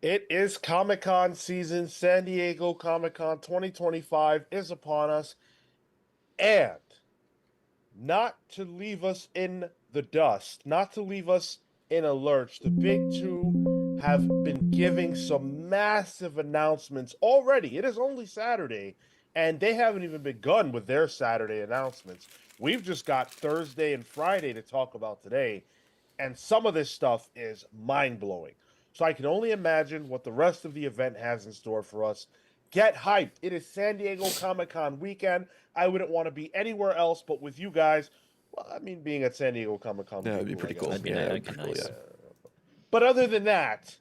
It is Comic-Con season. San Diego Comic-Con 2025 is upon us. And not to leave us in the dust, not to leave us in a lurch, the big two have been giving some massive announcements already. It is only Saturday, and they haven't even begun with their Saturday announcements. We've just got Thursday and Friday to talk about today, and some of this stuff is mind-blowing. So I can only imagine what the rest of the event has in store for us. Get hyped. It is San Diego Comic-Con weekend. I wouldn't want to be anywhere else but with you guys. Well, I mean, being at San Diego Comic-Con Yeah, would it'd be cool, pretty cool. That'd be Yeah, nice. that'd That'd be be cool. nice. Yeah. But other than that,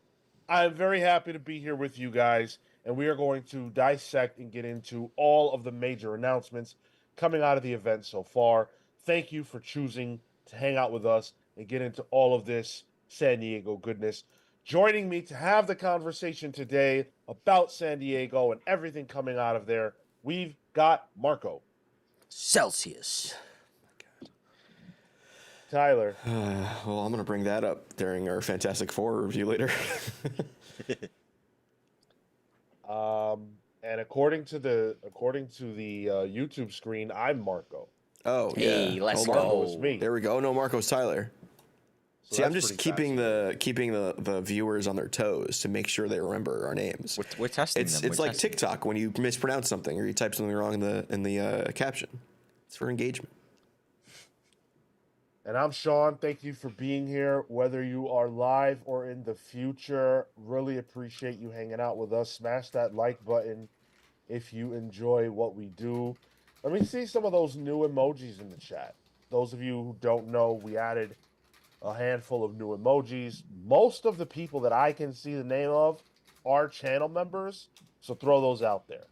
I'm very happy to be here with you guys, and we are going to dissect and get into all of the major announcements coming out of the event so far. Thank you for choosing to hang out with us and get into all of this San Diego goodness. Joining me to have the conversation today about San Diego and everything coming out of there, we've got Marco. Celsius. Tyler. Well, I'm gonna bring that up during our Fantastic Four review later. And according to the YouTube screen, I'm Marco. Oh Hey, yeah, let's hold on. Marco is go. me. There we go. No, Marco's Tyler. So See, I'm that's just pretty keeping the viewers on their toes to make sure they remember our names. We're testing them. It's We're like testing. TikTok when you mispronounce something or you type something wrong in the caption. It's for engagement. And I'm Sean. Thank you for being here, whether you are live or in the future. Really appreciate you hanging out with us. Smash that like button if you enjoy what we do. Let me see some of those new emojis in the chat. Those of you who don't know, we added a handful of new emojis. Most of the people that I can see the name of are channel members, so throw those out there.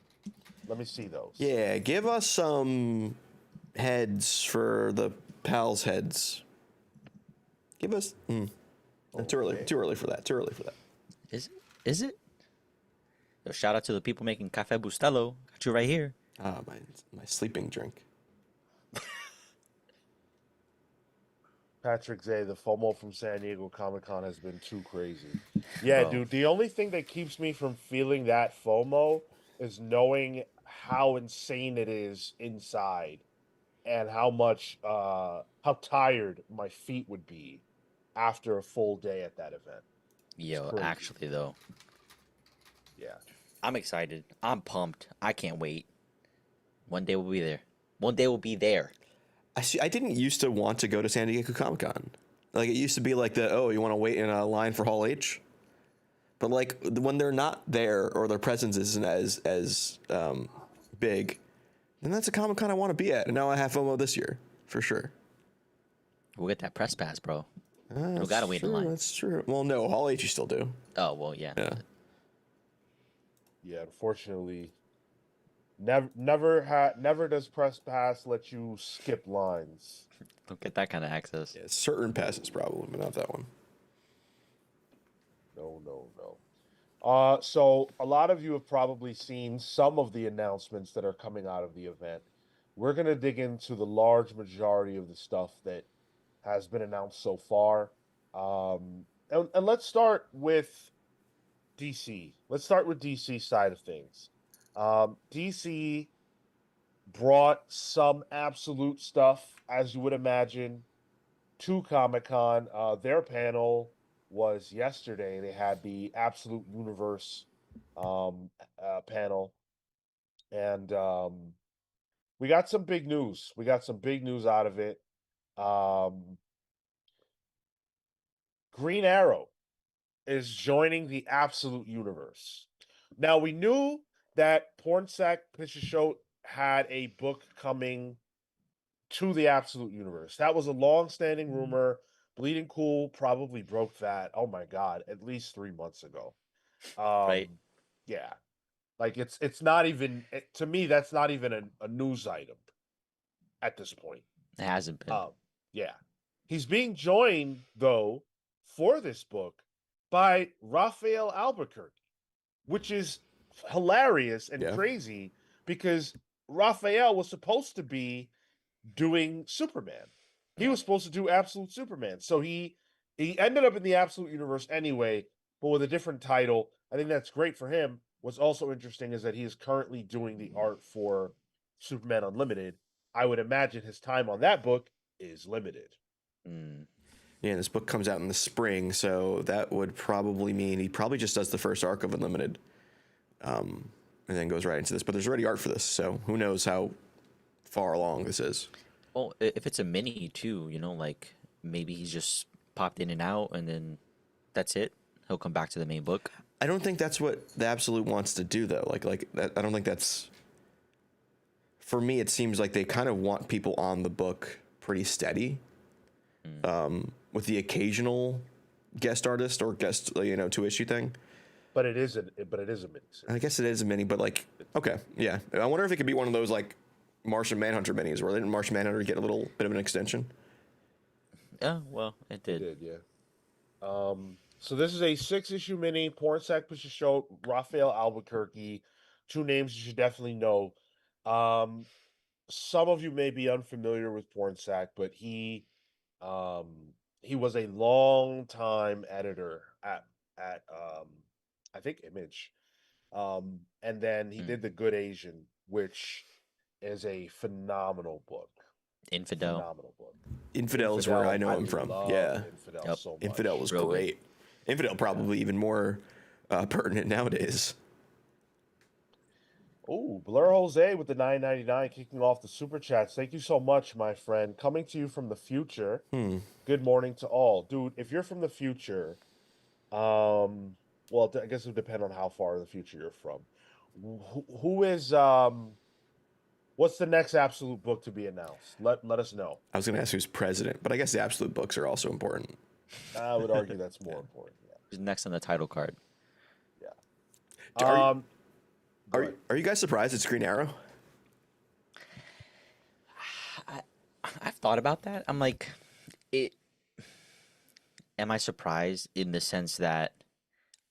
Let me see those. Yeah, give us some heads for the pals' heads. Give us. Too early. Too early for that. Too early for that. Is it? Yo, shout out to the people making Café Bustelo. Got you right here. Ah, my sleeping drink. Patrick Zay, the FOMO from San Diego Comic-Con has been too crazy. Yeah, Bro. dude, the only thing that keeps me from feeling that FOMO is knowing how insane it is inside and how tired my feet would be after a full day at that event. Yo, crazy. actually though, Yeah. I'm excited. I'm pumped. I can't wait. One day we'll be there. One day we'll be there. I didn't used to want to go to San Diego Comic Con. Like it used to be like you want to wait in a line for Hall H. But like when they're not there or their presence isn't as big, then that's a Comic Con I want to be at. And now I have FOMO this year for sure. We'll get that press pass, bro. We gotta wait in line. That's true. Well, no, Hall H you still do. Oh well, yeah. Yeah. Yeah, unfortunately, never does Press Pass let you skip lines. Don't get that kind of access. Yeah, certain passes probably, but not that one. No. So a lot of you have probably seen some of the announcements that are coming out of the event. We're going to dig into the large majority of the stuff that has been announced so far. And let's start with DC. Let's start with DC side of things. DC brought some absolute stuff, as you would imagine, to Comic-Con. Their panel was yesterday. They had the Absolute Universe panel. And we got some big news. We got some big news out of it. Green Arrow is joining the Absolute Universe. Now, we knew that Pornsack Picture had a book coming to the Absolute Universe. That was a long-standing rumor. Bleeding Cool probably broke that, oh my God, at least 3 months ago. Right. Yeah. Like, it's not even, to me, that's not even a news item at this point. It hasn't been. Yeah. He's being joined, though, for this book by Raphael Albuquerque, which is hilarious and crazy because Raphael was supposed to be doing Superman. He was supposed to do Absolute Superman. So he ended up in the Absolute Universe anyway, but with a different title. I think that's great for him. What's also interesting is that he is currently doing the art for Superman Unlimited. I would imagine his time on that book is limited. Mm. Yeah, this book comes out in the spring, so that would probably mean he probably just does the first arc of Unlimited, and then goes right into this. But there's already art for this, so who knows how far along this is. Well, if it's a mini too, like maybe he's just popped in and out, and then that's it. He'll come back to the main book. I don't think that's what the Absolute wants to do, though. Like that, I don't think that's. For me, it seems like they kind of want people on the book pretty steady, with the occasional guest artist or guest, 2-issue thing. But it is a mini. I guess it is a mini, but like, okay, yeah. I wonder if it could be one of those like Martian Manhunter minis where didn't Martian Manhunter get a little bit of an extension? Yeah, well, it did. It did, yeah. So this is a 6-issue mini. Pornsack pushes show. Raphael Albuquerque, 2 names you should definitely know. Some of you may be unfamiliar with Pornsack, but he was a long time editor at I think Image, and then he did The Good Asian, which is a phenomenal book. Infidel. Phenomenal book. Infidel is where I know him from. love Yeah, Infidel Yep. so much. Infidel was Real good. great. Infidel probably even more pertinent nowadays. Oh, Blur Jose with the $9.99 kicking off the super chats. Thank you so much, my friend. Coming to you from the future. Good morning to all, dude. If you're from the future, well, I guess it would depend on how far in the future you're from. Who is what's the next Absolute book to be announced? Let us know. I was going to ask who's president, but I guess the Absolute books are also important. I would argue that's more important. Yeah. Who's next on the title card? Yeah. Are you guys surprised it's Green Arrow? I've thought about that. I'm like, am I surprised in the sense that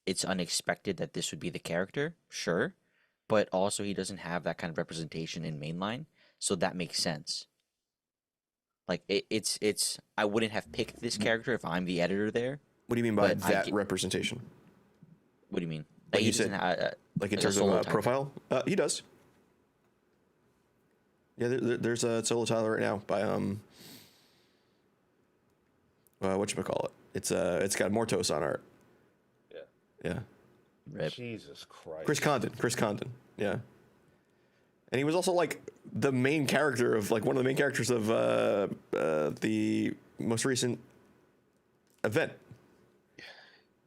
it's unexpected that this would be the character? Sure. But also he doesn't have that kind of representation in mainline, so that makes sense. Like it's I wouldn't have picked this character if I'm the editor there. What do you mean by But that representation? What do you mean? Like He you said, doesn't have, Like in a terms solo of type. profile? He does. Yeah, there's a solo title right now by whatchamacallit. It's got Mortos on art. Yeah. Yeah. Rip. Jesus Christ. Chris Condon. Yeah. And he was also like the main character of like one of the main characters of the most recent event.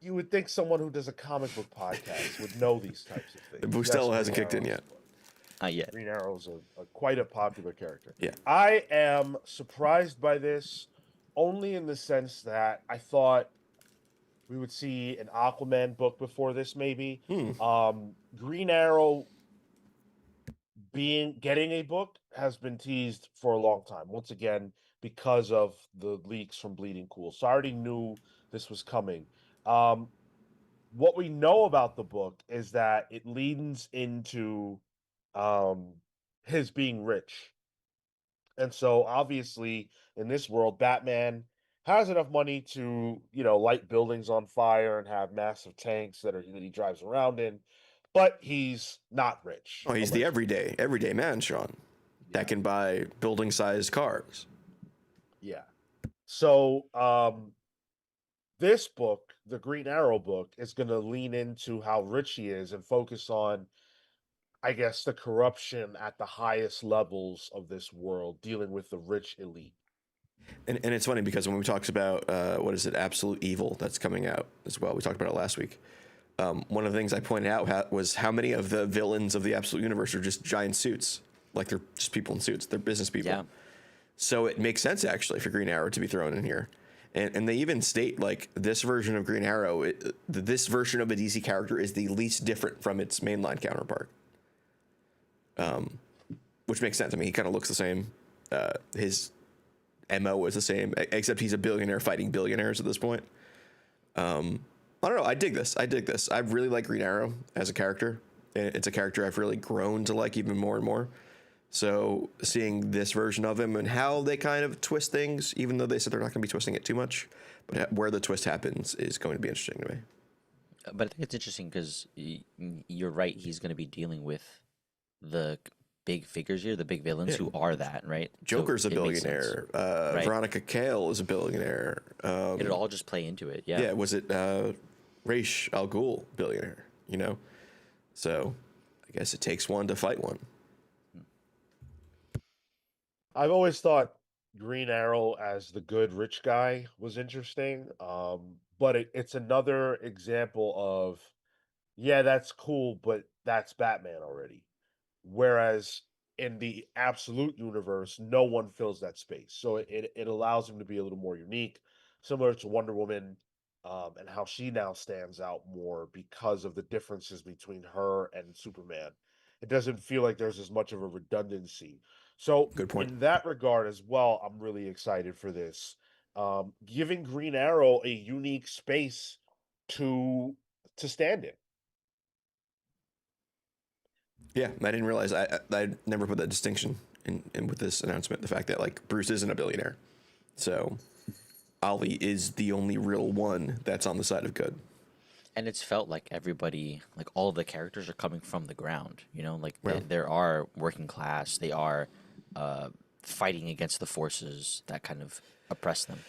You would think someone who does a comic book podcast would know these types of things. Bustelo That's hasn't Green kicked in Arrow's yet. book. Not yet. Green Arrow's quite a popular character. Yeah. I am surprised by this only in the sense that I thought we would see an Aquaman book before this, maybe. Green Arrow getting a book has been teased for a long time. Once again, because of the leaks from Bleeding Cool. So I already knew this was coming. What we know about the book is that it leans into his being rich. And so obviously in this world, Batman has enough money to, light buildings on fire and have massive tanks that he drives around in, but he's not rich. Oh, he's the allegedly. everyday man, Sean, that can buy building-sized cars. Yeah. So this book, the Green Arrow book, is going to lean into how rich he is and focus on, I guess, the corruption at the highest levels of this world, dealing with the rich elite. And it's funny because when we talked about Absolute Evil that's coming out as well, we talked about it last week. One of the things I pointed out was how many of the villains of the Absolute Universe are just giant suits, like they're just people in suits, they're business people. Yeah. So it makes sense actually for Green Arrow to be thrown in here, and they even state like this version of Green Arrow, this version of a DC character is the least different from its mainline counterpart, which makes sense. I mean, he kind of looks the same. His MO is the same, except he's a billionaire fighting billionaires at this point. I don't know. I dig this. I really like Green Arrow as a character. It's a character I've really grown to like even more and more. So seeing this version of him and how they kind of twist things, even though they said they're not going to be twisting it too much, but where the twist happens is going to be interesting to me. But I think it's interesting because you're right. He's going to be dealing with the big figures here, the big villains Yeah. who are that, right? So Joker's a it makes sense. billionaire. Right. Veronica Cale is a billionaire. It'll all just play into it. Yeah, was it Ra's al Ghul, billionaire? You know, so I guess it takes one to fight one. I've always thought Green Arrow as the good rich guy was interesting. But it's another example of, yeah, that's cool, but that's Batman already. Whereas in the absolute universe, no one fills that space. So it allows him to be a little more unique, similar to Wonder Woman, and how she now stands out more because of the differences between her and Superman. It doesn't feel like there's as much of a redundancy. So Good point. in that regard as well, I'm really excited for this. Giving Green Arrow a unique space to stand in. Yeah, I didn't realize. I never put that distinction in with this announcement. The fact that like Bruce isn't a billionaire, so Ollie is the only real one that's on the side of good. And it's felt like everybody, like all of the characters are coming from the ground, you know, like Yeah. there are working class, they are fighting against the forces that kind of oppress them.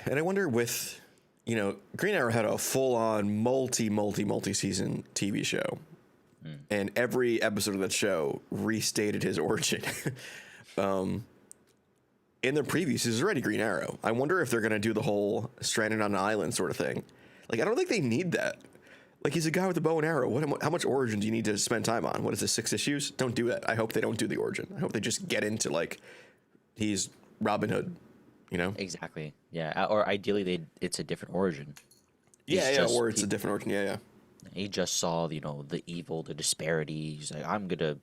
And I wonder with, Green Arrow had a full on multi season TV show. And every episode of that show restated his origin. In the previews, he's already Green Arrow. I wonder if they're going to do the whole stranded on an island sort of thing. Like, I don't think they need that. Like, he's a guy with a bow and arrow. How much origin do you need to spend time on? What is this, 6 issues? Don't do it. I hope they don't do the origin. I hope they just get into, like, he's Robin Hood, you know? Exactly. Yeah. Or ideally, it's a different origin. Or it's a different origin. Yeah. He just saw, the evil, the disparity. He's like, I'm gonna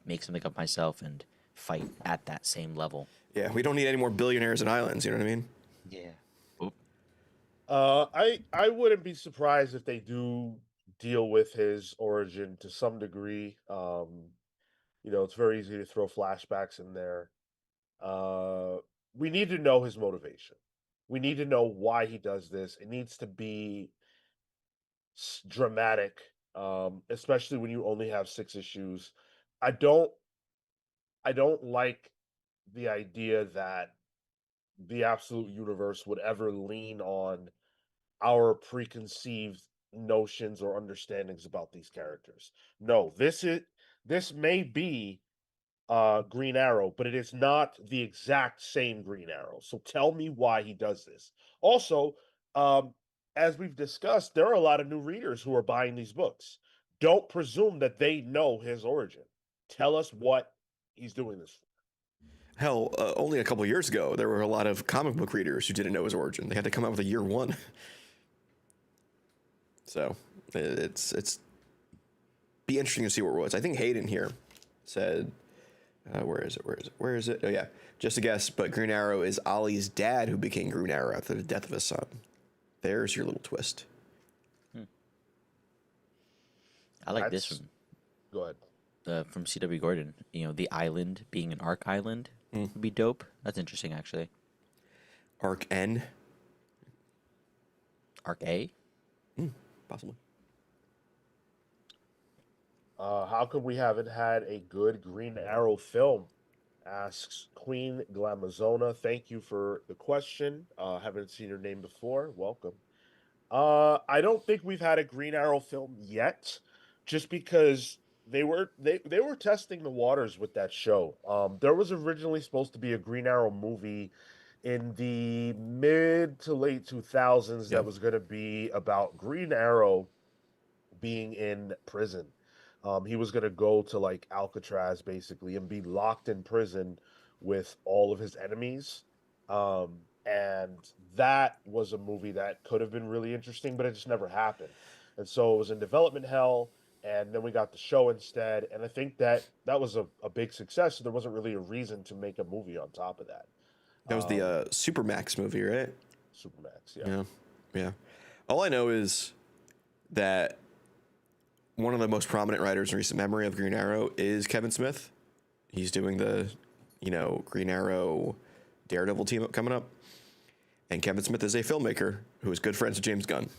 make something of myself and fight at that same level. Yeah, we don't need any more billionaires and islands, you know what I mean? Yeah. I wouldn't be surprised if they do deal with his origin to some degree. It's very easy to throw flashbacks in there. We need to know his motivation. We need to know why he does this. It needs to be dramatic, especially when you only have 6 issues. I don't like the idea that the absolute universe would ever lean on our preconceived notions or understandings about these characters. No, this may be Green Arrow, but it is not the exact same Green Arrow. So tell me why he does this. Also, as we've discussed, there are a lot of new readers who are buying these books. Don't presume that they know his origin. Tell us what he's doing this for. Hell, only a couple years ago, there were a lot of comic book readers who didn't know his origin. They had to come out with a year one. So it's be interesting to see where it was. I think Hayden here said, where is it? Oh yeah, just a guess. But Green Arrow is Ollie's dad who became Green Arrow after the death of his son. There's your little twist. I like this one. Go ahead. From C.W. Gordon. The island being an arc island would be dope. That's interesting, actually. Arc N, Arc A? possibly. How come we haven't had a good Green Arrow film? Asks Queen Glamazona. Thank you for the question. Haven't seen your name before. Welcome. I don't think we've had a Green Arrow film yet, just because they were testing the waters with that show. There was originally supposed to be a Green Arrow movie in the mid to late 2000s Yeah. that was going to be about Green Arrow being in prison. He was going to go to like Alcatraz basically and be locked in prison with all of his enemies. And that was a movie that could have been really interesting, but it just never happened. And so it was in development hell. And then we got the show instead. And I think that was a big success. So there wasn't really a reason to make a movie on top of that. That was the Supermax movie, right? Supermax, yeah. Yeah. All I know is that one of the most prominent writers in recent memory of Green Arrow is Kevin Smith. He's doing the, Green Arrow Daredevil team up coming up. And Kevin Smith is a filmmaker who is good friends with James Gunn.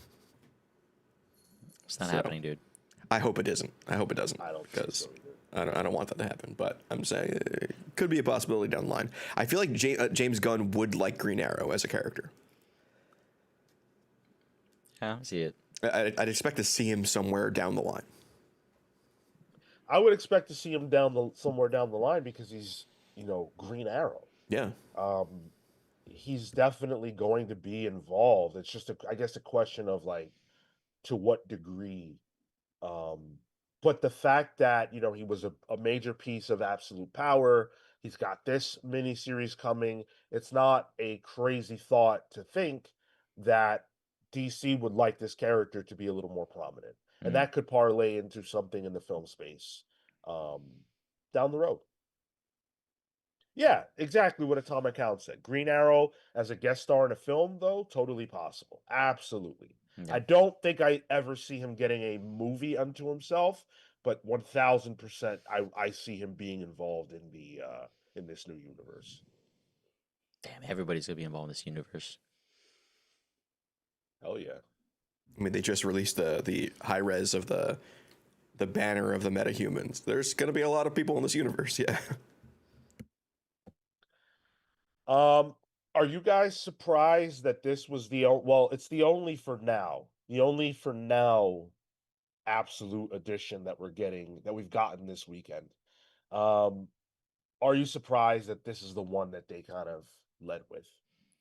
It's not So, happening, dude. I hope it isn't. I hope it doesn't. I don't think because so either. I don't want that to happen. But I'm saying it could be a possibility down the line. I feel like James Gunn would like Green Arrow as a character. Yeah, I see it. I'd expect to see him somewhere down the line. I would expect to see him somewhere down the line because he's, Green Arrow. Yeah. He's definitely going to be involved. It's just, I guess, a question of like to what degree. But the fact that he was a major piece of Absolute Power, he's got this miniseries coming. It's not a crazy thought to think that DC would like this character to be a little more prominent, and that could parlay into something in the film space um, down the road. Yeah, exactly what Atomic Count said. Green Arrow as a guest star in a film, though, totally possible. Absolutely. Yeah. I don't think I ever see him getting a movie unto himself, but 1000% I see him being involved in this new universe. Damn, everybody's gonna be involved in this universe. Hell yeah. I mean, they just released the high res of the banner of the metahumans. There's going to be a lot of people in this universe. Yeah. Are you guys surprised that this was it's the only for now. The only for now absolute edition that we've gotten this weekend. Are you surprised that this is the one that they kind of led with?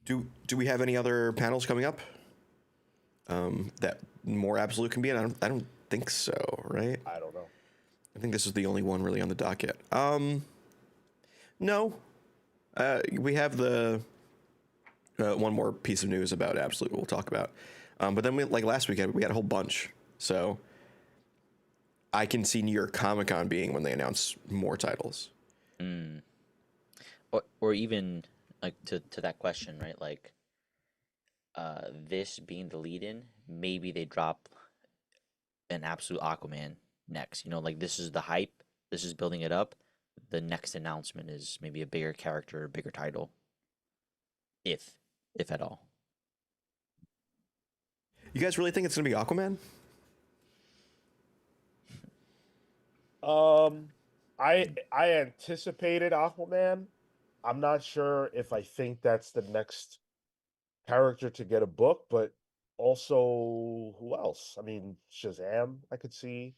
Do we have any other panels coming up that more absolute can be in? I don't think so, right? I don't know. I think this is the only one really on the docket. No. We have the one more piece of news about absolute we'll talk about. But then last weekend we had a whole bunch. So I can see New York Comic Con being when they announce more titles. Or even like to that question, right? Like this being the lead-in, maybe they drop an absolute Aquaman next. Like this is the hype. This is building it up. The next announcement is maybe a bigger character, a bigger title, if at all. You guys really think it's gonna be Aquaman? I anticipated Aquaman. I'm not sure if I think that's the next character to get a book, but also who else? I mean, Shazam, I could see.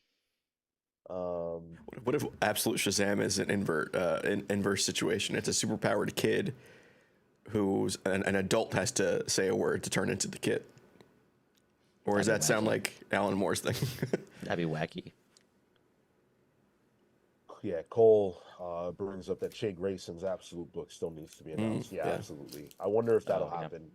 What if Absolute Shazam is an inverse situation? It's a superpowered kid who's an adult has to say a word to turn into the kid. Or does that sound like Alan Moore's thing? That'd be wacky. Yeah, Cole brings up that Che Grayson's Absolute book still needs to be announced. Yeah, yeah. absolutely. I wonder if that'll yeah. happen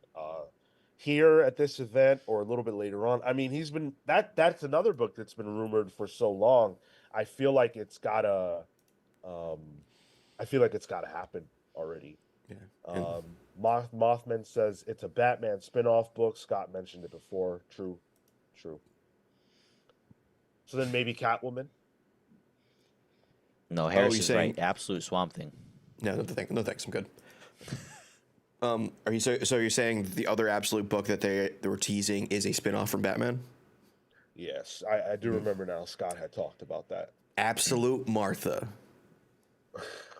here at this event or a little bit later on. I mean, he's been that's another book that's been rumored for so long. I feel like it's gotta happen already. Yeah. Mothman says it's a Batman spin-off book. Scott mentioned it before. True. So then maybe Catwoman. No, Harris you're is saying- right. Absolute Swamp Thing. No thanks. I'm good. Are you so you're saying the other absolute book that they were teasing is a spin-off from Batman? Yes, I do remember now. Scott had talked about that. Absolute Martha.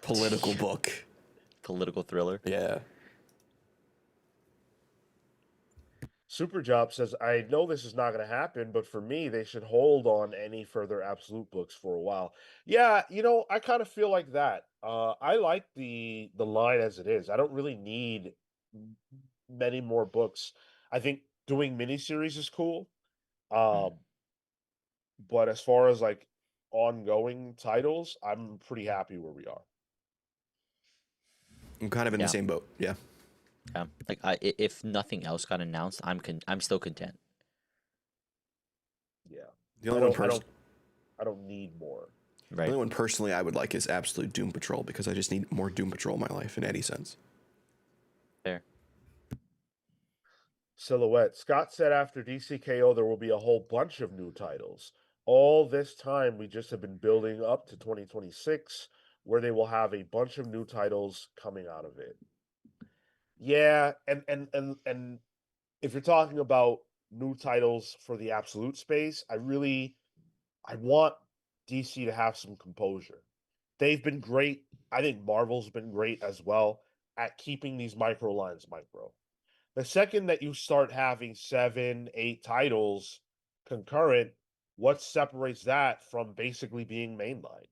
Political book. Political thriller. Yeah. Superjob says, I know this is not going to happen, but for me, they should hold on any further absolute books for a while. Yeah, I kind of feel like that. I like the line as it is. I don't really need many more books. I think doing miniseries is cool. But as far as like ongoing titles, I'm pretty happy where we are. I'm kind of in the same boat. Yeah. Yeah, like if nothing else got announced, I'm still content. Yeah. The only I don't need more. The only one personally I would like is Absolute Doom Patrol because I just need more Doom Patrol in my life in any sense. Fair. Silhouette. Scott said after DCKO there will be a whole bunch of new titles. All this time we just have been building up to 2026 where they will have a bunch of new titles coming out of it. Yeah, and if you're talking about new titles for the Absolute space, I want DC to have some composure. They've been great. I think Marvel's been great as well at keeping these micro lines micro. The second that you start having 7, 8 titles concurrent, what separates that from basically being mainline?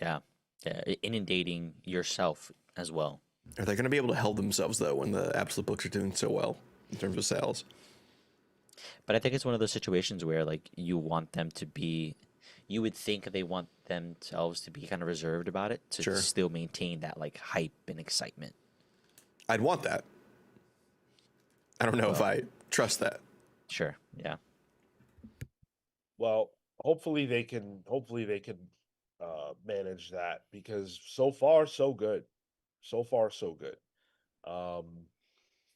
Yeah. Yeah. Inundating yourself as well. Are they going to be able to help themselves though when the Absolute books are doing so well in terms of sales? But I think it's one of those situations where like you want them to be, you would think they want themselves to be kind of reserved about it to Sure. still maintain that like hype and excitement. I'd want that. I don't know if I trust that. Sure. Yeah. Well, hopefully they can manage that, because so far so good. So far so good. Um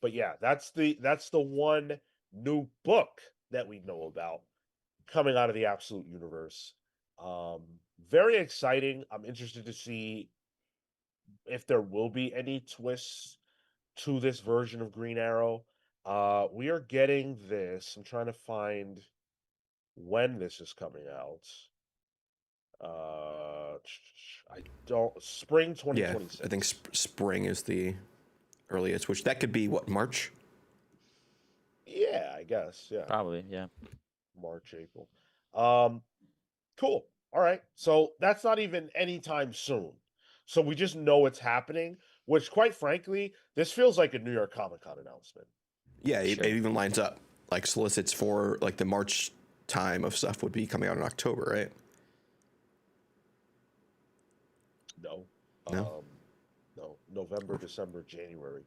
but yeah, that's the one new book that we know about coming out of the Absolute Universe. Um Very exciting. I'm interested to see if there will be any twists to this version of Green Arrow. We are getting this. I'm trying to find when this is coming out. I don't. Spring Yeah, 2026. I think spring is the earliest, which that could be what, March? Yeah, I guess. Yeah, Probably. Yeah. March, April. Um, cool. All right. So that's not even anytime soon. So we just know it's happening. Which, quite frankly, this feels like a New York Comic Con announcement. Yeah, Sure. it even lines up. Like solicits for like the March time of stuff would be coming out in October, right? No. No? No. November, December, January.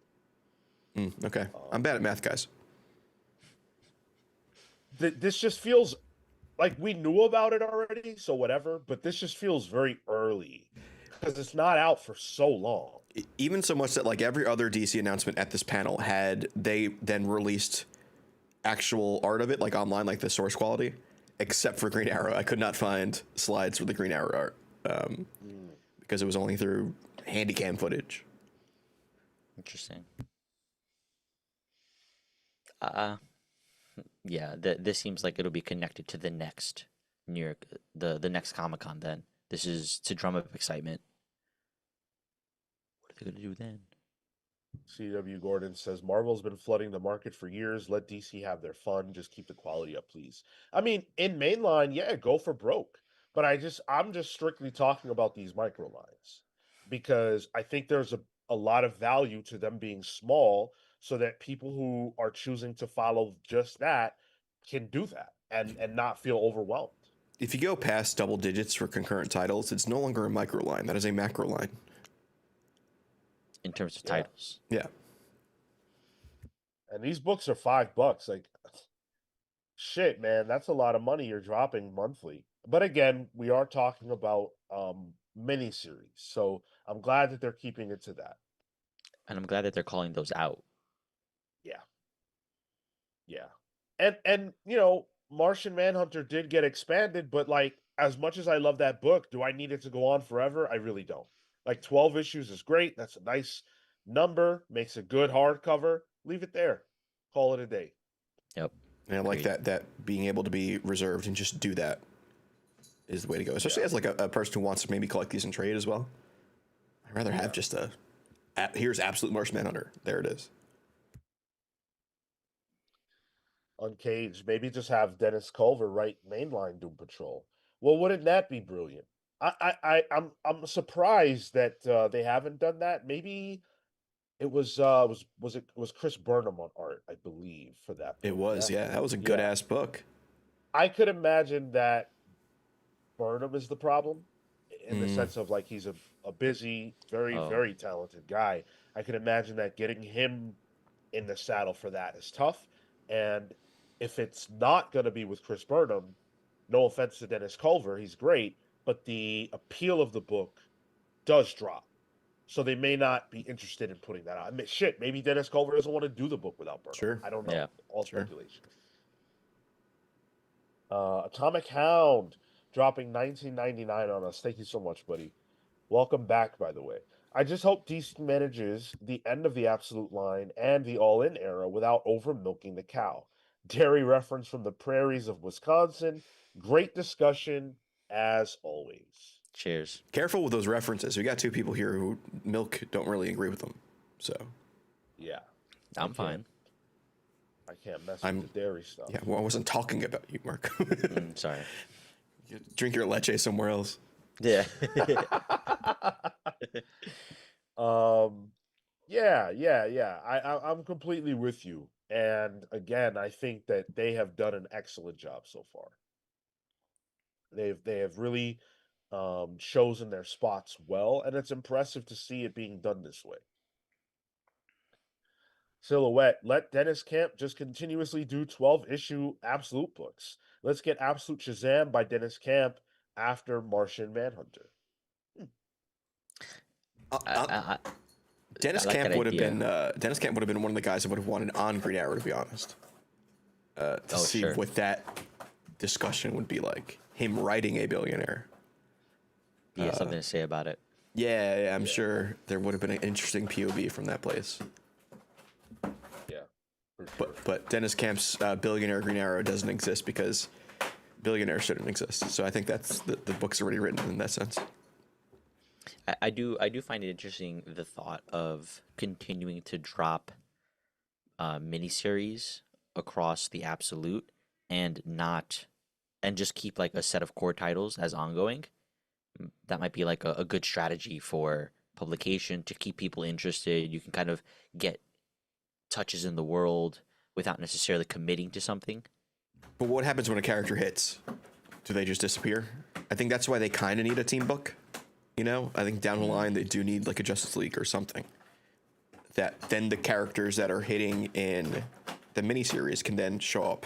Okay. I'm bad at math, guys. This just feels like we knew about it already, so whatever, but this just feels very early because it's not out for so long. Even so much that like every other DC announcement at this panel had they then released actual art of it, like online, like the source quality, except for Green Arrow. I could not find slides for the Green Arrow art because it was only through handycam footage. Interesting. Yeah. This seems like it'll be connected to the next New York, the next Comic Con. Then this is to drum up excitement. What are they gonna do then? CW Gordon says Marvel's been flooding the market for years. Let DC have their fun. Just keep the quality up, please. I mean, in mainline, yeah, go for broke. But I'm just strictly talking about these micro lines because I think there's a lot of value to them being small so that people who are choosing to follow just that can do that and not feel overwhelmed. If you go past double digits for concurrent titles, it's no longer a micro line. That is a macro line. In terms of Yeah. titles. Yeah. And these books are $5. Like, shit, man, that's a lot of money you're dropping monthly. But again, we are talking about miniseries, so I'm glad that they're keeping it to that. And I'm glad that they're calling those out. Yeah, yeah, and Martian Manhunter did get expanded, but like as much as I love that book, do I need it to go on forever? I really don't. Like 12 issues is great. That's a nice number, makes a good hardcover. Leave it there. Call it a day. Yep. And I like Agreed. that being able to be reserved and just do that is the way to go. Especially as like a person who wants to maybe collect these in trade as well. I'd rather have just here's Absolute Martian Manhunter. There it is. Uncaged, maybe just have Dennis Culver write mainline Doom Patrol. Well, wouldn't that be brilliant? I'm surprised that they haven't done that. Maybe it was Chris Burnham on art, I believe, for that It book. was, yeah. That was a good ass book. I could imagine that Burnham is the problem in the sense of like he's a busy, very, Oh. very talented guy. I can imagine that getting him in the saddle for that is tough. And if it's not going to be with Chris Burnham, no offense to Dennis Culver, he's great, but the appeal of the book does drop. So they may not be interested in putting that out. I mean, shit, maybe Dennis Culver doesn't want to do the book without Burnham. Sure. I don't know. Yeah. All Sure. speculation. Atomic Hound dropping $19.99 on us. Thank you so much, buddy. Welcome back, by the way. I just hope DC manages the end of the Absolute line and the All In era without over milking the cow. Dairy reference from the prairies of Wisconsin. Great discussion as always. Cheers. Careful with those references. We got two people here who milk don't really agree with them. So Yeah, I'm fine. I can't mess with the dairy stuff. yeah, well, I wasn't talking about you, Mark. Sorry. Drink your leche somewhere else. Yeah. Yeah. I'm completely with you. And again, I think that they have done an excellent job so far. They have really chosen their spots well, and it's impressive to see it being done this way. Silhouette, let Dennis Camp just continuously do 12-issue Absolute books. Let's get Absolute Shazam by Dennis Camp after Martian Manhunter. Dennis like Camp that would have idea. been Dennis Camp would have been one of the guys I would have wanted on Green Arrow, to be honest. To see sure. what that discussion would be like. Him writing a billionaire. He has something to say about it. Yeah, I'm sure there would have been an interesting POV from that place. Yeah, for sure. But Dennis Camp's billionaire Green Arrow doesn't exist because billionaire shouldn't exist. So I think that's the book's already written in that sense. I do find it interesting the thought of continuing to drop miniseries across the Absolute and just keep like a set of core titles as ongoing. That might be like a good strategy for publication to keep people interested. You can kind of get touches in the world without necessarily committing to something. But what happens when a character hits? Do they just disappear? I think that's why they kind of need a team book. You know, I think down the line they do need like a Justice League or something. That then the characters that are hitting in the miniseries can then show up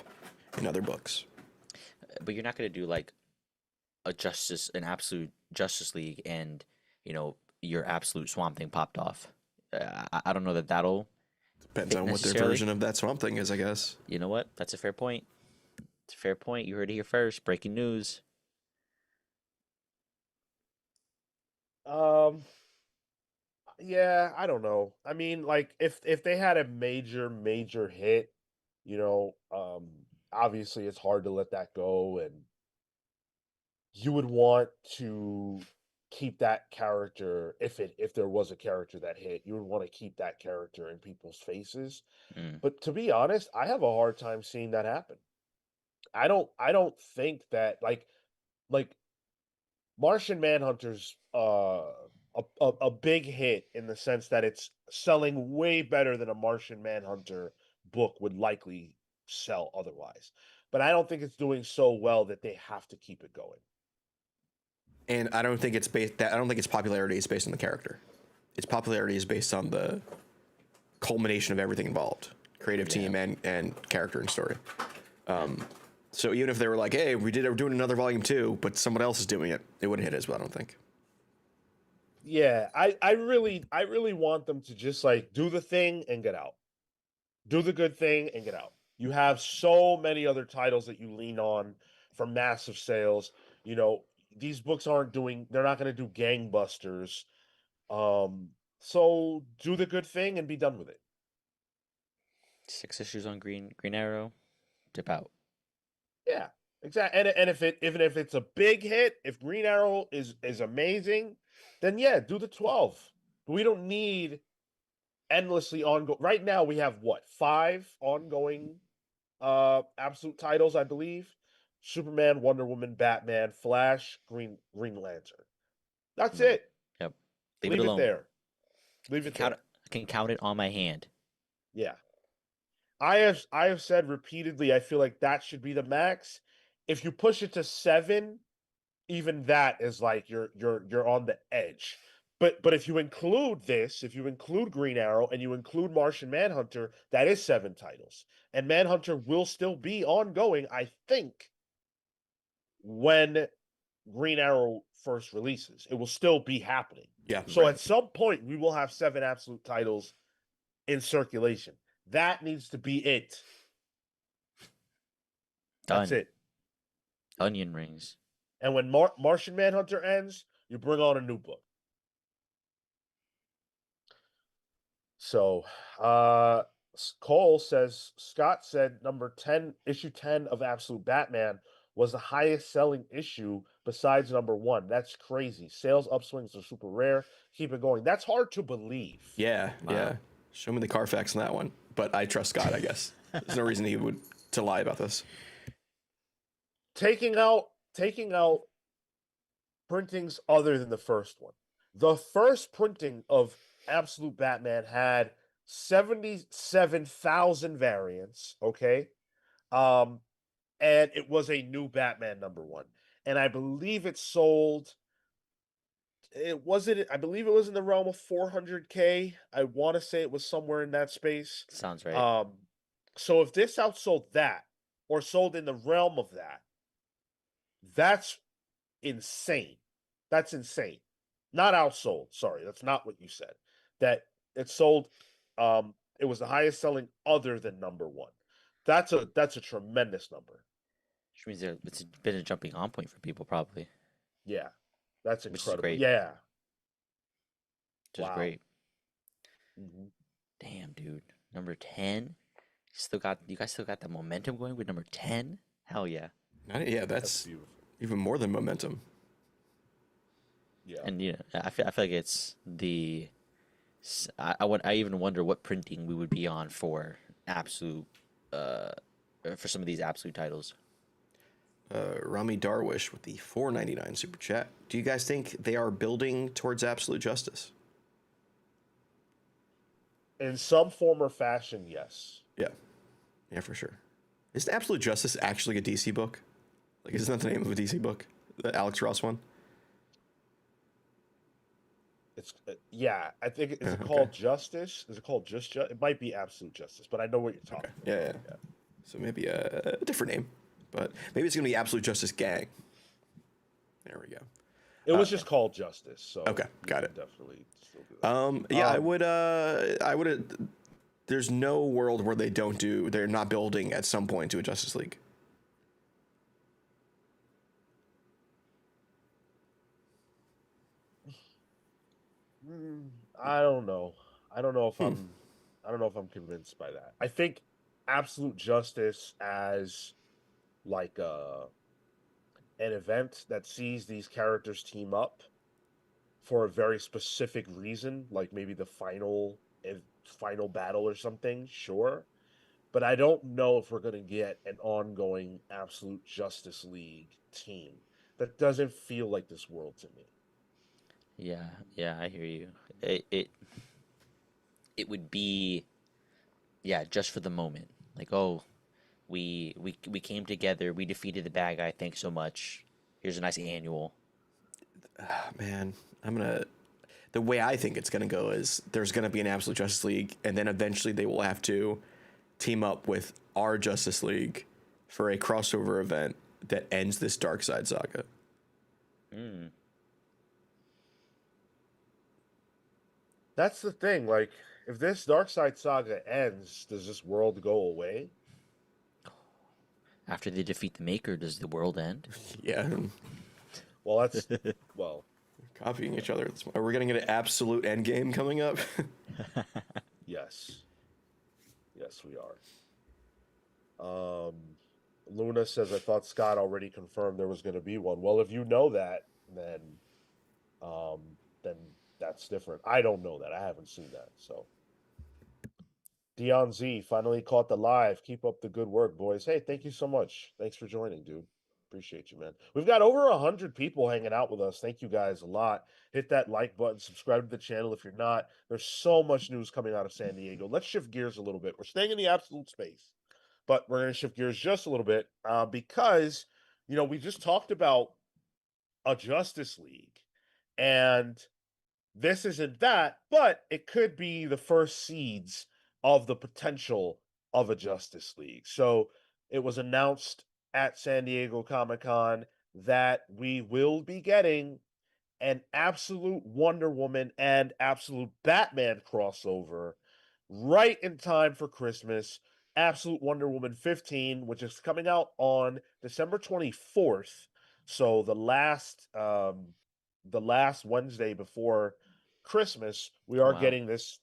in other books. But you're not going to do like an absolute Justice League and, your absolute Swamp Thing popped off. I don't know that that'll Depends on what their version of that Swamp Thing is, I guess. You know what? That's a fair point. It's a fair point. You heard it here first. Breaking news. Yeah, I don't know. I mean, like if they had a major hit, obviously it's hard to let that go, and you would want to keep that character if there was a character that hit, you would want to keep that character in people's faces. Mm. But to be honest, I have a hard time seeing that happen. I don't think that like Martian Manhunter's a big hit in the sense that it's selling way better than a Martian Manhunter book would likely sell otherwise. But I don't think it's doing so well that they have to keep it going. And I don't think I don't think its popularity is based on the character. Its popularity is based on the culmination of everything involved, creative team and character and story. So even if they were like, "Hey, we're doing another volume 2, but someone else is doing it," it wouldn't hit as well, I don't think. Yeah, I really want them to just like do the thing and get out. Do the good thing and get out. You have so many other titles that you lean on for massive sales. These books they're not going to do gangbusters. So do the good thing and be done with it. 6 issues on Green Arrow. Dip out. Yeah, exactly. And even if it's a big hit, if Green Arrow is amazing, then yeah, do the 12. But we don't need endlessly ongoing. Right now we have what, 5 ongoing absolute titles, I believe. Superman, Wonder Woman, Batman, Flash, Green Lantern. That's it. Yep. Leave it it alone. there. Leave it there. I can count it on my hand. Yeah. I have said repeatedly, I feel like that should be the max. If you push it to 7, even that is like you're on the edge. But if you include Green Arrow and you include Martian Manhunter, that is 7 titles. And Manhunter will still be ongoing, I think, when Green Arrow first releases. It will still be happening. Yeah. So right. at some point, we will have 7 absolute titles in circulation. That needs to be it. That's Done. it. Onion rings. And when Martian Manhunter ends, you bring on a new book. So, Cole says Scott said number 10, issue 10 of Absolute Batman was the highest selling issue besides number 1. That's crazy. Sales upswings are super rare. Keep it going. That's hard to believe. Yeah, Wow. yeah. Show me the Carfax on that one. But I trust Scott, I guess. There's no reason he would to lie about this. Taking out printings other than the first one. The first printing of Absolute Batman had 77,000 variants, okay? And it was a new Batman number 1. And I believe it sold I believe it was in the realm of 400K. I want to say it was somewhere in that space. Sounds right. So if this outsold that or sold in the realm of that, that's insane. That's insane. Not outsold. Sorry, that's not what you said. That it sold. It was the highest selling other than number 1. That's a tremendous number. Which means it's been a jumping on point for people, probably. Yeah, that's Which is incredible. great. Yeah, Which is wow. great. Mhm. Damn, dude. Number 10. You guys still got the momentum going with number 10? Hell yeah. Yeah, That's that's beautiful. even more than momentum. Yeah. And I feel like it's the I even wonder what printing we would be on for absolute for some of these absolute titles. Rami Darwish with the $4.99 super chat. Do you guys think they are building towards absolute justice? In some form or fashion, yes. Yeah. Yeah, for sure. Is Absolute Justice actually a DC book? Like, isn't that the name of a DC book? The Alex Ross one? It's yeah. I think is it Okay. called Justice? Is it called It might be Absolute Justice, but I know what you're talking Yeah, about. yeah. So maybe a different name. But maybe it's going to be Absolute Justice Gang. There we go. It was just called Justice. So Okay, got you it. can definitely still do that. Yeah, I would. There's no world where they're not building at some point to a Justice League. I don't know. I don't know if I'm. I don't know if I'm convinced by that. I think Absolute Justice as like an event that sees these characters team up for a very specific reason, like maybe the final battle or something. Sure, but I don't know if we're going to get an ongoing Absolute Justice League team. That doesn't feel like this world to me. Yeah, I hear you. It would be, yeah, just for the moment. Like, oh, we came together, we defeated the bad guy, thanks so much. Here's a nice annual. Man, the way I think it's gonna go is there's gonna be an Absolute Justice League, and then eventually they will have to team up with our Justice League for a crossover event that ends this Darkseid saga. That's the thing. Like, if this Darkseid saga ends, does this world go away? After they defeat the Maker, does the world end? Yeah, Well, that's well, copying each other. Are we gonna get an absolute endgame coming up? yes, yes, we are. Luna says, "I thought Scott already confirmed there was going to be one." Well, if you know that, um, then that's different. I don't know that. I haven't seen that. So, Dion Z finally caught the live. Keep up the good work, boys. Hey, thank you so much. Thanks for joining, dude. Appreciate you, man. We've got over 100 people hanging out with us. Thank you guys a lot. Hit that like button, subscribe to the channel if you're not. There's so much news coming out of San Diego. Let's shift gears a little bit. We're staying in the absolute space, but we're going to shift gears just a little bit because, we just talked about a Justice League, and this isn't that, but it could be the first seeds of the potential of a Justice League. So it was announced at San Diego Comic-Con that we will be getting an absolute Wonder Woman and absolute Batman crossover right in time for Christmas. Absolute Wonder Woman 15, which is coming out on December 24th. So the last Wednesday before Christmas, we Oh, are wow. getting this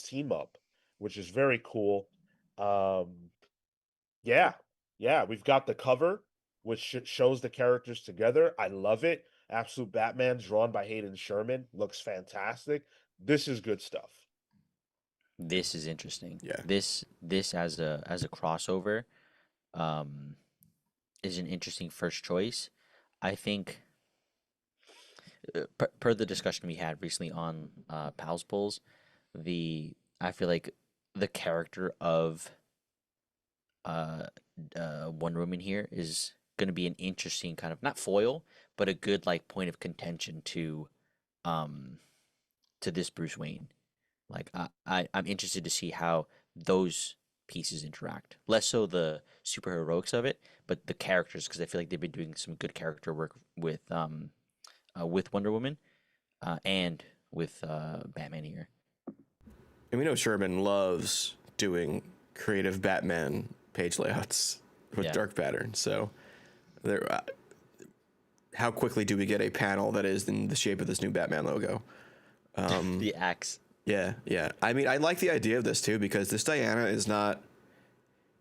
team up. which is very cool. Yeah, yeah, we've got the cover, which shows the characters together. I love it. Absolute Batman, drawn by Hayden Sherman, looks fantastic. This is good stuff. This is interesting. Yeah. This as a crossover, um, is an interesting first choice. I think per the discussion we had recently on Pals Pulls, I feel like the character of uh, Wonder Woman here is going to be an interesting kind of not foil, but a good like point of contention um to this Bruce Wayne. Like I'm interested to see how those pieces interact. Less so the super heroics of it, but the characters because I feel like they've been doing some good character work with Wonder Woman, and with Batman here. And we know Sherman loves doing creative Batman page layouts with Yeah. dark patterns. So, there, how quickly do we get a panel that is in the shape of this new Batman logo? The axe. Yeah, yeah. I mean, I like the idea of this too because this Diana is not.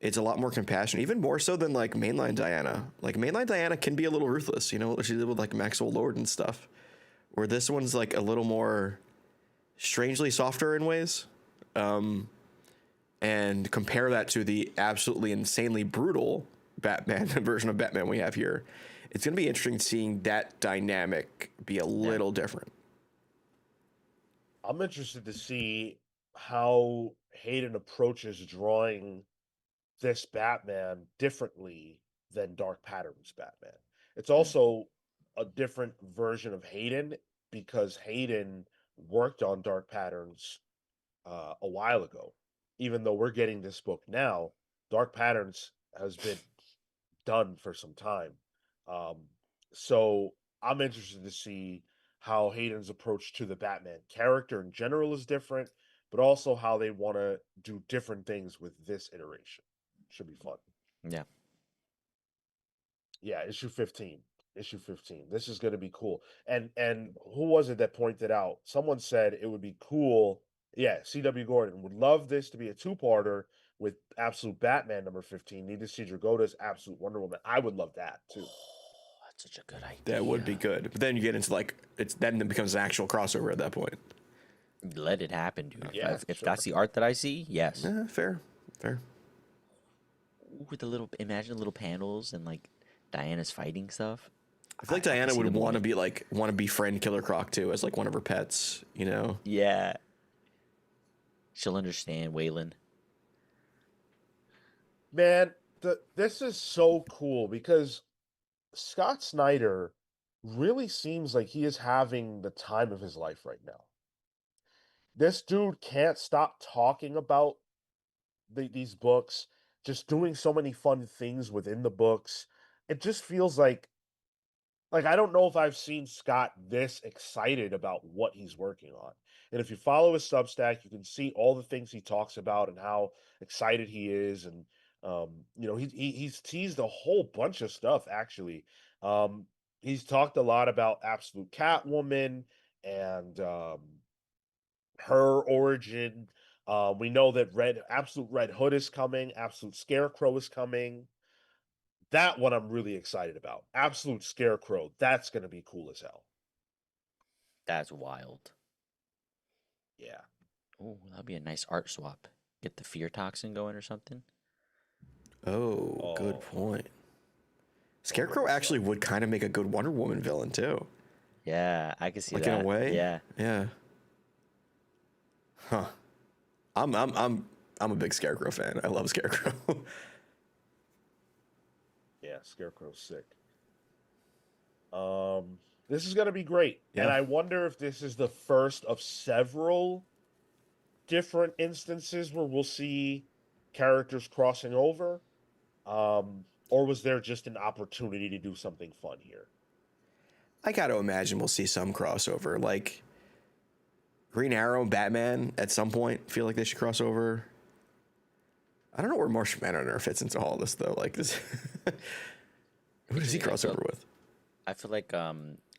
It's a lot more compassionate, even more so than like mainline Diana. Like mainline Diana can be a little ruthless, you know. She did with like Maxwell Lord and stuff. Where this one's like a little more strangely softer in ways. And compare that to the absolutely insanely brutal Batman version of Batman we have here. It's going to be interesting seeing that dynamic be a little different. I'm interested to see how Hayden approaches drawing this Batman differently than Dark Patterns Batman. It's also a different version of Hayden because Hayden worked on Dark Patterns a while ago. Even though we're getting this book now, Dark Patterns has been done for some time. Um, so I'm interested to see how Hayden's approach to the Batman character in general is different, but also how they want to do different things with this iteration. Should be fun. Yeah. Yeah, issue 15. Issue 15. This is going to be cool. And who was it that pointed out? Someone said it would be cool. Yeah, CW Gordon would love this to be a two-parter with Absolute Batman number 15. Need to see Dragota's Absolute Wonder Woman. I would love that too. Oh, that's such a good idea. That would be good. But then you get into like then it becomes an actual crossover at that point. Let it happen, dude. Yeah, If sure. that's the art that I see, yes. Fair. With the imagine the little panels and like Diana's fighting stuff. I feel like I can Diana see would them want to doing be befriend Killer Croc too as like one of her pets, you know. Yeah. She'll understand Waylon. Man, this is so cool because Scott Snyder really seems like he is having the time of his life right now. This dude can't stop talking about these books, just doing so many fun things within the books. It just feels like I don't know if I've seen Scott this excited about what he's working on. And if you follow his Substack, you can see all the things he talks about and how excited he is. And he's teased a whole bunch of stuff actually. He's talked a lot about Absolute Catwoman and her origin. We know that Absolute Red Hood is coming, Absolute Scarecrow is coming. That one I'm really excited about. Absolute Scarecrow. That's going to be cool as hell. That's wild. Yeah. Oh, that'd be a nice art swap. Get the fear toxin going or something. Oh, good Oh. point. Scarecrow actually would kind of make a good Wonder Woman villain too. Yeah, I can see Like that. in a way. Yeah. Yeah. Huh. I'm a big Scarecrow fan. I love Scarecrow. Yeah, Scarecrow's sick. This is gonna be great. Yeah. And I wonder if this is the first of several different instances where we'll see characters crossing over. Or was there just an opportunity to do something fun here? I got to imagine we'll see some crossover. Like Green Arrow and Batman at some point feel like they should cross over. I don't know where Martian Manhunter fits into all this though. Like this, who does he cross over with? I feel like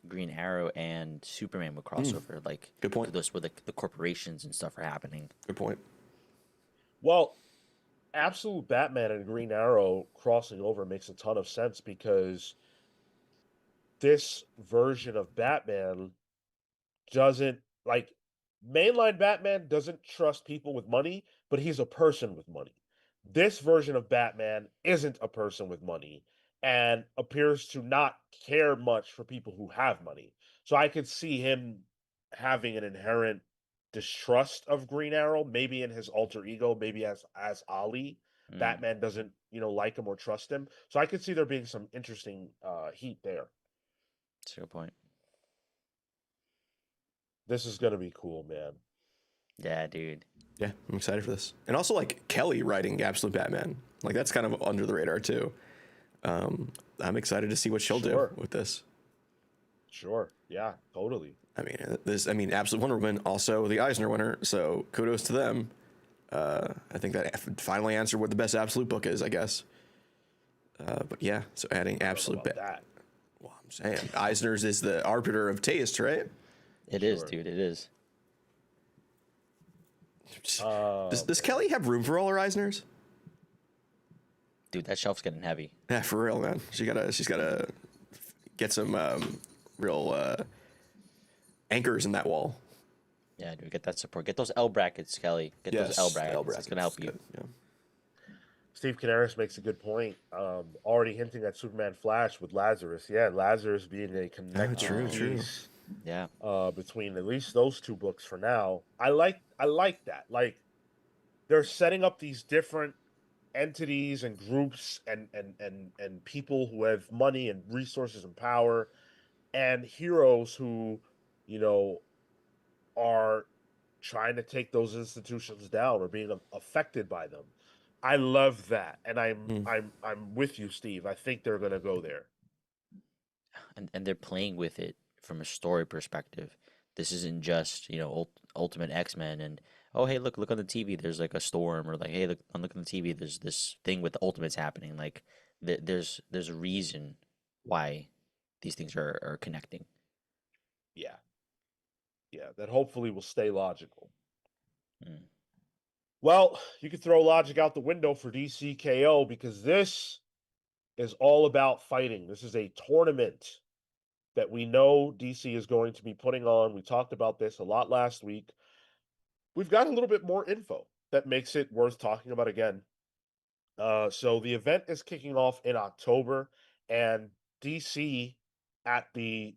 Green Arrow and Superman would cross over. Like Good point. those where the corporations and stuff are happening. Good point. Well, Absolute Batman and Green Arrow crossing over makes a ton of sense because this version of Batman doesn't like mainline Batman doesn't trust people with money, but he's a person with money. This version of Batman isn't a person with money and appears to not care much for people who have money. So I could see him having an inherent distrust of Green Arrow, maybe in his alter ego, maybe as Ali. Mm, Batman doesn't, like him or trust him. So I could see there being some interesting heat there. that's a good point. This is gonna be cool, man. Yeah, dude. Yeah, I'm excited for this. And also, like, Kelly writing Absolute Batman. Like, that's kind of under the radar, too. I'm excited to see what she'll Sure. do with this. Sure. Yeah, totally. Absolute Wonder Woman, also the Eisner winner, so kudos to them. I think that finally answered what the best Absolute book is, I guess. But yeah, so adding Absolute That. Well, I'm saying Eisner's is the arbiter of taste, right? It is, Sure. dude. It is. Does Kelly have room for all her Eisners? Dude, that shelf's getting heavy. Yeah, for real, man. She's gotta get some real anchors in that wall. Yeah, dude. Get that support. Get those L brackets, Kelly. Get those L brackets. It's gonna help you. Good, yeah. Steve Canaris makes a good point. Already hinting at Superman Flash with Lazarus. Yeah, Lazarus being a connecting true. piece Yeah. between at least those two books for now. I like that. Like they're setting up these different entities and groups and people who have money and resources and power and heroes who, you know, are trying to take those institutions down or being affected by them. I love that, and I'm with you, Steve. I think they're gonna go there. And they're playing with it from a story perspective. This isn't just Ultimate X-Men and oh hey look on the TV there's like a storm or like hey look on the TV there's this thing with the Ultimates happening like there's a reason why these things are connecting. Yeah, yeah. That hopefully will stay logical. Mm. Well, you can throw logic out the window for DCKO because this is all about fighting. This is a tournament that we know DC is going to be putting on. We talked about this a lot last week. We've got a little bit more info that makes it worth talking about again. So the event is kicking off in October, and DC at the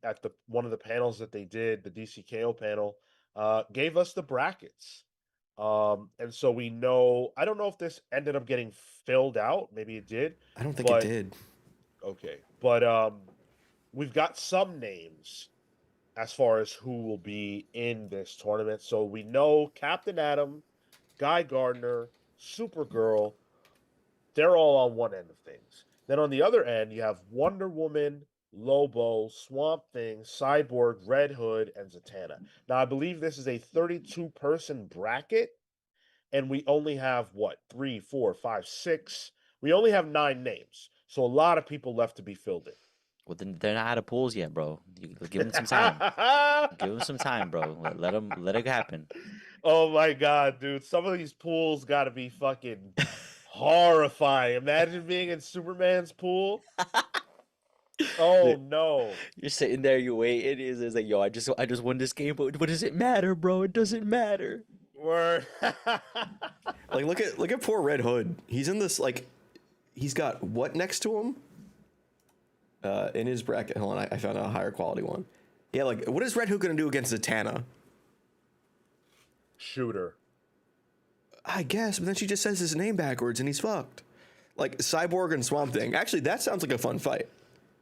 one of the panels that they did, the DCKO panel, gave us the brackets. And so we know. I don't know if this ended up getting filled out. Maybe it did. I don't think but, it did. Okay, but we've got some names as far as who will be in this tournament. So we know Captain Atom, Guy Gardner, Supergirl, they're all on one end of things. Then on the other end, you have Wonder Woman, Lobo, Swamp Thing, Cyborg, Red Hood, and Zatanna. Now, I believe this is a 32-person bracket, and we only have what? 3, 4, 5, 6. We only have 9 names. So a lot of people left to be filled in. Well, then they're not out of pools yet, bro. You give them some time. Give them some time, bro. Let it happen. Oh my god, dude. Some of these pools got to be fucking horrifying. Imagine being in Superman's pool. Oh no. You're sitting there, you wait. It's like, yo, I just won this game, but what does it matter, bro? It doesn't matter. Word. Like look at poor Red Hood. He's in this like he's got what next to him? In his bracket. Hold on, I found a higher quality one. Yeah, like what is Red Hood gonna do against Zatanna? Shooter. I guess, but then she just says his name backwards and he's fucked. Like Cyborg and Swamp Thing. Actually, that sounds like a fun fight.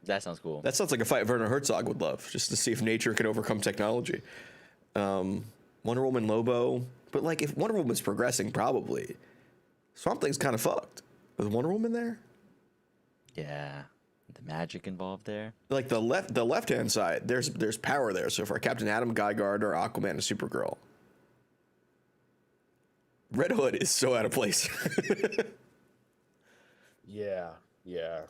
That sounds cool. That sounds like a fight Werner Herzog would love, just to see if nature can overcome technology. Wonder Woman, Lobo, but like if Wonder Woman's progressing, probably Swamp Thing's kind of fucked. With Wonder Woman there, Yeah, the magic involved there. like the left hand side, there's power there. So for Captain Atom, Guy Gardner, Aquaman, and Supergirl, Red Hood is so out of place. Yeah, yeah.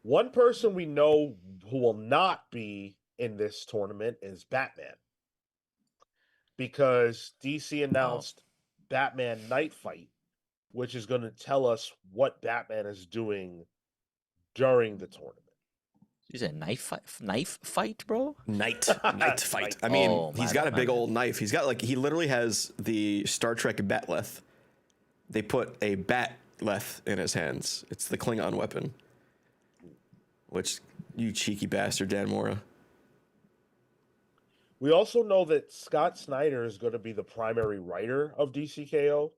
One person we know who will not be in this tournament is Batman. Because DC announced Batman Night Fight, which is going to tell us what Batman is doing during the tournament. You said knife fight, bro? Night fight. Night I mean, Oh, he's my got bad, a my big bad. old knife. He's got like he literally has the Star Trek batleth. They put a batleth in his hands. It's the Klingon weapon. Which, you cheeky bastard, Dan Mora. We also know that Scott Snyder is going to be the primary writer of DCKO.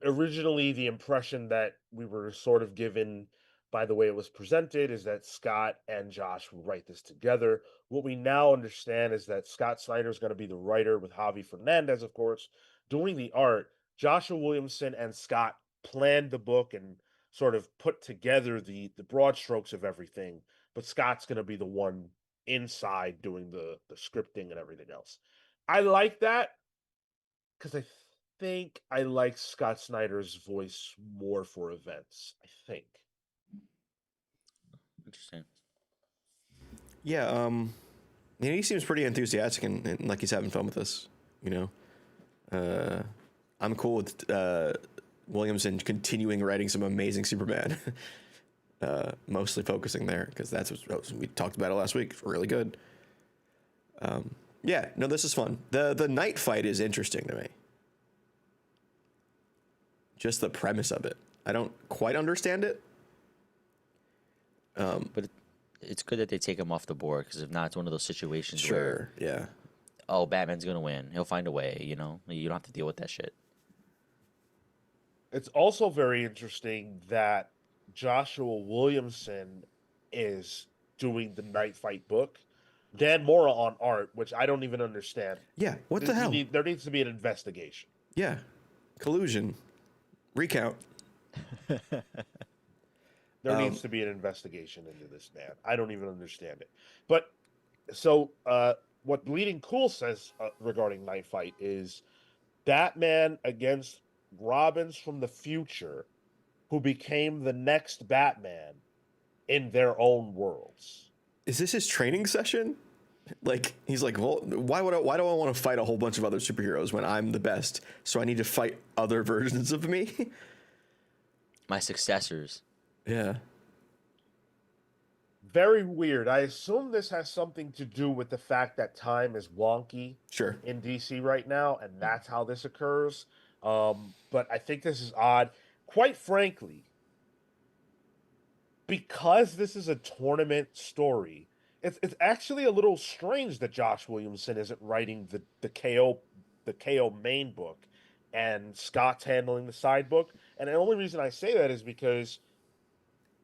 Originally, the impression that we were sort of given by the way it was presented is that Scott and Josh will write this together. What we now understand is that Scott Snyder is going to be the writer with Javi Fernandez, of course, doing the art. Joshua Williamson and Scott planned the book and sort of put together the broad strokes of everything, but Scott's going to be the one inside doing the scripting and everything else. I like that because I think I like Scott Snyder's voice more for events. I think. Interesting. Yeah, he seems pretty enthusiastic and like he's having fun with this, you know. I'm cool with Williamson continuing writing some amazing Superman. Mostly focusing there because that's what we talked about it last week. Really good. Yeah, no, this is fun. The night fight is interesting to me. Just the premise of it. I don't quite understand it. But it's good that they take him off the board because if not, it's one of those situations Sure, where, yeah. oh, Batman's gonna win. He'll find a way. You know, you don't have to deal with that shit. It's also very interesting that Joshua Williamson is doing the Night Fight book. Dan Mora on art, which I don't even understand. Yeah, what the hell? There needs to be an investigation. Yeah, collusion, recount. There needs to be an investigation into this, man. I don't even understand it. But so what Bleeding Cool says regarding Night Fight is Batman against Robins from the future who became the next Batman in their own worlds. Is this his training session? Like he's like, well, why do I want to fight a whole bunch of other superheroes when I'm the best? So I need to fight other versions of me. My successors. Yeah. Very weird. I assume this has something to do with the fact that time is wonky Sure. in DC right now, and that's how this occurs. But I think this is odd. Quite frankly, because this is a tournament story, it's actually a little strange that Josh Williamson isn't writing the KO main book and Scott's handling the side book. And the only reason I say that is because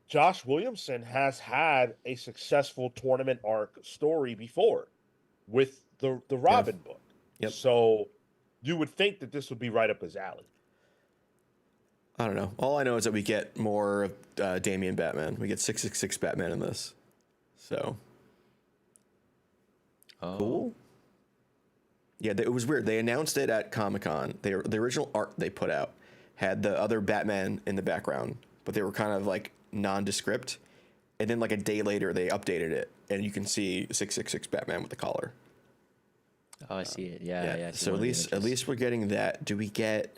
Josh Williamson has had a successful tournament arc story before with the Robin book. Yep. So you would think that this would be right up his alley. I don't know. All I know is that we get more of Damian Batman. We get 666 Batman in this. So. Oh. Cool. Yeah, it was weird. They announced it at Comic-Con. The original art they put out had the other Batman in the background, but they were kind of like nondescript. And then like a day later, they updated it, and you can see 666 Batman with the collar. Oh, I see it. Yeah, yeah. I see So one at of the least images. we're getting that. Do we get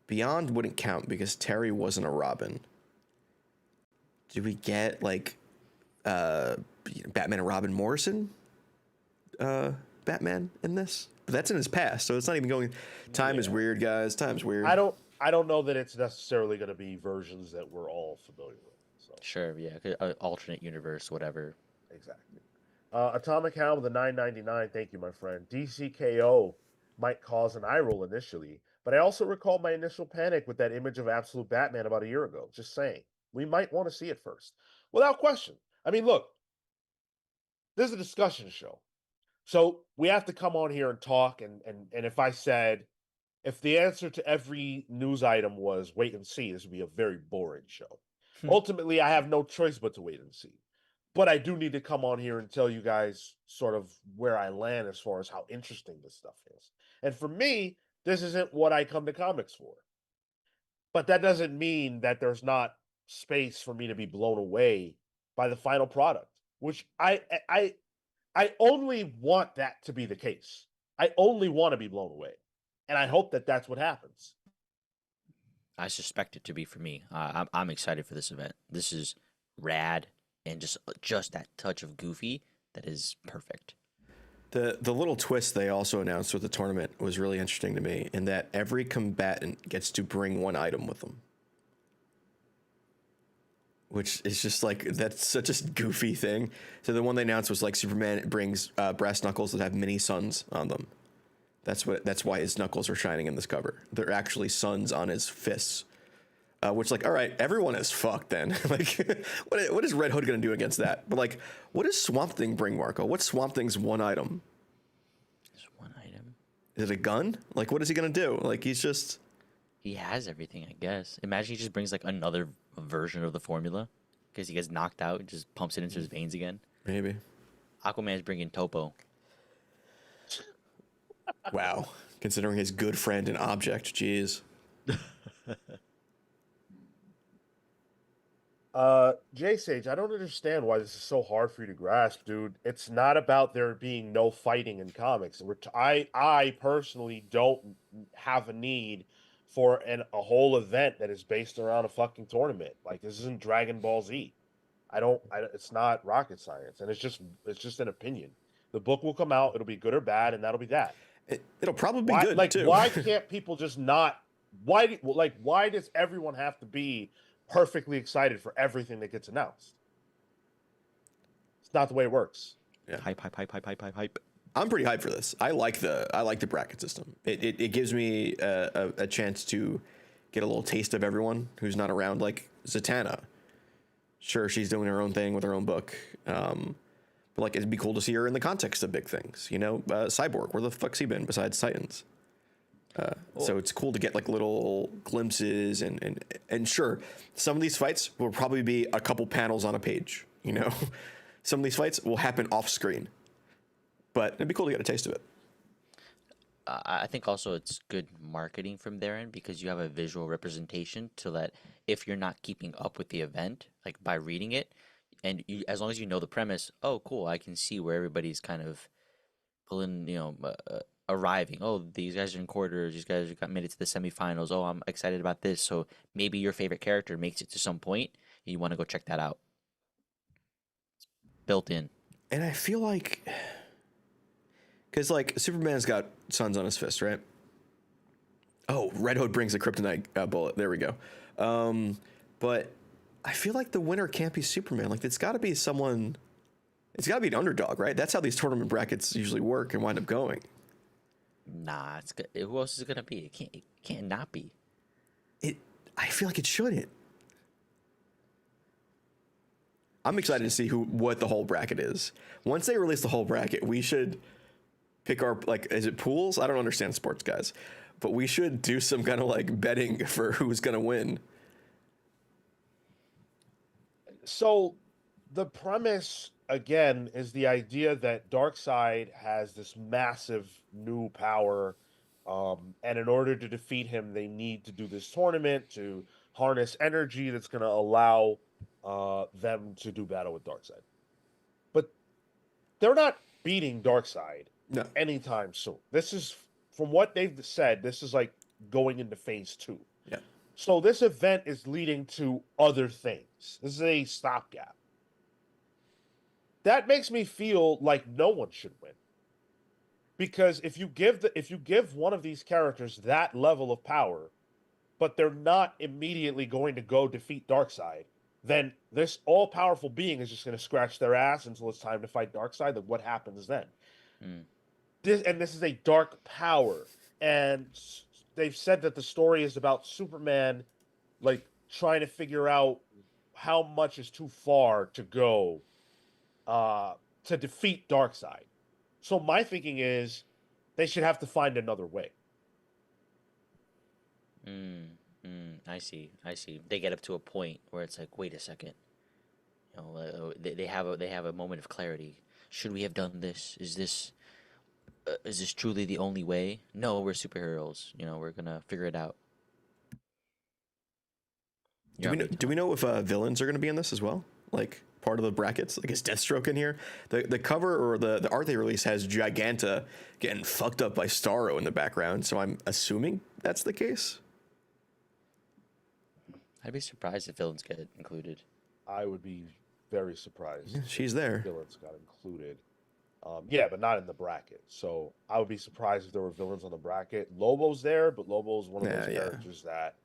Beyond? Wouldn't count because Terry wasn't a Robin. Do we get like Batman and Robin Morrison? Batman in this, but that's in his past, so it's not even going. Time is weird, guys. Time's weird. I don't know that it's necessarily going to be versions that we're all familiar with. So Sure, yeah. Alternate universe, whatever. exactly. Atomic Hound with a 9.99. Thank you, my friend. DCKO might cause an eye roll initially, but I also recall my initial panic with that image of Absolute Batman about a year ago. Just saying, we might want to see it first, without question. I mean, look, this is a discussion show. So we have to come on here and talk. And if the answer to every news item was wait and see, this would be a very boring show. Ultimately, I have no choice but to wait and see. But I do need to come on here and tell you guys sort of where I land as far as how interesting this stuff is. And for me, this isn't what I come to comics for. But that doesn't mean that there's not space for me to be blown away by the final product, which I only want that to be the case. I only want to be blown away, and I hope that that's what happens. I suspect it to be for me. I'm excited for this event. This is rad, and just that touch of goofy that is perfect. The little twist they also announced with the tournament was really interesting to me, in that every combatant gets to bring one item with them. Which is just like, that's such a goofy thing. So the one they announced was like Superman brings brass knuckles that have mini suns on them. That's why his knuckles are shining in this cover. They're actually suns on his fists. Which, like, all right, everyone is fucked then. Like, what is Red Hood gonna do against that? But like, what does Swamp Thing bring, Marco? What's Swamp Thing's one item? Just one item. Is it a gun? Like, what is he gonna do? Like, He has everything, I guess. Imagine he just brings like another version of the formula because he gets knocked out and just pumps it into his veins again. maybe. Aquaman's bringing Topo. Wow. Considering his good friend and object, jeez. Jay Sage, I don't understand why this is so hard for you to grasp, dude. It's not about there being no fighting in comics. I personally don't have a need for a whole event that is based around a fucking tournament. Like, this isn't Dragon Ball Z. It's not rocket science, and it's just an opinion. The book will come out, it'll be good or bad, and that'll be that. It'll probably be Why, good like, too. why can't people just not? Why does everyone have to be perfectly excited for everything that gets announced? It's not the way it works. Yeah. Hype. I'm pretty hyped for this. I like the bracket system. It gives me a chance to get a little taste of everyone who's not around. Like Zatanna, sure, she's doing her own thing with her own book, but like, it'd be cool to see her in the context of big things. You know, Cyborg, where the fuck's he been besides Titans? So it's cool to get like little glimpses and sure, some of these fights will probably be a couple panels on a page. You know, some of these fights will happen off screen. But it'd be cool to get a taste of it. I think also it's good marketing from their end because you have a visual representation to let, if you're not keeping up with the event, like by reading it, and as long as you know the premise, oh, cool, I can see where everybody's kind of pulling, arriving. Oh, these guys are in quarters. These guys got made it to the semifinals. Oh, I'm excited about this. So maybe your favorite character makes it to some point, and you want to go check that out. It's built in. And I feel like, because like Superman's got suns on his fist, right? Oh, Red Hood brings a kryptonite bullet. There we go. But I feel like the winner can't be Superman. Like, it's got to be someone. It's got to be an underdog, right? That's how these tournament brackets usually work and wind up going. Nah, it's good. Who else is it gonna be? It can't not be. I feel like it shouldn't. I'm excited to see what the whole bracket is. Once they release the whole bracket, we should pick our, like, is it pools? I don't understand sports, guys, but we should do some kind of like betting for who's gonna win. So the premise again is the idea that Darkseid has this massive new power, and in order to defeat him, they need to do this tournament to harness energy that's going to allow them to do battle with Darkseid. But they're not beating Darkseid anytime soon. This is, from what they've said, this is like going into phase 2. Yeah. So this event is leading to other things. This is a stopgap. That makes me feel like no one should win. Because if you give one of these characters that level of power, but they're not immediately going to go defeat Darkseid, then this all-powerful being is just going to scratch their ass until it's time to fight Darkseid. Then what happens then? This is a dark power, and they've said that the story is about Superman, like, trying to figure out how much is too far to go to defeat Darkseid. So my thinking is they should have to find another way. I see. They get up to a point where it's like, wait a second. They have a moment of clarity. Should we have done this? Is this truly the only way? No, we're superheroes. We're gonna figure it out. Do we know if villains are going to be in this as well? Like part of the brackets? Like, is Deathstroke in here? The cover or the art they released has Giganta getting fucked up by Starro in the background, so I'm assuming that's the case. I'd be surprised if villains get included. I would be very surprised. Yeah, she's there. If villains got included. Yeah, but not in the bracket. So I would be surprised if there were villains on the bracket. Lobo's there, but Lobo's one of those characters that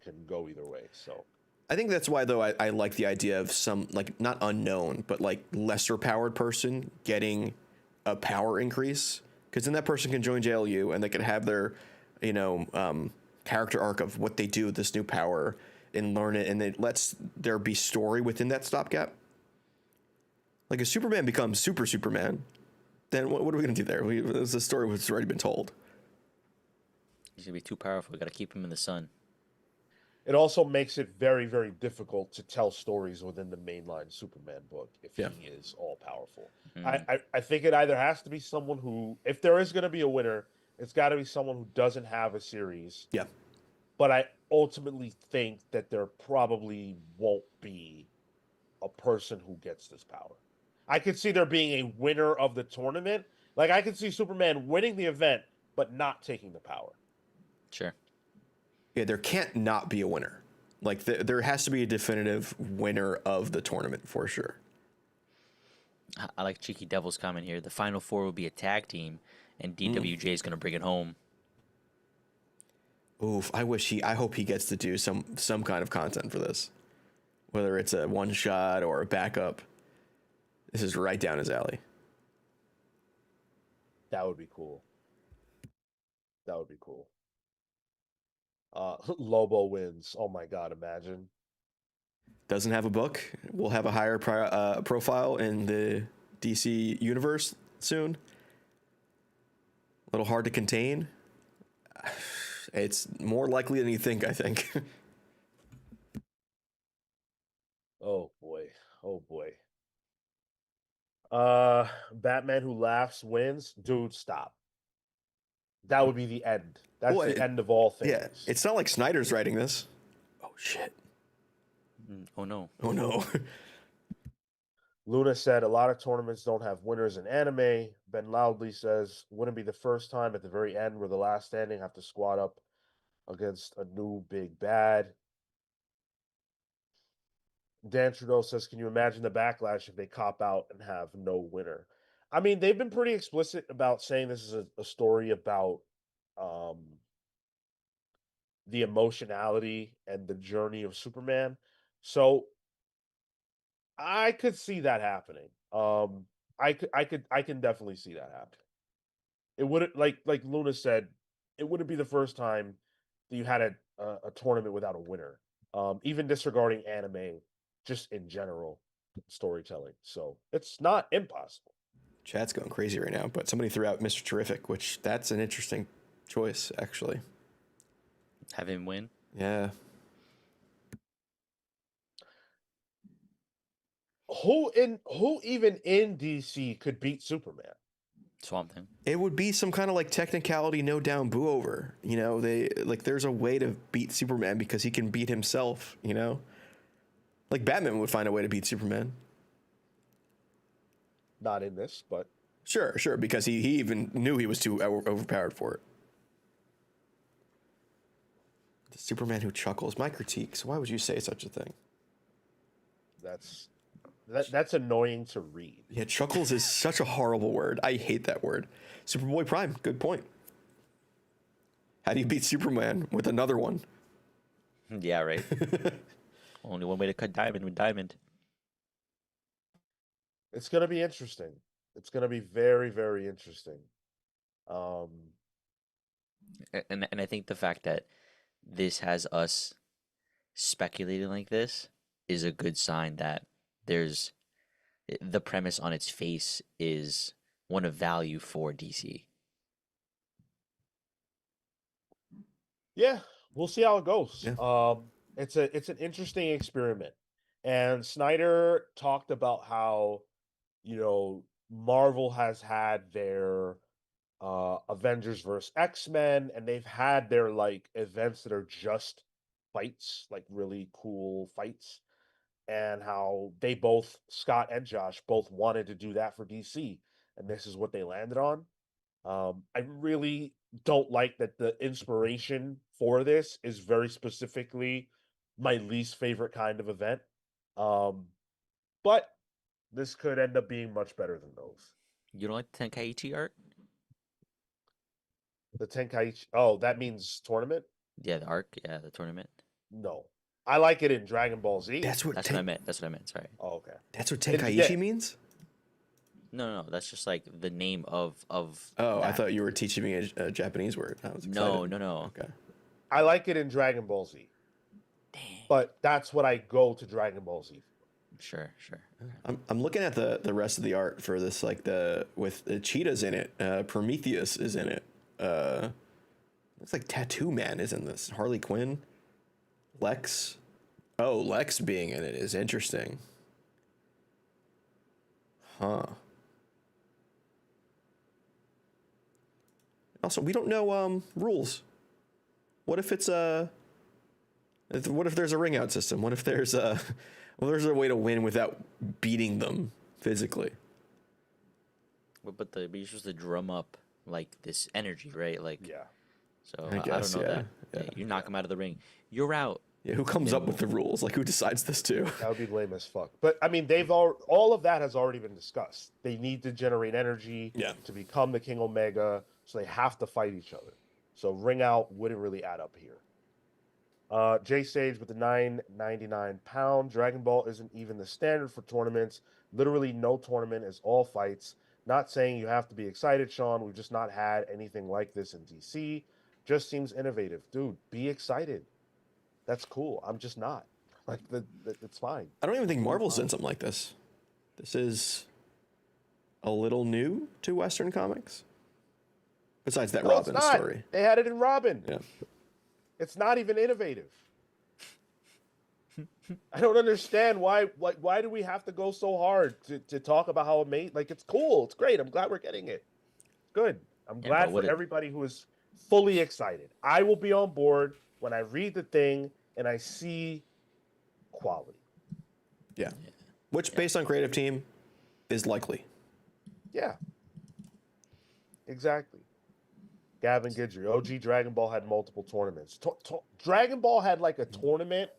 can go either way. So I think that's why, though, I like the idea of some, like, not unknown, but like lesser powered person getting a power increase, because then that person can join JLU and they can have their, character arc of what they do with this new power and learn it, and it lets there be story within that stopgap. Like, if Superman becomes Superman, then what are we going to do there? The story was already been told. He's going to be too powerful. We got to keep him in the sun. it also makes it very, very difficult to tell stories within the mainline Superman book if he is all powerful. I think it either has to be someone who, if there is going to be a winner, it's got to be someone who doesn't have a series. Yeah. But I ultimately think that there probably won't be a person who gets this power. I could see there being a winner of the tournament. Like, I could see Superman winning the event, but not taking the power. Sure. Yeah, there can't not be a winner. Like, there has to be a definitive winner of the tournament for sure. I like Cheeky Devil's comment here. The final four will be a tag team, and DWJ is going to bring it home. Oof, I hope he gets to do some kind of content for this. Whether it's a one shot or a backup. This is right down his alley. That would be cool. That would be cool. Lobo wins. Oh my God, imagine. Doesn't have a book. We'll have a higher profile in the DC universe soon. A little hard to contain. It's more likely than you think, I think. Oh boy. Oh boy. Batman Who Laughs wins. Dude, stop. That would be the end. That's the end of all things. Yeah, it's not like Snyder's writing this. Oh shit. Oh no. Oh no. Luna said a lot of tournaments don't have winners in anime. Ben Loudly says, wouldn't be the first time at the very end where the last standing have to squat up against a new big bad. Dan Trudeau says, can you imagine the backlash if they cop out and have no winner? I mean, they've been pretty explicit about saying this is a story about the emotionality and the journey of Superman. So I could see that happening. I can definitely see that happening. It wouldn't, like Luna said, it wouldn't be the first time that you had a tournament without a winner. Even disregarding anime, just in general storytelling. So it's not impossible. Chat's going crazy right now, but somebody threw out Mr. Terrific, which that's an interesting choice, actually. Have him win? Yeah. Who even in DC could beat Superman? Swamp Thing. It would be some kind of like technicality, no down boo over. You know, there's a way to beat Superman because he can beat himself, you know? Like Batman would find a way to beat Superman. Not in this, but Sure, because he even knew he was too overpowered for it. The Superman who chuckles. My critiques. Why would you say such a thing? that's annoying to read. Yeah, chuckles is such a horrible word. I hate that word. Superboy Prime. Good point. How do you beat Superman with another one? Yeah, right. Only one way to cut diamond with diamond. It's going to be interesting. It's going to be very, very interesting. And I think the fact that this has us speculating like this is a good sign that there's the premise on its face is one of value for DC. Yeah, we'll see how it goes. Yeah. It's an interesting experiment. And Snyder talked about how, Marvel has had their Avengers versus X-Men, and they've had their like events that are just fights, like really cool fights. and how they both, Scott and Josh, both wanted to do that for DC, and this is what they landed on. I really don't like that the inspiration for this is very specifically my least favorite kind of event. But this could end up being much better than those. You don't like the Tenkaichi art? The Tenkaichi. Oh, that means tournament? Yeah, the arc. Yeah, the tournament. No. I like it in Dragon Ball Z. That's what That's what I meant. That's what I meant. Sorry. Oh, okay. That's what It's Tenkaichi dead. means? No, that's just like the name of. Oh, I that. thought you were teaching me a Japanese word. I was excited. No. Okay. I like it in Dragon Ball Z. Dang. But that's what I go to Dragon Ball Z. Sure. I'm looking at the rest of the art for this, like with the cheetahs in it. Prometheus is in it. Looks like Tattoo Man is in this. Harley Quinn, Lex. Oh, Lex being in it is interesting. Huh. Also, we don't know rules. What if it's what if there's a ring out system? What if there's a way to win without beating them physically? But you're supposed to drum up like this energy, right? Like Yeah. So I guess, don't know yeah, that. yeah. You knock him out of the ring. You're out. Yeah, who comes up with the rules? Like, who decides this too? That would be lame as fuck. But I mean, all of that has already been discussed. They need to generate energy Yeah. to become the King Omega, so they have to fight each other. So ring out wouldn't really add up here. Jay Sage with the £9.99. Dragon Ball isn't even the standard for tournaments. Literally no tournament is all fights. Not saying you have to be excited, Sean. We've just not had anything like this in DC. Just seems innovative. Dude, be excited. That's cool. I'm just not. Like, it's fine. I don't even think Marvel's done something like this. This is a little new to Western comics. Besides that No, Robin it's not. story. They had it in Robin. Yeah. It's not even innovative. I don't understand why do we have to go so hard to talk about how it made, like, it's cool. It's great. I'm glad we're getting it. Good. I'm glad for everybody who is fully excited. I will be on board when I read the thing and I see quality. Yeah. Which, based on creative team, is likely. Yeah. Exactly. Gavin Guidry, OG Dragon Ball had multiple tournaments. Dragon Ball had like a tournament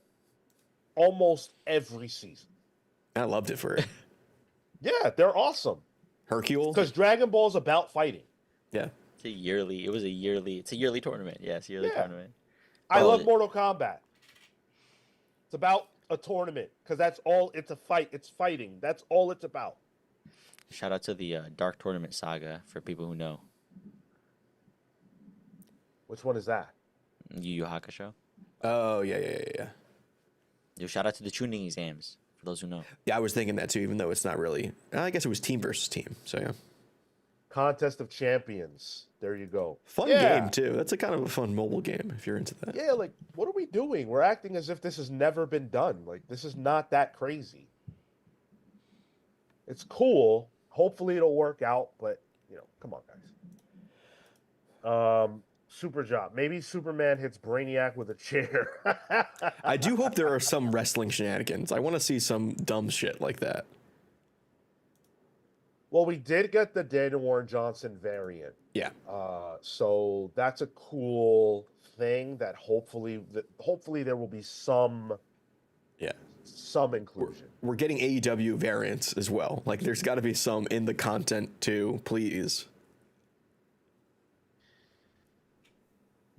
almost every season. I loved it for it. Yeah, they're awesome. Hercule? Because Dragon Ball is about fighting. Yeah. It's a yearly tournament. Yeah, it's a yearly tournament. I love Mortal Kombat. It's about a tournament because that's all. It's a fight. It's fighting. That's all it's about. Shout out to the Dark Tournament Saga for people who know. Which one is that? Yu Yu Hakusho. Oh, yeah. Yo, shout out to the tuning exams for those who know. Yeah, I was thinking that too, even though it's not really. I guess it was team versus team. So, yeah. Contest of Champions. There you go. Fun game, too. That's a kind of a fun mobile game if you're into that. Yeah, like, what are we doing? We're acting as if this has never been done. Like, this is not that crazy. It's cool. Hopefully it'll work out, but, come on, guys. Super job. Maybe Superman hits Brainiac with a chair. I do hope there are some wrestling shenanigans. I want to see some dumb shit like that. Well, we did get the Daniel Warren Johnson variant. Yeah. So that's a cool thing that hopefully there will be some inclusion. We're getting AEW variants as well. Like, there's got to be some in the content too, please.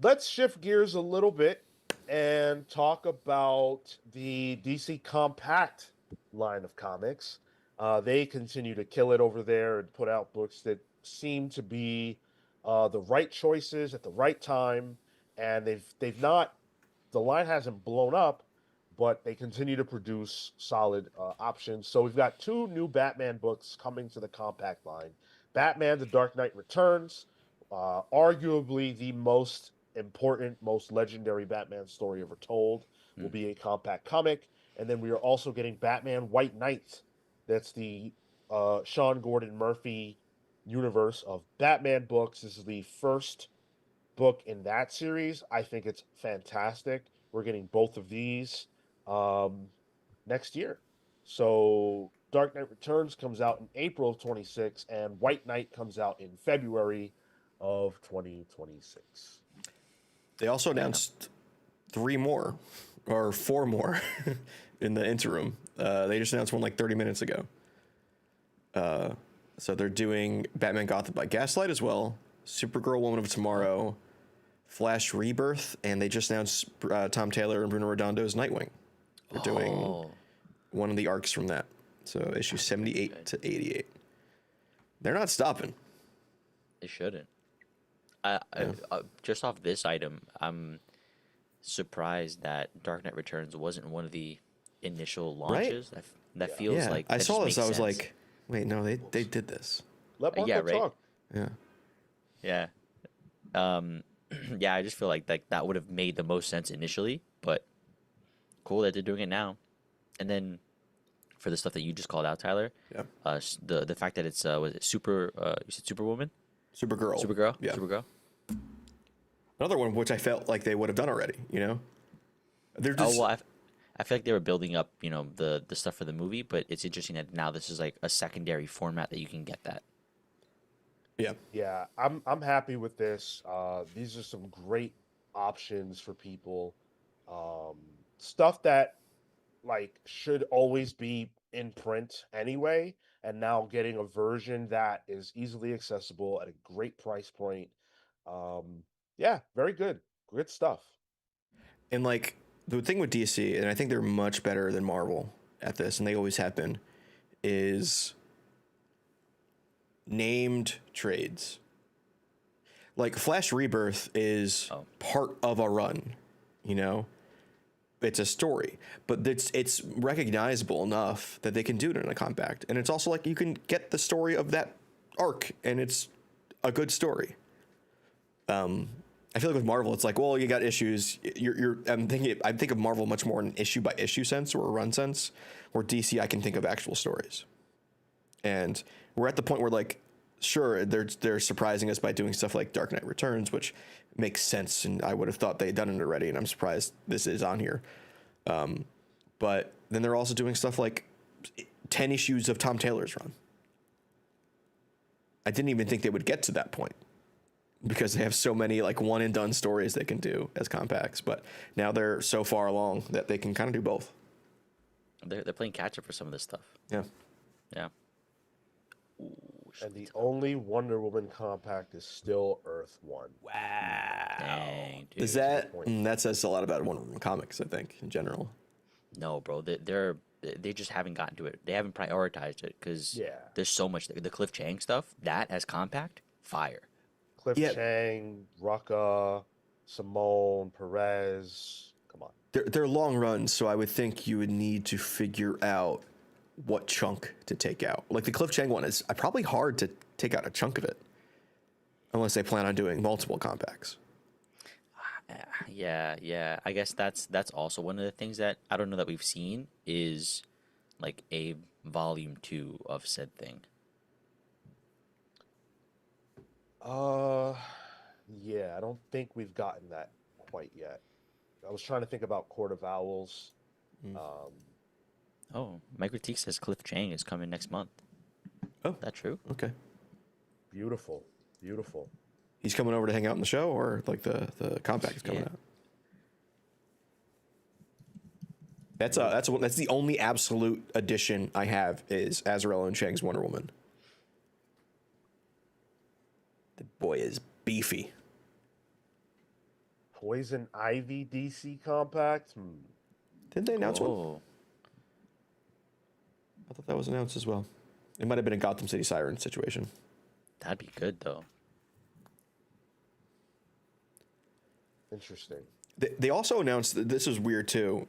Let's shift gears a little bit and talk about the DC Compact line of comics. They continue to kill it over there and put out books that seem to be the right choices at the right time. And the line hasn't blown up, but they continue to produce solid options. So we've got 2 new Batman books coming to the Compact line. Batman: The Dark Knight Returns, arguably the most important, most legendary Batman story ever told, will be a compact comic. And then we are also getting Batman White Knight. That's the Sean Gordon Murphy universe of Batman books. This is the first book in that series. I think it's fantastic. We're getting both of these. next year. So Dark Knight Returns comes out in April of 26, and White Knight comes out in February of 2026. They also announced 3 more or 4 more in the interim. They just announced one like 30 minutes ago. So they're doing Batman Gotham by Gaslight as well, Supergirl Woman of Tomorrow, Flash Rebirth, and they just announced Tom Taylor and Bruno Redondo's Nightwing. They're doing one of the arcs from that. So issue 78 to 88. They're not stopping. They shouldn't. Just off this item, I'm surprised that Dark Knight Returns wasn't one of the initial launches. That feels like I that saw just this. I makes was sense. like, wait, no, they did this. Let Marco Yeah, right. talk. Yeah. Yeah. Yeah, I just feel like that would have made the most sense initially, but cool that they're doing it now. And then for the stuff that you just called out, Tyler, Yeah. The fact that it's was it you said Superwoman? Supergirl. Supergirl? Yeah. Supergirl? Another one which I felt like they would have done already, you know? They're Oh just well, I feel like they were building up, the stuff for the movie, but it's interesting that now this is like a secondary format that you can get that. yeah. Yeah, I'm happy with this. These are some great options for people. Um, Stuff that like should always be in print anyway, and now getting a version that is easily accessible at a great price point. Yeah, very good. Good stuff. And like the thing with DC, and I think they're much better than Marvel at this, and they always have been, is named trades. Like Flash Rebirth is part of a run, you know? It's a story, but it's recognizable enough that they can do it in a compact. And it's also like you can get the story of that arc and it's a good story. I feel like with Marvel, it's like, well, you got issues. I think of Marvel much more in an issue by issue sense or a run sense, where DC, I can think of actual stories. And we're at the point where like, sure, they're surprising us by doing stuff like Dark Knight Returns, which makes sense, and I would have thought they had done it already, and I'm surprised this is on here. But then they're also doing stuff like 10 issues of Tom Taylor's run. I didn't even think they would get to that point because they have so many like one and done stories they can do as compacts, but now they're so far along that they can kind of do both. They're playing catch up for some of this stuff. Yeah. Yeah. And the only Wonder Woman compact is still Earth 1. Wow. Dang, dude. Is that says a lot about Wonder Woman comics, I think, in general. No, bro. They just haven't gotten to it. They haven't prioritized it because there's so much. The Cliff Chang stuff, that as compact, fire. Cliff Chang, Rucka, Simone, Perez. Come on. They're long runs, so I would think you would need to figure out what chunk to take out. Like the Cliff Chang one is probably hard to take out a chunk of it, unless they plan on doing multiple compacts. Yeah. I guess that's also one of the things that I don't know that we've seen is like a volume 2 of said thing. Yeah, I don't think we've gotten that quite yet. I was trying to think about Court of Owls. My critique says Cliff Chang is coming next month. Oh, that true? Okay. Beautiful. He's coming over to hang out in the show, or like the compact is coming out. That's the only absolute addition I have is Azrael and Chang's Wonder Woman. The boy is beefy. Poison Ivy DC compact. Didn't they announce one? I thought that was announced as well. It might have been a Gotham City Siren situation. That'd be good though. Interesting. They also announced that this is weird too.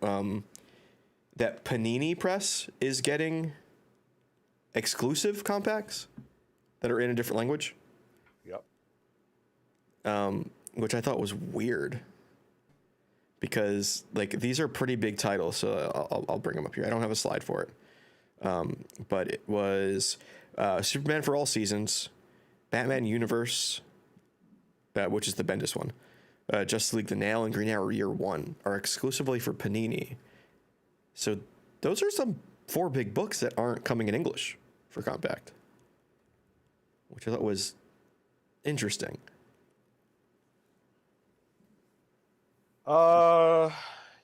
That Panini Press is getting exclusive compacts that are in a different language. Yep. Which I thought was weird because like these are pretty big titles. So I'll bring them up here. I don't have a slide for it. But it was Superman for All Seasons, Batman Universe, which is the Bendis one, Justice League The Nail, and Green Arrow Year 1 are exclusively for Panini. So those are some 4 big books that aren't coming in English for Compact, which I thought was interesting.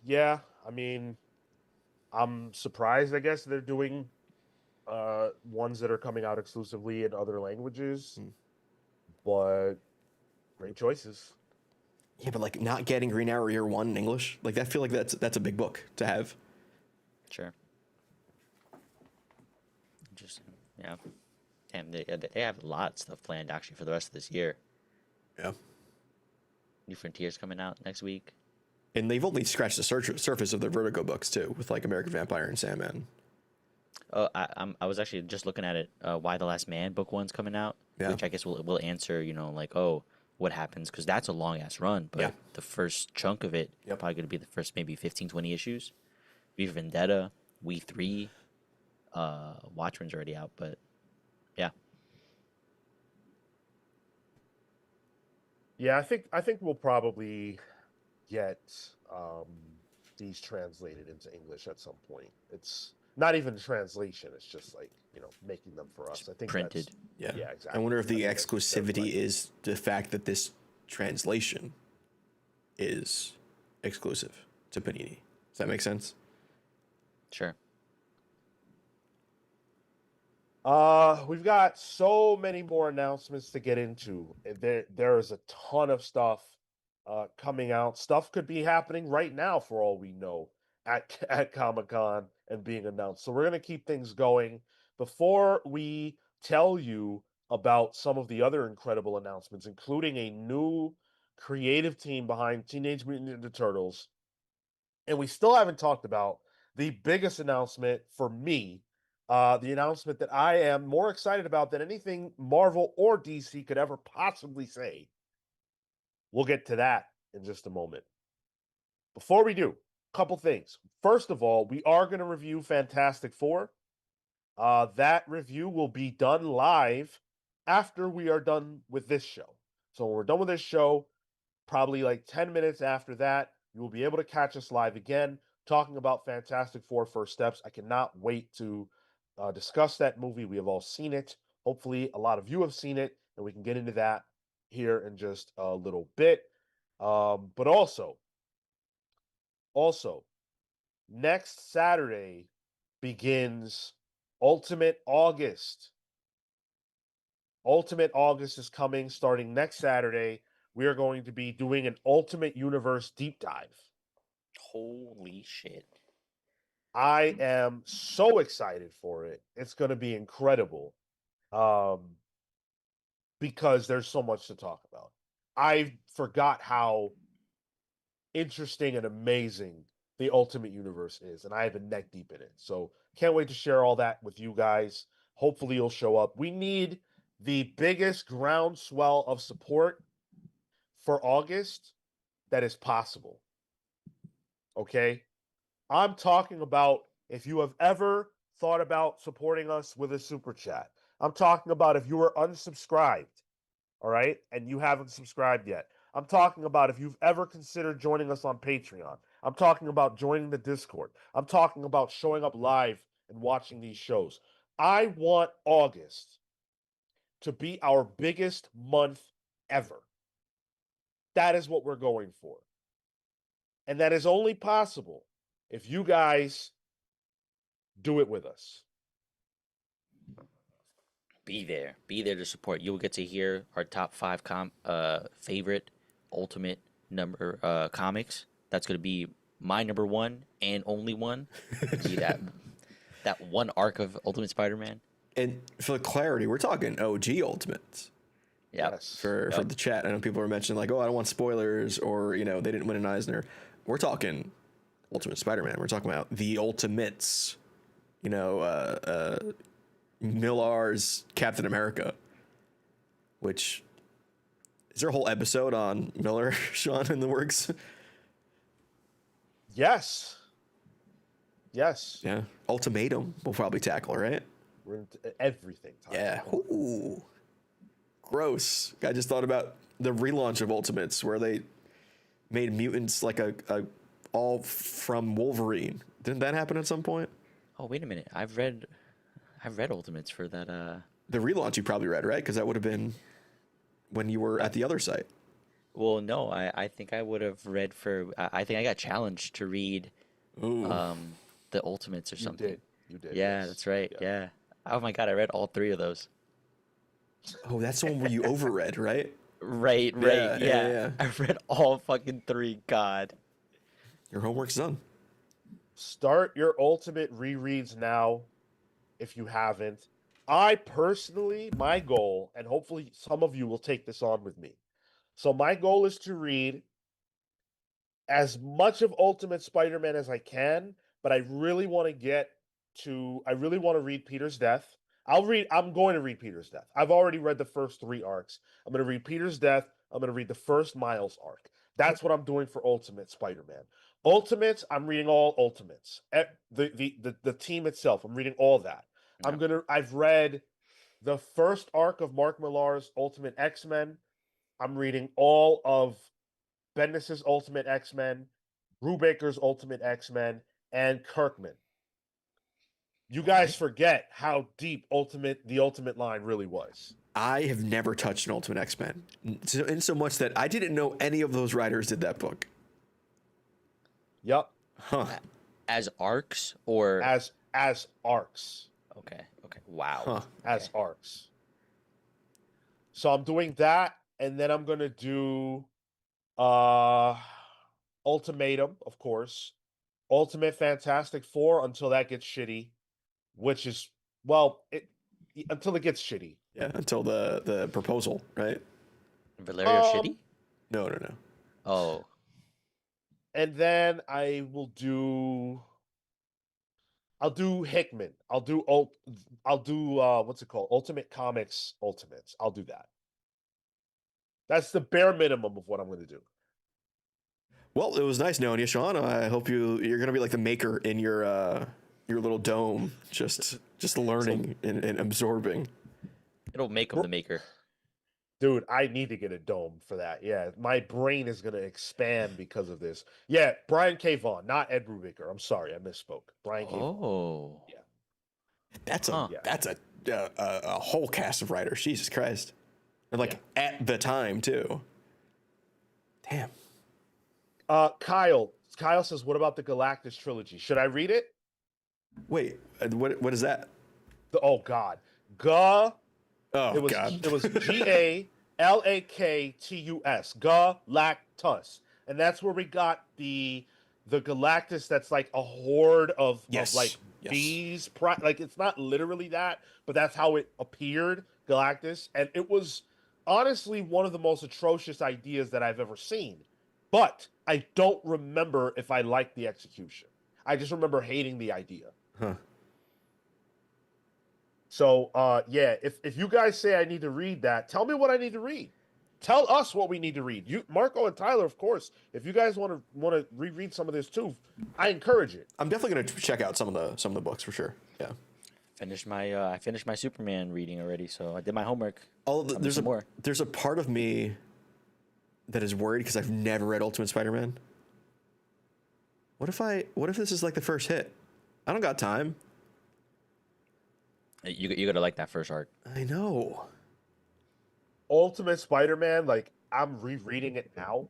Yeah. I mean, I'm surprised. I guess they're doing ones that are coming out exclusively in other languages, but great choices. Yeah, but like not getting Green Arrow Year One in English, like I feel like that's a big book to have. Sure. Interesting. Yeah. Damn, they have a lot of stuff planned actually for the rest of this year. Yeah. New Frontiers coming out next week. And they've only scratched the surface of their Vertigo books too, with like American Vampire and Sandman. Oh, I was actually just looking at it. Why the Last Man book 1's coming out, Yeah. which I guess will answer. You know, like, oh, what happens, because that's a long ass run. But Yeah. the first chunk of it probably going to be the first maybe 15, 20 issues. V for Vendetta, We 3, Watchmen's already out, but yeah. Yeah, I think we'll probably get these translated into English at some point. It's not even a translation; it's just like, you know, making them for us. I think Printed. Yeah. Yeah, exactly. I wonder if the I think that's exclusivity right. is the fact that this translation is exclusive to Panini. Does that make sense? Sure. We've got so many more announcements to get into. There is a ton of stuff coming out. Stuff could be happening right now for all we know at Comic-Con and being announced. So we're going to keep things going. Before we tell you about some of the other incredible announcements, including a new creative team behind Teenage Mutant Ninja Turtles, and we still haven't talked about the biggest announcement for me, the announcement that I am more excited about than anything Marvel or DC could ever possibly say. We'll get to that in just a moment. Before we do, a couple things. First of all, we are going to review Fantastic Four. That review will be done live after we are done with this show. So when we're done with this show, probably like 10 minutes after that, you will be able to catch us live again, talking about Fantastic Four First Steps. I cannot wait to discuss that movie. We have all seen it. Hopefully, a lot of you have seen it, and we can get into that here in just a little bit. But also, next Saturday begins Ultimate August. Ultimate August is coming starting next Saturday. We are going to be doing an Ultimate Universe deep dive. Holy shit. I am so excited for it. It's going to be incredible. Because there's so much to talk about. I forgot how interesting and amazing the Ultimate Universe is, and I have a neck deep in it. So can't wait to share all that with you guys. Hopefully you'll show up. We need the biggest groundswell of support for August that is possible. Okay? I'm talking about if you have ever thought about supporting us with a super chat. I'm talking about if you were unsubscribed, all right, and you haven't subscribed yet. I'm talking about if you've ever considered joining us on Patreon. I'm talking about joining the Discord. I'm talking about showing up live and watching these shows. I want August to be our biggest month ever. That is what we're going for. And that is only possible if you guys do it with us. Be there. Be there to support. You will get to hear our top 5 favorite ultimate number comics. That's going to be my number 1 and only one. Be that one arc of Ultimate Spider-Man. And for clarity, we're talking OG Ultimates. Yeah. Yes. For the chat, I know people were mentioning like, oh, I don't want spoilers, or you know, they didn't win an Eisner. We're talking Ultimate Spider-Man. We're talking about the Ultimates. You know, Millar's Captain America. Which is there a whole episode on Miller, Sean, in the works? Yes. Yes. Yeah, Ultimatum we'll probably tackle, right? We're into everything. Yeah. Ooh. Gross. I just thought about the relaunch of Ultimates where they made mutants like a all from Wolverine. Didn't that happen at some point? Oh, wait a minute. I've read Ultimates for that. The relaunch you probably read, right? Because that would have been when you were at the other site. Well, no, I think I would have read for. I think I got challenged to read Ooh. the Ultimates or You something. did. You did. Yeah, yes. that's right. Yeah. Yeah. Oh my God, I read all three of those. Oh, that's the one where you overread, right? Right, Yeah, right. yeah, Yeah. yeah. I read all fucking three. God. Your homework's done. Start your ultimate rereads now if you haven't. I personally, my goal, and hopefully some of you will take this on with me. So my goal is to read as much of Ultimate Spider-Man as I can, but I really want to read Peter's death. I'm going to read Peter's death. I've already read the first 3 arcs. I'm going to read Peter's death. I'm going to read the first Miles arc. That's what I'm doing for Ultimate Spider-Man. Ultimates, I'm reading all Ultimates. The team itself, I'm reading all that. Yeah. I've read the first arc of Mark Millar's Ultimate X-Men. I'm reading all of Bendis' Ultimate X-Men, Brubaker's Ultimate X-Men, and Kirkman. You guys forget how deep the Ultimate line really was. I have never touched an Ultimate X-Men, in so much that I didn't know any of those writers did that book. Yep. Huh. As arcs or As arcs. okay, okay. Wow. Huh. As Okay. arcs. So I'm doing that, and then I'm gonna do Ultimatum, of course. Ultimate Fantastic Four until that gets shitty, which is until it gets shitty. Yeah, until the proposal, right? Valerio Shitty? No. Oh. And then I'll do Hickman. I'll do what's it called? Ultimate Comics Ultimates. I'll do that. That's the bare minimum of what I'm going to do. Well, it was nice knowing you, Sean. I hope you're gonna be like the maker in your little dome, just learning and absorbing. It'll make him the maker. Dude, I need to get a dome for that. Yeah, my brain is going to expand because of this. Yeah, Brian K. Vaughan, not Ed Brubaker. I'm sorry, I misspoke. Brian K. Vaughan. Oh. Yeah. That's Huh. a whole cast of writers. Jesus Christ, and like at the time too. Damn. Kyle says, "What about the Galactus trilogy? Should I read it?" Wait, what is that? Oh God, Ga. Oh It was God. it was Galactus, Galactus, and that's where we got the Galactus. That's like a horde of Yes, like yes. bees. Like it's not literally that, but that's how it appeared, Galactus, and it was honestly one of the most atrocious ideas that I've ever seen. But I don't remember if I liked the execution. I just remember hating the idea. Huh. So, yeah, if you guys say I need to read that, tell me what I need to read. Tell us what we need to read. You, Marco and Tyler, of course. If you guys want to reread some of this too, I encourage it. I'm definitely gonna check out some of the books for sure. Yeah. I finished my Superman reading already, so I did my homework. There's a part of me that is worried because I've never read Ultimate Spider-Man. What if this is like the first hit? I don't got time. You gotta like that first arc. I know. Ultimate Spider-Man, like I'm rereading it now.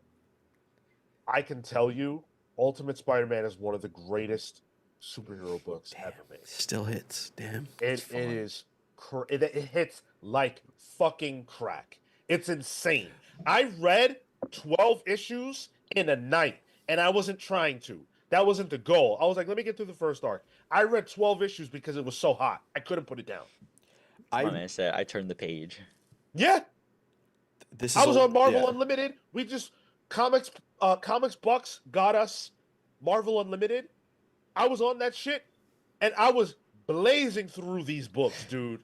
I can tell you, Ultimate Spider-Man is one of the greatest superhero books ever made. Still hits. Damn. It hits like fucking crack. It's insane. I read 12 issues in a night, and I wasn't trying to. That wasn't the goal. I was like, let me get through the first arc. I read 12 issues because it was so hot. I couldn't put it down. Come on, man, I turned the page. Yeah. This is I was on Marvel yeah. Unlimited. We just Comics Bucks got us Marvel Unlimited. I was on that shit, and I was blazing through these books, dude.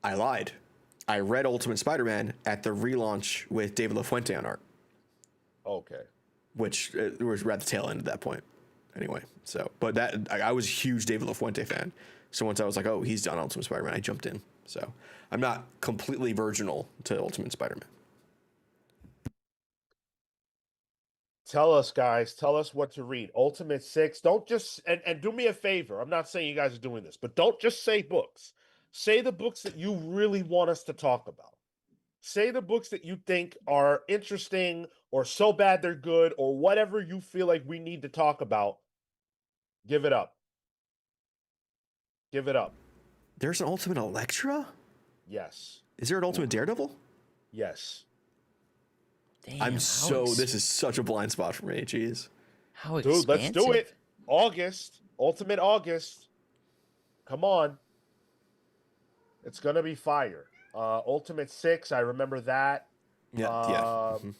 I lied. I read Ultimate Spider-Man at the relaunch with David LaFuente on art, Okay. which was at the tail end at that point. Anyway, so but I was a huge David LaFuente fan. So once I was like, oh, he's done Ultimate Spider-Man, I jumped in. So I'm not completely virginal to Ultimate Spider-Man. Tell us, guys. Tell us what to read. Ultimate 6. Don't just and do me a favor. I'm not saying you guys are doing this, but don't just say books. Say the books that you really want us to talk about. Say the books that you think are interesting or so bad they're good or whatever you feel like we need to talk about. Give it up. Give it up. There's an Ultimate Elektra? Yes. Is there an Ultimate Daredevil? Yes. Damn, This is such a blind spot for me. Jeez. how Dude, let's do expansive. it. August. Ultimate August. Come on. It's going to be fire. Ultimate 6, I remember that. Yeah. Um,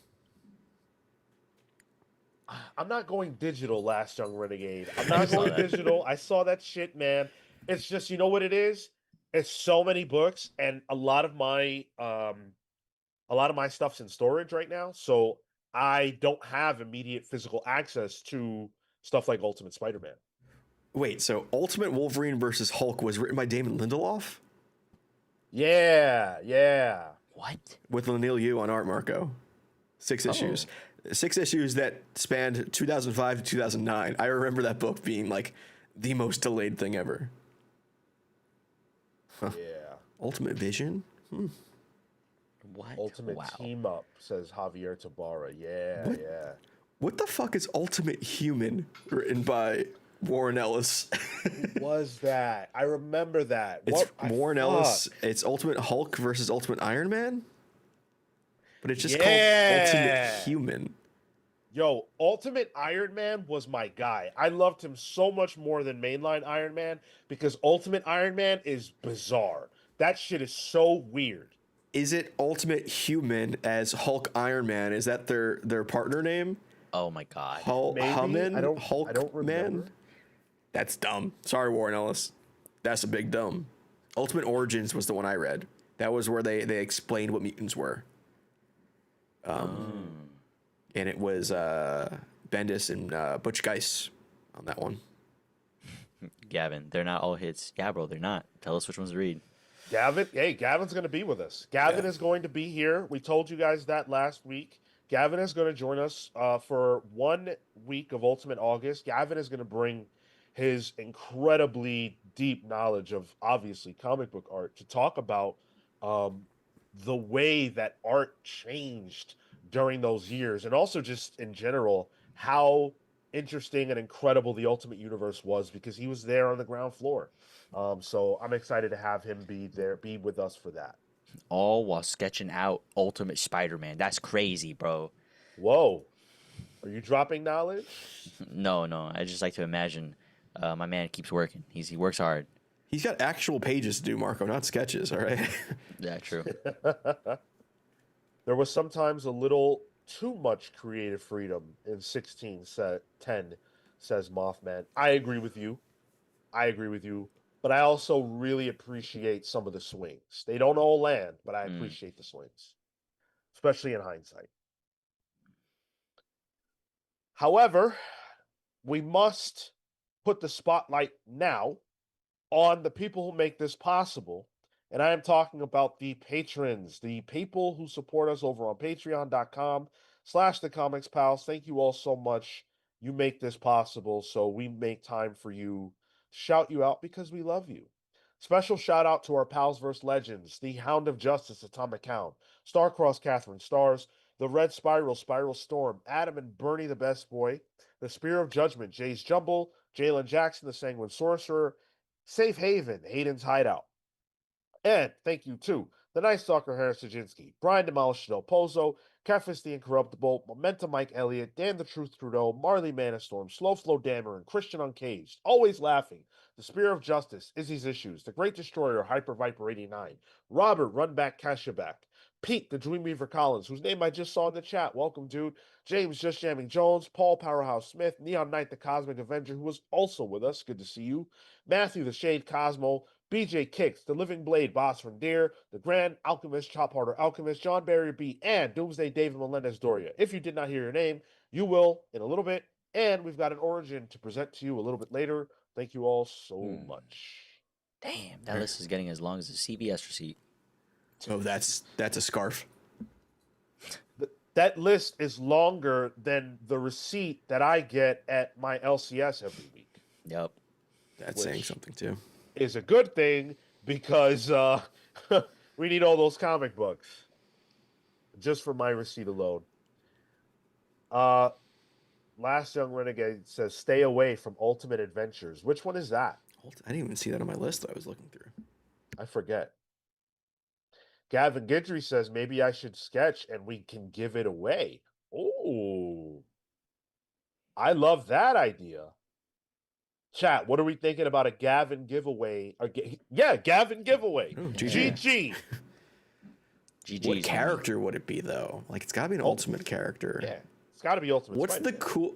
I'm not going digital, Last Young Renegade. I'm not saw going that. digital. I saw that shit, man. It's just, you know what it is? It's so many books, and a lot of my stuff's in storage right now, so I don't have immediate physical access to stuff like Ultimate Spider-Man. Wait, so Ultimate Wolverine versus Hulk was written by Damon Lindelof? Yeah. What? With Laniil Yu on art, Marco. 6 issues. 6 issues that spanned 2005 to 2009. I remember that book being like the most delayed thing ever. Yeah. Ultimate Vision? What? Ultimate wow. Team Up, says Javier Tabara. Yeah, What? yeah. What the fuck is Ultimate Human written by Warren Ellis? Who was that? I remember that. It's What? Warren Ellis. It's Ultimate Hulk versus Ultimate Iron Man? But it's just called Ultimate Yeah. Human. Yo, Ultimate Iron Man was my guy. I loved him so much more than mainline Iron Man because Ultimate Iron Man is bizarre. That shit is so weird. Is it Ultimate Human as Hulk Iron Man? Is that their partner name? Oh my god. Maybe. Hummin? I don't Hulk remember. Man? That's dumb. Sorry, Warren Ellis. That's a big dumb. Ultimate Origins was the one I read. That was where they explained what mutants were. And it was Bendis and Butch Guice on that one. Gavin, they're not all hits. Yeah, bro, they're not. Tell us which ones to read. Gavin's going to be with us. Gavin is going to be here. We told you guys that last week. Gavin is going to join us for 1 week of Ultimate August. Gavin is going to bring his incredibly deep knowledge of, obviously, comic book art to talk about the way that art changed during those years, and also just in general, how interesting and incredible the Ultimate Universe was because he was there on the ground floor. So I'm excited to have him be with us for that. All while sketching out Ultimate Spider-Man. That's crazy, bro. Whoa. Are you dropping knowledge? No. I just like to imagine my man keeps working. He works hard. He's got actual pages to do, Marco, not sketches, all right? Yeah, true. There was sometimes a little too much creative freedom in 1610, says Mothman. I agree with you. But I also really appreciate some of the swings. They don't all land, but I appreciate the swings, especially in hindsight. However, we must put the spotlight now on the people who make this possible. And I am talking about the patrons, the people who support us over on patreon.com/thecomicspals. Thank you all so much. You make this possible, so we make time for you to shout you out because we love you. Special shout out to our Pals vs. Legends, the Hound of Justice, Atomic Hound, Starcross Catherine Stars, the Red Spiral, Spiral Storm, Adam and Bernie the Best Boy, the Spear of Judgment, Jay's Jumble, Jalen Jackson, the Sanguine Sorcerer, Safe Haven, Hayden's Hideout. And thank you to the Night Stalker Harris Sajinski, Brian Demolish Del Pozo, Kefis the Incorruptible, Momentum Mike Elliott, Dan the Truth Trudeau, Marley Manastorm, Slow Flow Dammer, and Christian Uncaged, Always Laughing, The Spear of Justice, Izzy's Issues, The Great Destroyer, Hyper Viper 89, Robert Runback Kashabak, Pete the Dreamweaver Collins, whose name I just saw in the chat, welcome dude, James Just Jamming Jones, Paul Powerhouse Smith, Neon Knight the Cosmic Avenger, who was also with us, good to see you, Matthew the Shade Cosmo, BJ Kicks, The Living Blade, Boss from Deer, The Grand Alchemist, Chop Harder Alchemist, John Barrier B, and Doomsday David Melendez Doria. If you did not hear your name, you will in a little bit, and we've got an origin to present to you a little bit later. Thank you all so much. Damn, that list is getting as long as a CVS receipt. Oh, that's a scarf. That list is longer than the receipt that I get at my LCS every week. Yep. That's saying Which- something too. Is a good thing because we need all those comic books just for my receipt alone. Last Young Renegade says, "Stay away from Ultimate Adventures." Which one is that? I didn't even see that on my list that I was looking through. I forget. Gavin Guidry says, "Maybe I should sketch and we can give it away." Oh, I love that idea. Chat, what are we thinking about a Gavin giveaway? Gavin giveaway. Oh, GG. GG's What on character would it be though? Like, it's got to be an ultimate character. Yeah, it's got to be Ultimate What's Spider-Man. the cool?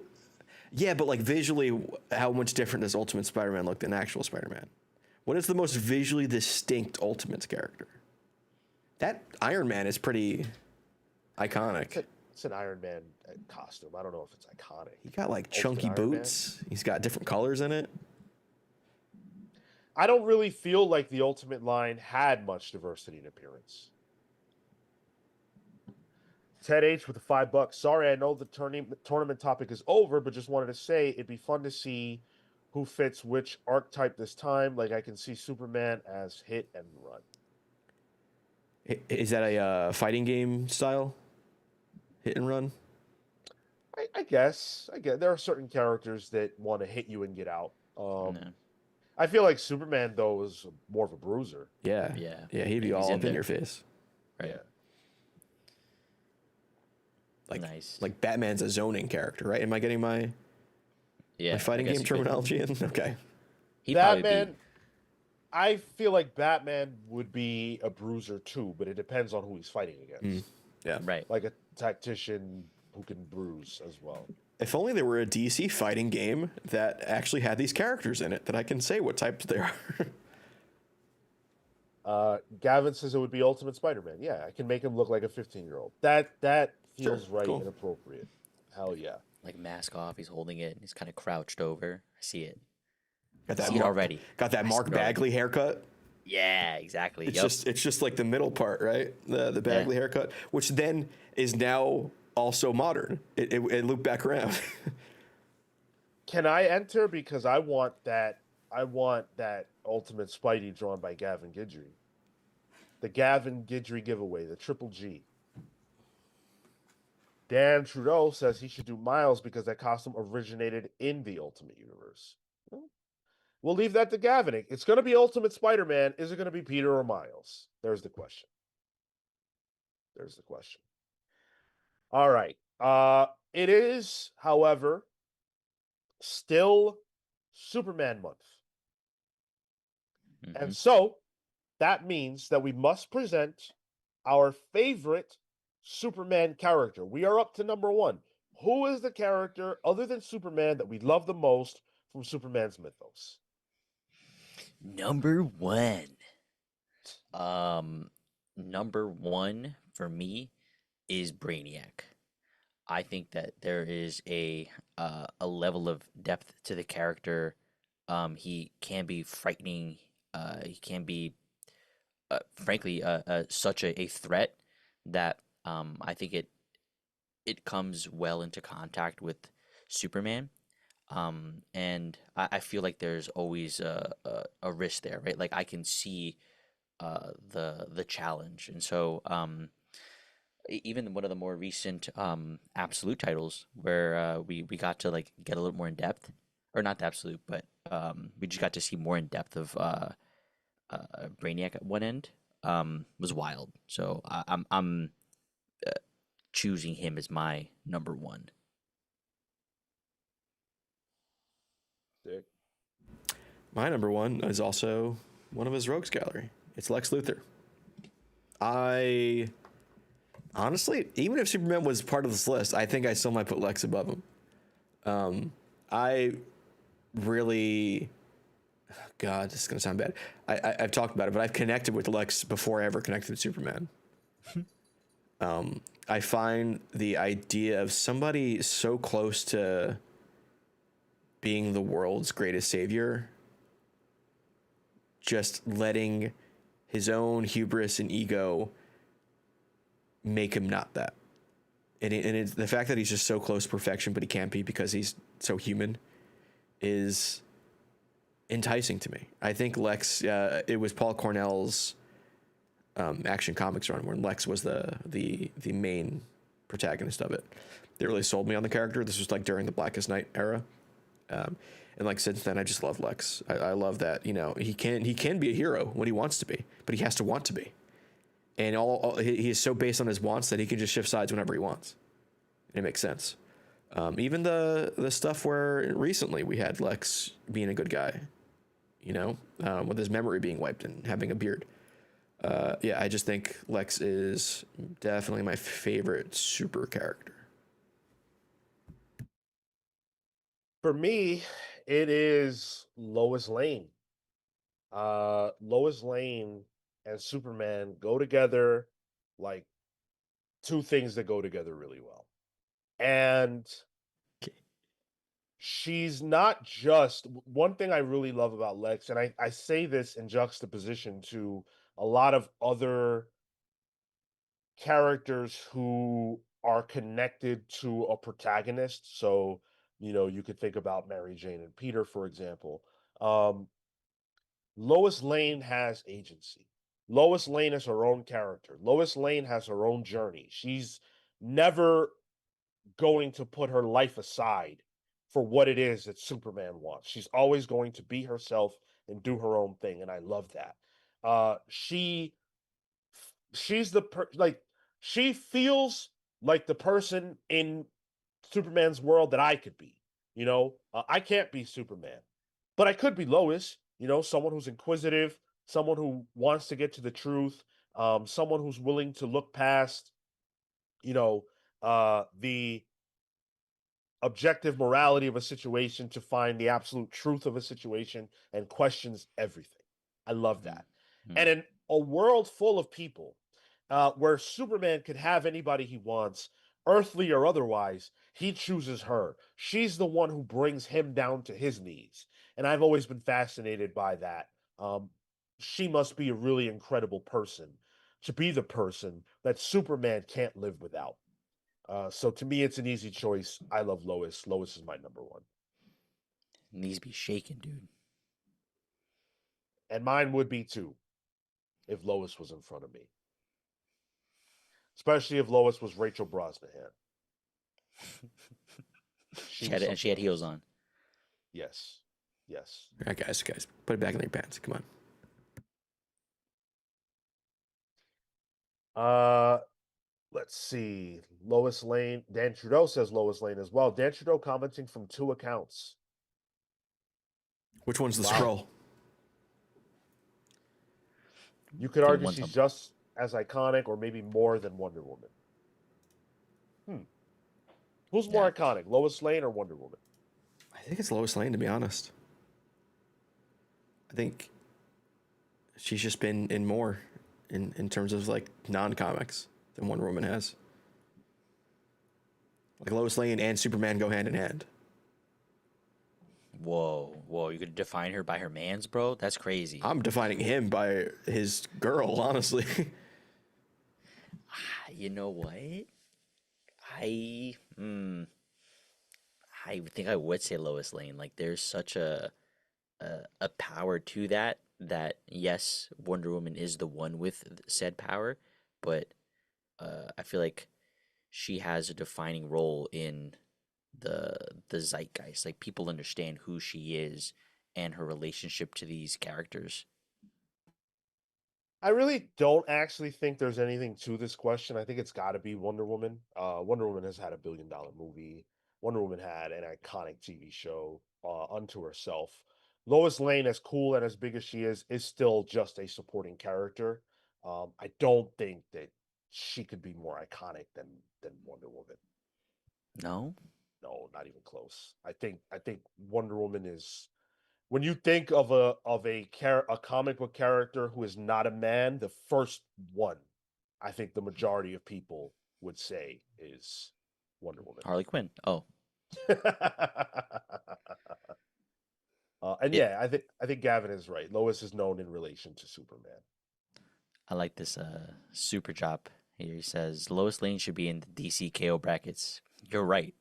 Yeah, but like visually, how much different does Ultimate Spider-Man look than actual Spider-Man? What is the most visually distinct Ultimates character? That Iron Man is pretty iconic. It's an Iron Man costume. I don't know if it's iconic. He got like Ultimate chunky Iron Man? boots. He's got different colors in it. I don't really feel like the Ultimate line had much diversity in appearance. Ted H with the $5. Sorry, I know the tournament topic is over, but just wanted to say it'd be fun to see who fits which archetype this time. Like I can see Superman as hit and run. Is that a fighting game style? Hit and run? I guess. There are certain characters that want to hit you and get out. No. I feel like Superman though is more of a bruiser. Yeah. Yeah. Yeah, he'd be He's all in up in there. your face. Right. Yeah. Like, Nice. like Batman's a zoning character, right? Am I getting my Yeah. I fighting guess game you could. terminology in? Okay. He'd probably Batman. I feel like Batman would be a bruiser too, but it depends on who he's fighting against. Yeah. be right. Like a tactician who can bruise as well. If only there were a DC fighting game that actually had these characters in it that I can say what types they are. Gavin says it would be Ultimate Spider-Man. Yeah, I can make him look like a 15-year-old. That feels Sure, right cool. and appropriate. Hell yeah. Like mask off, he's holding it, and he's kind of crouched over. I see it. Got that See it already. Got that I Mark see it already. Bagley haircut. Yeah, exactly. It's just like the middle part, right? The Bagley haircut, which then is now also modern. It looped back around. Can I enter? Because I want that Ultimate Spidey drawn by Gavin Guidry. The Gavin Guidry giveaway, the Triple G. Dan Trudeau says he should do Miles because that costume originated in the Ultimate Universe. Well, we'll leave that to Gavin. It's going to be Ultimate Spider-Man. Is it going to be Peter or Miles? There's the question. All right. It is, however, still Superman month. Yep. And so that means that we must present our favorite Superman character. We are up to number 1. Who is the character other than Superman that we love the most from Superman's mythos? Number 1. Number 1 for me is Brainiac. I think that there is a level of depth to the character. He can be frightening. He can be, frankly, such a threat that I think it comes well into contact with Superman. And I feel like there's always a risk there, right? Like I can see the challenge, and so even one of the more recent Absolute titles where we got to like get a little more in depth, or not the Absolute, but we just got to see more in depth of Brainiac at one end, was wild. So I'm choosing him as my number 1. Dick. My number 1 is also one of his rogues gallery. It's Lex Luthor. I honestly, even if Superman was part of this list, I think I still might put Lex above him. I really, God, this is gonna sound bad. I've talked about it, but I've connected with Lex before I ever connected with Superman. I find the idea of somebody so close to being the world's greatest savior, just letting his own hubris and ego make him not that, and the fact that he's just so close to perfection, but he can't be because he's so human, is enticing to me. I think Lex. It was Paul Cornell's Action Comics run when Lex was the main protagonist of it. They really sold me on the character. This was like during the Blackest Night era. And like since then, I just love Lex. I love that, you know, he can be a hero when he wants to be, but he has to want to be. And he is so based on his wants that he can just shift sides whenever he wants. And it makes sense. Even the stuff where recently we had Lex being a good guy, you know, with his memory being wiped and having a beard. Yeah, I just think Lex is definitely my favorite super character. For me, it is Lois Lane. Lois Lane and Superman go together like two things that go together really well. And she's not just one thing I really love about Lex, and I say this in juxtaposition to a lot of other characters who are connected to a protagonist. So, you know, you could think about Mary Jane and Peter, for example. Um, Lois Lane has agency. Lois Lane is her own character. Lois Lane has her own journey. She's never going to put her life aside for what it is that Superman wants. She's always going to be herself and do her own thing, and I love that. She's like she feels like the person in Superman's world that I could be. You know, I can't be Superman, but I could be Lois. You know, someone who's inquisitive, someone who wants to get to the truth, someone who's willing to look past, you know, the objective morality of a situation to find the absolute truth of a situation and questions everything. I love that. Mm-hmm. And in a world full of people where Superman could have anybody he wants, earthly or otherwise, he chooses her. She's the one who brings him down to his knees. And I've always been fascinated by that. She must be a really incredible person to be the person that Superman can't live without. So to me, it's an easy choice. I love Lois. Lois is my number one. Knees be shaking, dude. And mine would be too, if Lois was in front of me. Especially if Lois was Rachel Brosnahan. She had heels on. Yes. Yes. All right, guys, put it back in your pants. Come on. Let's see. Lois Lane. Dan Trudeau says Lois Lane as well. Dan Trudeau commenting from 2 accounts. Which one's the Wow. scroll? You could argue she's just as iconic or maybe more than Wonder Woman. Who's more iconic, Lois Lane or Wonder Woman? I think it's Lois Lane, to be honest. I think she's just been in more in terms of like non-comics than Wonder Woman has. Like Lois Lane and Superman go hand in hand. Whoa! You could define her by her mans, bro? That's crazy. I'm defining him by his girl, honestly. You know what? I think I would say Lois Lane. Like, there's such a power to that yes, Wonder Woman is the one with said power, but I feel like she has a defining role in the zeitgeist. Like, people understand who she is and her relationship to these characters. I really don't actually think there's anything to this question. I think it's got to be Wonder Woman. Wonder Woman has had a billion-dollar movie. Wonder Woman had an iconic TV show unto herself. Lois Lane, as cool and as big as she is still just a supporting character. I don't think that she could be more iconic than Wonder Woman. No? No, not even close. I think Wonder Woman is, when you think of a comic book character who is not a man, the first one I think the majority of people would say is Wonder Woman. Harley Quinn. Oh. And yeah, I think Gavin is right. Lois is known in relation to Superman. I like this super chop Here he says Lois Lane should be in the DC KO brackets. You're right.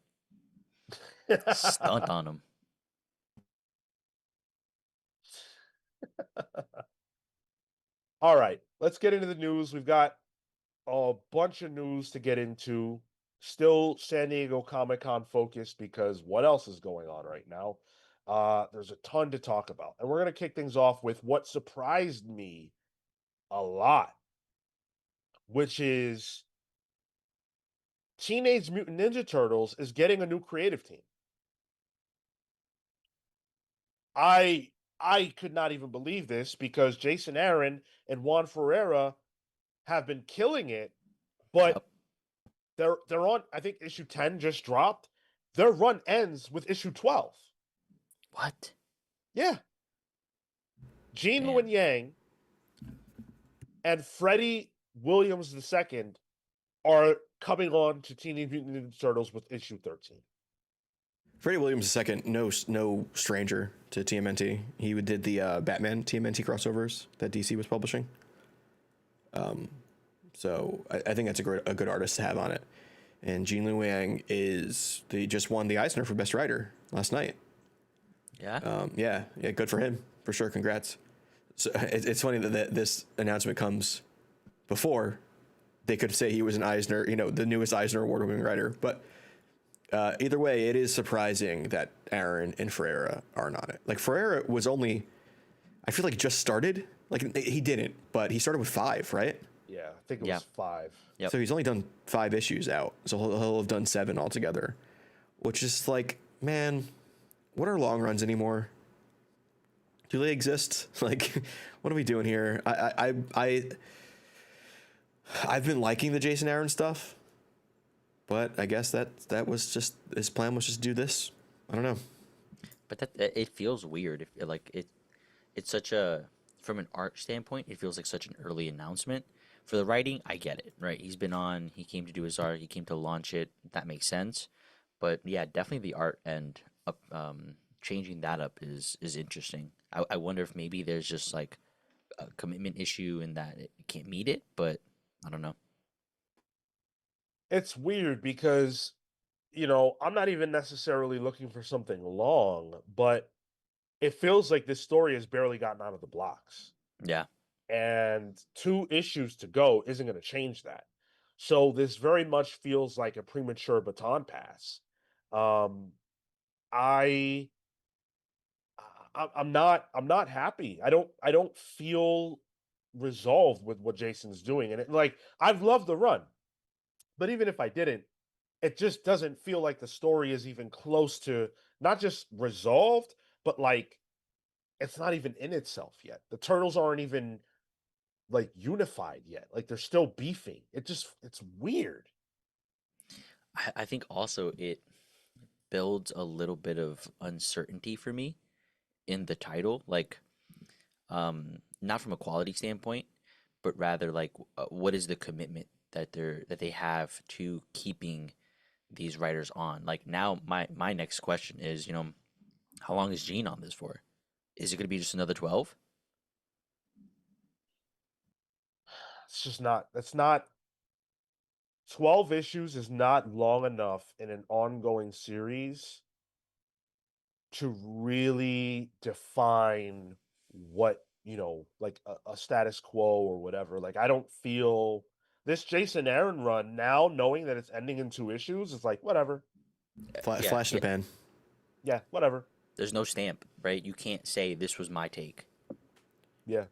Stunt on him. All right, let's get into the news. We've got a bunch of news to get into. Still San Diego Comic-Con focused because what else is going on right now? There's a ton to talk about. And we're going to kick things off with what surprised me a lot, which is Teenage Mutant Ninja Turtles is getting a new creative team. I could not even believe this because Jason Aaron and Juan Ferreira have been killing it, but they're on, I think issue 10 just dropped. Their run ends with issue 12. What? Yeah. Gene Man. Luen Yang and Freddie Williams II are coming on to Teenage Mutant Ninja Turtles with issue 13. Freddie Williams II, no stranger to TMNT. He did the Batman TMNT crossovers that DC was publishing. So I think that's a good artist to have on it. And Gene Luen Yang just won the Eisner for Best Writer last night. Yeah. Yeah, good for him for sure. Congrats. So it's funny that this announcement comes before they could say he was an Eisner, the newest Eisner award-winning writer. But either way, it is surprising that Aaron and Ferreira aren't on it. Like Ferreira was only, I feel like just started. Like he didn't, but he started with 5, right? Yeah, I think it was 5. Yep. So he's only done 5 issues out. So he'll have done 7 altogether, which is like, man, what are long runs anymore? Do they exist? Like, what are we doing here? I've been liking the Jason Aaron stuff, but I guess that was just his plan was just do this. I don't know. But it feels weird. It's such a, from an art standpoint, it feels like such an early announcement. For the writing, I get it, right? He's been on. He came to do his art. He came to launch it. That makes sense. But yeah, definitely the art and changing that up is interesting. I wonder if maybe there's just like a commitment issue in that it can't meet it. But I don't know. It's weird because, I'm not even necessarily looking for something long, but it feels like this story has barely gotten out of the blocks. Yeah. And 2 issues to go isn't going to change that. So this very much feels like a premature baton pass. I I'm not happy. I don't feel resolved with what Jason's doing. And I've loved the run. But even if I didn't, it just doesn't feel like the story is even close to not just resolved, but like it's not even in itself yet. The turtles aren't even like unified yet. Like they're still beefing. It's weird. I think also it builds a little bit of uncertainty for me in the title. Like, not from a quality standpoint, but rather like what is the commitment that they have to keeping these writers on. Like now my next question is, how long is Gene on this for? Is it going to be just another 12? It's just not. That's not. 12 issues is not long enough in an ongoing series to really define what, like a status quo or whatever. Like, I don't feel this Jason Aaron run now, knowing that it's ending in 2 issues, it's like, whatever. Yeah, Flash in the pan. Yeah, whatever. There's no stamp, right? You can't say this was my take. Yeah.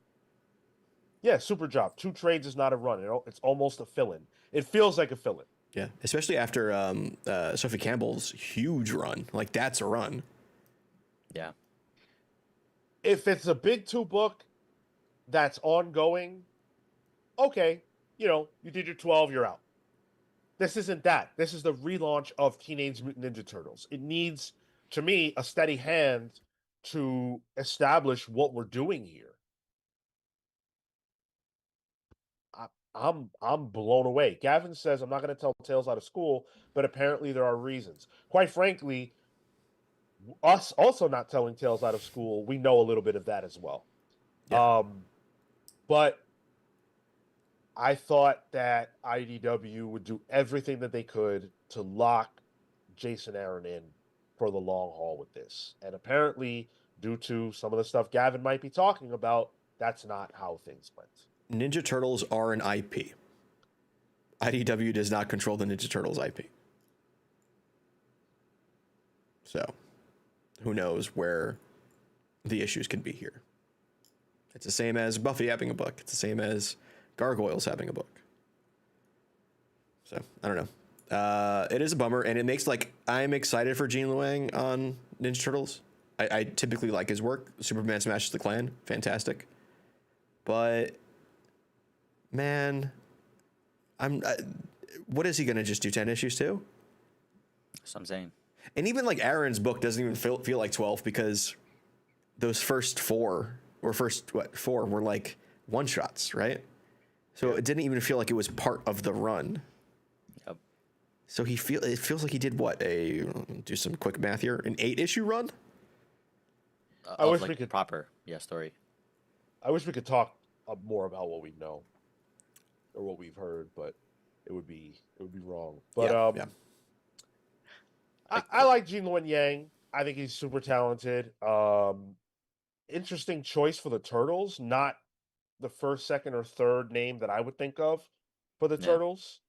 Yeah, super job. 2 trades is not a run. It's almost a fill-in. It feels like a fill-in. Yeah, especially after Sophie Campbell's huge run. Like that's a run. Yeah. If it's a big 2 book that's ongoing, okay, you did your 12, you're out. This isn't that. This is the relaunch of Teenage Mutant Ninja Turtles. It needs, to me, a steady hand to establish what we're doing here. I'm blown away. Gavin says I'm not going to tell tales out of school, but apparently there are reasons. Quite frankly, us also not telling tales out of school, we know a little bit of that as well. Yeah. But I thought that IDW would do everything that they could to lock Jason Aaron in for the long haul with this. And apparently, due to some of the stuff Gavin might be talking about, that's not how things went. Ninja Turtles are an IP. IDW does not control the Ninja Turtles IP. So, who knows where the issues can be here. It's the same as Buffy having a book. It's the same as Gargoyles having a book. So, I don't know. It is a bummer, and it makes, like, I'm excited for Gene Luang on Ninja Turtles. I typically like his work. Superman Smashes the Klan, fantastic. But, man, what is he going to just do, 10 issues too? That's what I'm saying. And even, like, Aaron's book doesn't even feel like 12 because those first four were, like, one-shots, right? So it didn't even feel like it was part of the run. Yep. So it feels like he did what, do some quick math here, an 8-issue run? I wish like we could proper story. I wish we could talk more about what we know or what we've heard, but it would be wrong. But yeah. I like Gene Luen Yang. I think he's super talented. Interesting choice for the Turtles, not the first, second, or third name that I would think of for the Yeah. Turtles.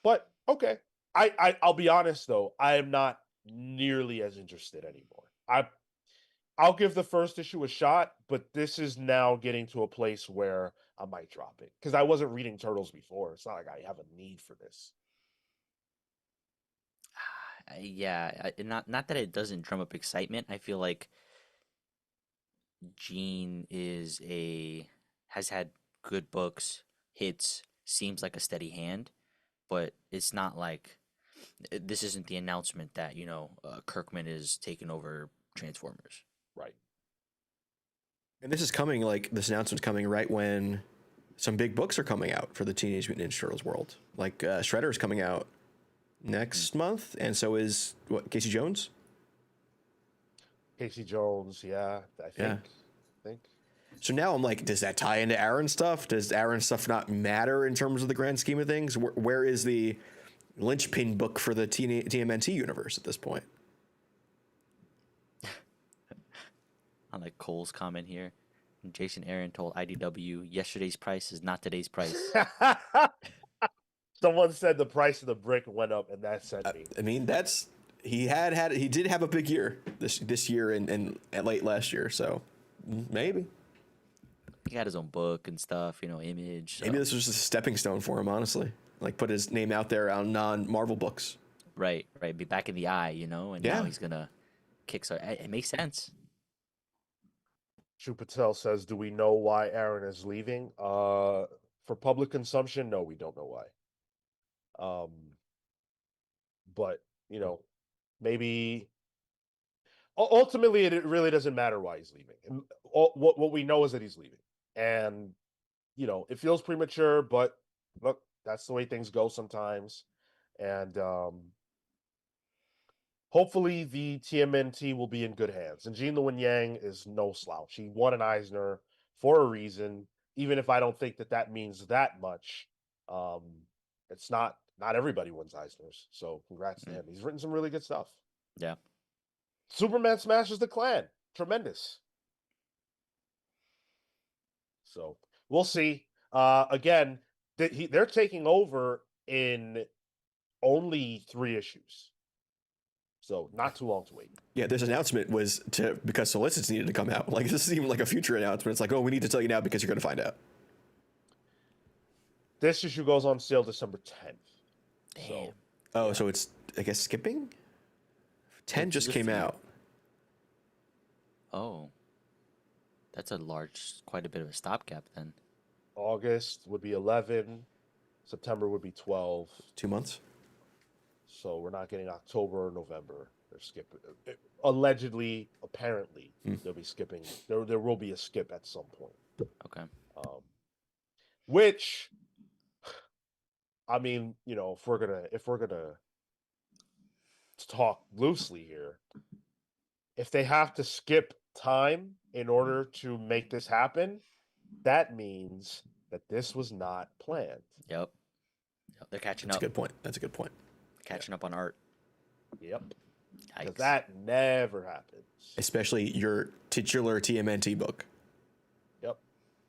But okay. I'll be honest though, I am not nearly as interested anymore. I'll give the first issue a shot, but this is now getting to a place where I might drop it because I wasn't reading Turtles before. It's not like I have a need for this. Yeah, not that it doesn't drum up excitement. I feel like Gene has had good books, hits, seems like a steady hand, but it's not like this isn't the announcement that Kirkman is taking over Transformers. Right. And this announcement's coming right when some big books are coming out for the Teenage Mutant Ninja Turtles world. Like Shredder's coming out next month, and so is Casey Jones. Casey Jones, yeah, I think. So now I'm like, does that tie into Aaron stuff? Does Aaron stuff not matter in terms of the grand scheme of things? Where is the linchpin book for the TMNT universe at this point? I like Cole's comment here. Jason Aaron told IDW yesterday's price is not today's price. Someone said the price of the brick went up, and that sent me. I mean, he did have a big year this year and late last year, so maybe He had his own book and stuff, Image. So. maybe this was just a stepping stone for him, honestly. Like put his name out there on non-Marvel books. Right. Be back in the eye, and now he's gonna kickstart. It makes sense. Shu Patel says, "Do we know why Aaron is leaving? For public consumption, no, we don't know why. But maybe ultimately it really doesn't matter why he's leaving. And what we know is that he's leaving, and it feels premature, but look, that's the way things go sometimes, and hopefully the TMNT will be in good hands. And Gene Luen Yang is no slouch. He won an Eisner for a reason, even if I don't think that means that much. It's not everybody wins Eisners, so congrats to him. He's written some really good stuff. Yeah. Superman Smashes the Klan. Tremendous. So we'll see. Again, they're taking over in only 3 issues. So not too long to wait. Yeah, this announcement was because solicits needed to come out. Like this isn't even like a future announcement. It's like, oh, we need to tell you now because you're going to find out. This issue goes on sale December 10th. Damn. So it's, I guess, skipping? 10 just came out. Oh. That's quite a bit of a stopgap then. August would be 11. September would be 12. 2 months? So we're not getting October or November. They're skipping. Apparently, they'll be skipping. There will be a skip at some point. Okay. Which, I mean, if we're gonna talk loosely here, if they have to skip time in order to make this happen, that means that this was not planned. Yep. They're catching That's a up. good point. That's a good point. Catching up on art. Yep. Because Yikes. that never happens. Especially your titular TMNT book. Yep.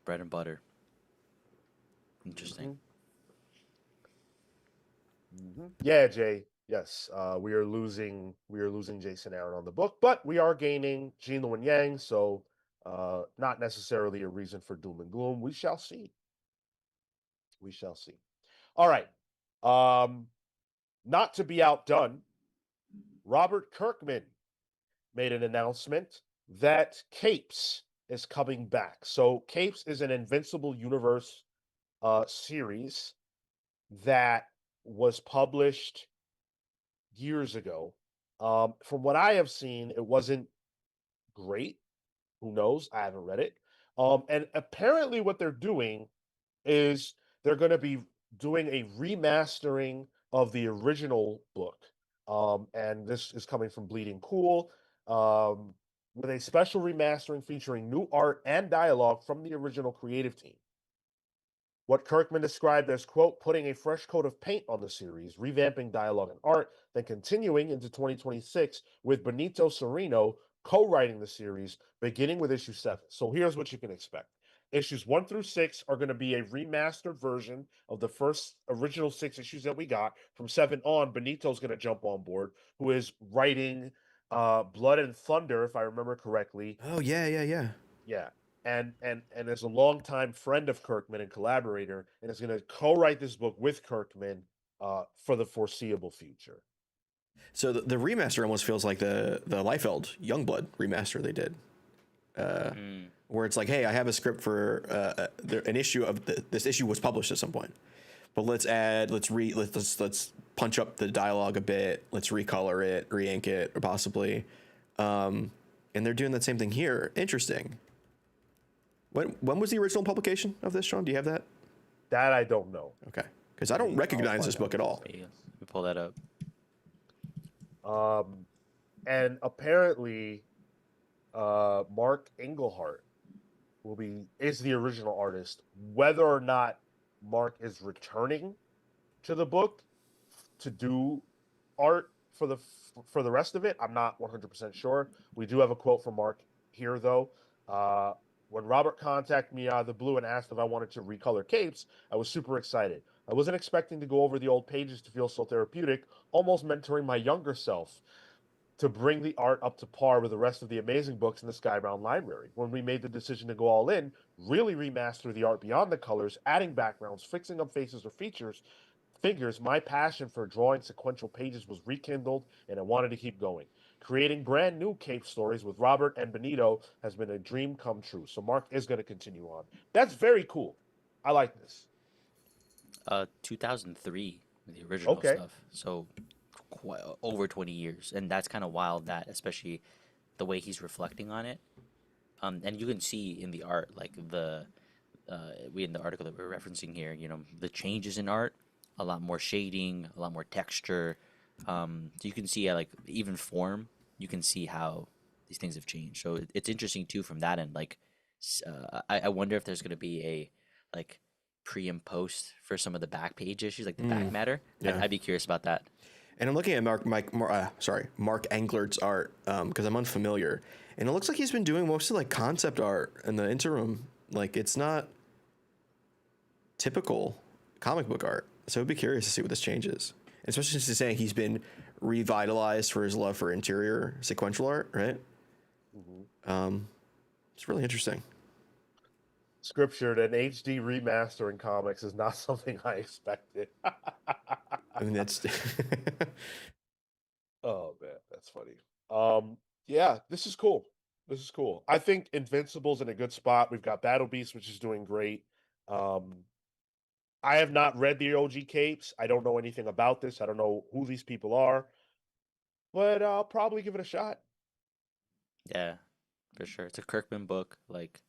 Bread and butter. Interesting. Yeah, Jay. Yes, we are losing Jason Aaron on the book, but we are gaining Gene Luen Yang, so not necessarily a reason for doom and gloom. We shall see. We shall see. All right. Not to be outdone, Robert Kirkman made an announcement that Capes is coming back. So Capes is an Invincible Universe series that was published years ago. From what I have seen, it wasn't great. Who knows? I haven't read it. And apparently, what they're doing is they're going to be doing a remastering of the original book. And this is coming from Bleeding Cool, with a special remastering featuring new art and dialogue from the original creative team. What Kirkman described as, quote, putting a fresh coat of paint on the series, revamping dialogue and art, then continuing into 2026 with Benito Cereno co-writing the series, beginning with issue 7. So here's what you can expect. Issues 1 through 6 are going to be a remastered version of the first original 6 issues that we got. From 7 on, Benito's going to jump on board, who is writing Blood and Thunder, if I remember correctly. Oh, yeah. Yeah. And is a longtime friend of Kirkman and collaborator, and is going to co-write this book with Kirkman for the foreseeable future. So the remaster almost feels like the Liefeld Youngblood remaster they did, where it's like, hey, I have a script for an issue of this issue was published at some point, but let's punch up the dialogue a bit, let's recolor it, re-ink it, or possibly, and they're doing that same thing here. Interesting. When was the original publication of this, Sean? Do you have that? That I don't know. Okay, because I don't recognize this book at all. Let me pull that up. And apparently, Mark Englehart is the original artist. Whether or not Mark is returning to the book to do art for the rest of it, I'm not 100% sure. We do have a quote from Mark here, though. When Robert contacted me out of the blue and asked if I wanted to recolor Capes, I was super excited. I wasn't expecting to go over the old pages to feel so therapeutic, almost mentoring my younger self to bring the art up to par with the rest of the amazing books in the Skybound library. When we made the decision to go all in, really remaster the art beyond the colors, adding backgrounds, fixing up faces or figures, my passion for drawing sequential pages was rekindled, and I wanted to keep going. Creating brand new Cape stories with Robert and Benito has been a dream come true. So Mark is going to continue on. That's very cool. I like this. 2003, the original Okay. stuff. So over 20 years, and that's kind of wild. That especially the way he's reflecting on it, and you can see in the art, like in the article that we're referencing here, the changes in art, a lot more shading, a lot more texture. So you can see like even form. You can see how these things have changed. So it's interesting too from that end. Like, I wonder if there's going to be a like pre and post for some of the back page issues, like the back matter. Yeah. I'd be curious about that. And I'm looking at Mark Englert's art because I'm unfamiliar, and it looks like he's been doing mostly like concept art in the interim. Like it's not typical comic book art, so I'd be curious to see what this changes. Especially since he's saying he's been revitalized for his love for interior sequential art, right? Mm-hmm. It's really interesting. Scriptured, an HD remaster in comics is not something I expected. I mean, that's Oh man, that's funny. Yeah, this is cool. This is cool. I think Invincible's in a good spot. We've got Battle Beast, which is doing great. I have not read the OG Capes. I don't know anything about this. I don't know who these people are, but I'll probably give it a shot. Yeah, for sure. It's a Kirkman book. Like,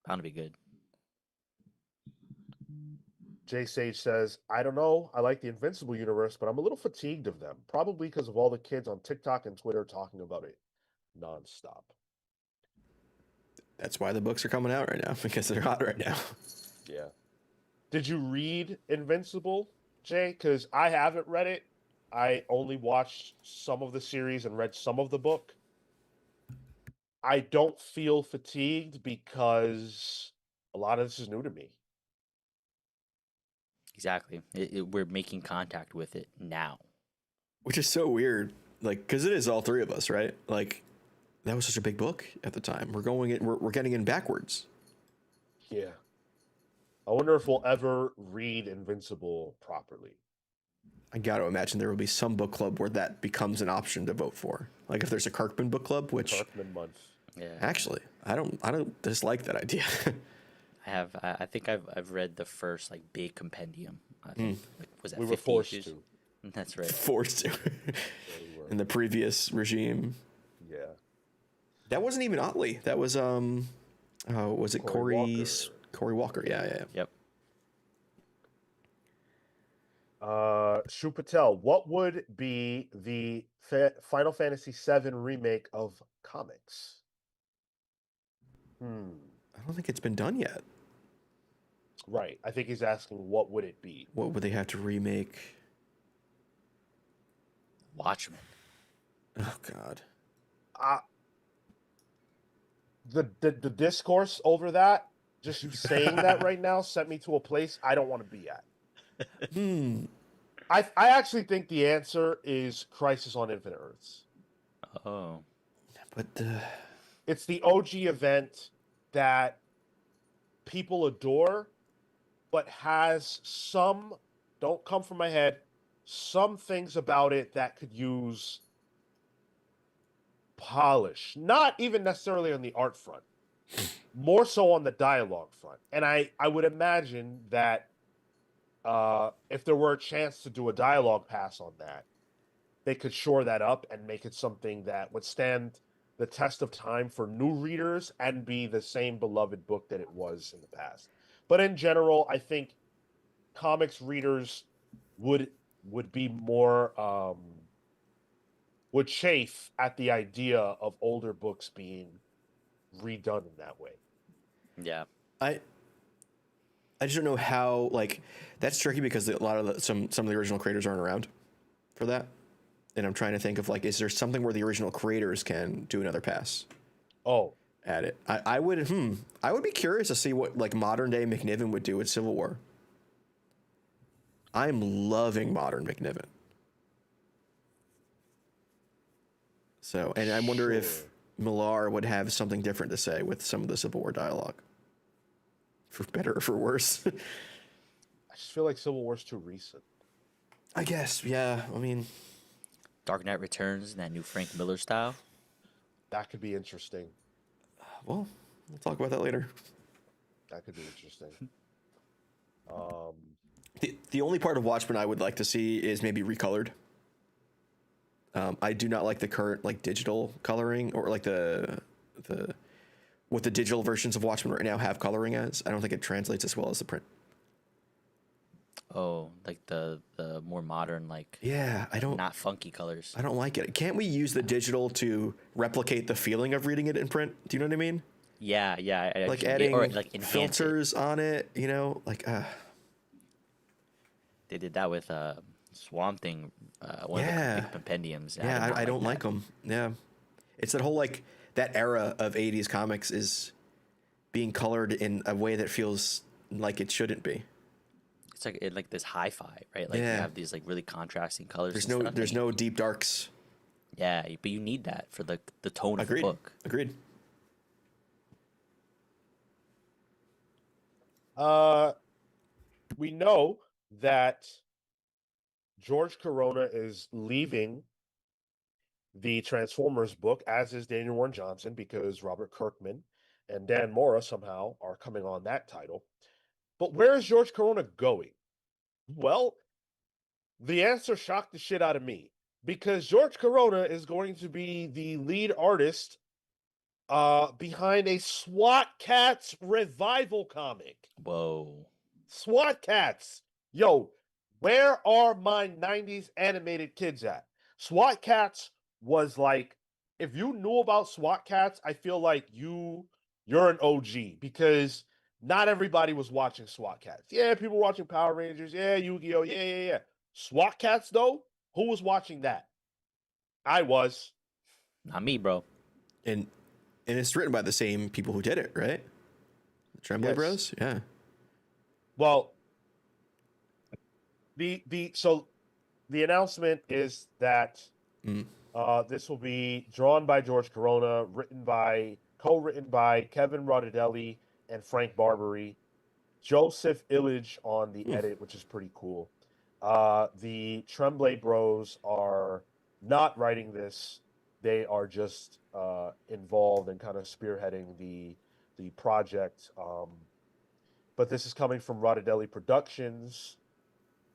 bound to be good. Jay Sage says, I don't know. I like the Invincible Universe, but I'm a little fatigued of them. Probably because of all the kids on TikTok and Twitter talking about it nonstop. That's why the books are coming out right now, because they're hot right now. Yeah. Did you read Invincible, Jay? Because I haven't read it. I only watched some of the series and read some of the book. I don't feel fatigued because a lot of this is new to me. Exactly. We're making contact with it now. Which is so weird. Like, because it is all three of us, right? Like, that was such a big book at the time. We're getting in backwards. Yeah. I wonder if we'll ever read Invincible properly. I got to imagine there will be some book club where that becomes an option to vote for. Like if there's a Kirkman book club, which Kirkman month. Yeah. actually I don't dislike that idea. I think I've read the first like big compendium. I think like, was that We were 50 forced issues? to. That's right. Forced to. Yeah, we were. In the previous regime. Yeah. That wasn't even Otley. That was was it Corey Corey Walker? Yeah. Yep. Shu Patel, what would be the Final Fantasy VII remake of comics? I don't think it's been done yet. Right. I think he's asking what would it be? What would they have to remake? Watchmen. Oh God. The discourse over that, just saying that right now, sent me to a place I don't want to be at. I actually think the answer is Crisis on Infinite Earths. Oh. But It's the OG event that people adore, but has some, don't come from my head, some things about it that could use polish. Not even necessarily on the art front, more so on the dialogue front. And I would imagine that if there were a chance to do a dialogue pass on that, they could shore that up and make it something that would stand the test of time for new readers and be the same beloved book that it was in the past. But in general, I think comics readers would be more would chafe at the idea of older books being redone in that way. Yeah. I just don't know how, like, that's tricky because a lot of some of the original creators aren't around for that. And I'm trying to think of, like, is there something where the original creators can do another pass Oh, at it? I would be curious to see what, like, modern day McNiven would do with Civil War. I'm loving modern McNiven. So, and I wonder if Millar would have something different to say with some of the Civil War dialogue. For better or for worse. I just feel like Civil War's too recent. I guess, yeah. I mean, Dark Knight Returns in that new Frank Miller style. That could be interesting. well, we'll talk about that later. That could be interesting. The only part of Watchmen I would like to see is maybe recolored. I do not like the current like digital coloring or like the what the digital versions of Watchmen right now have coloring as. I don't think it translates as well as the print. Oh, like the more modern, like Yeah, not funky colors. I don't like it. Can't we use the digital to replicate the feeling of reading it in print? Do you know what I mean? Yeah. Like actually- adding or like enhance it. filters on it, you know, like They did that with Swamp Thing, one of the big compendiums. and yeah, did not I don't that. like them. Yeah, it's that whole like that era of '80s comics is being colored in a way that feels like it shouldn't be. It's like this hi-fi, right? Like Yeah. you have these like really contrasting colors. There's no deep darks. Yeah, but you need that for the tone Agreed. of the book. Agreed. We know that George Corona is leaving the Transformers book, as is Daniel Warren Johnson, because Robert Kirkman and Dan Mora somehow are coming on that title. But where is George Corona going? Well, the answer shocked the shit out of me, because George Corona is going to be the lead artist behind a SWAT Cats revival comic. Whoa. SWAT Cats. Yo, where are my 90s animated kids at? SWAT Cats was like, if you knew about SWAT Cats, I feel like you're an OG, because not everybody was watching SWAT Cats. Yeah, people were watching Power Rangers. Yeah, Yu-Gi-Oh. Yeah. SWAT Cats, though, who was watching that? I was. Not me, bro. And it's written by the same people who did it, right? The Tremblay Yes. Bros. Yeah. Well, so the announcement is that this will be drawn by George Corona, co-written by Kevin Rodadelli and Frank Barbary, Joseph Illidge on the edit, which is pretty cool. The Tremblay Bros are not writing this; they are just involved and kind of spearheading the project. But this is coming from Rodadelli Productions,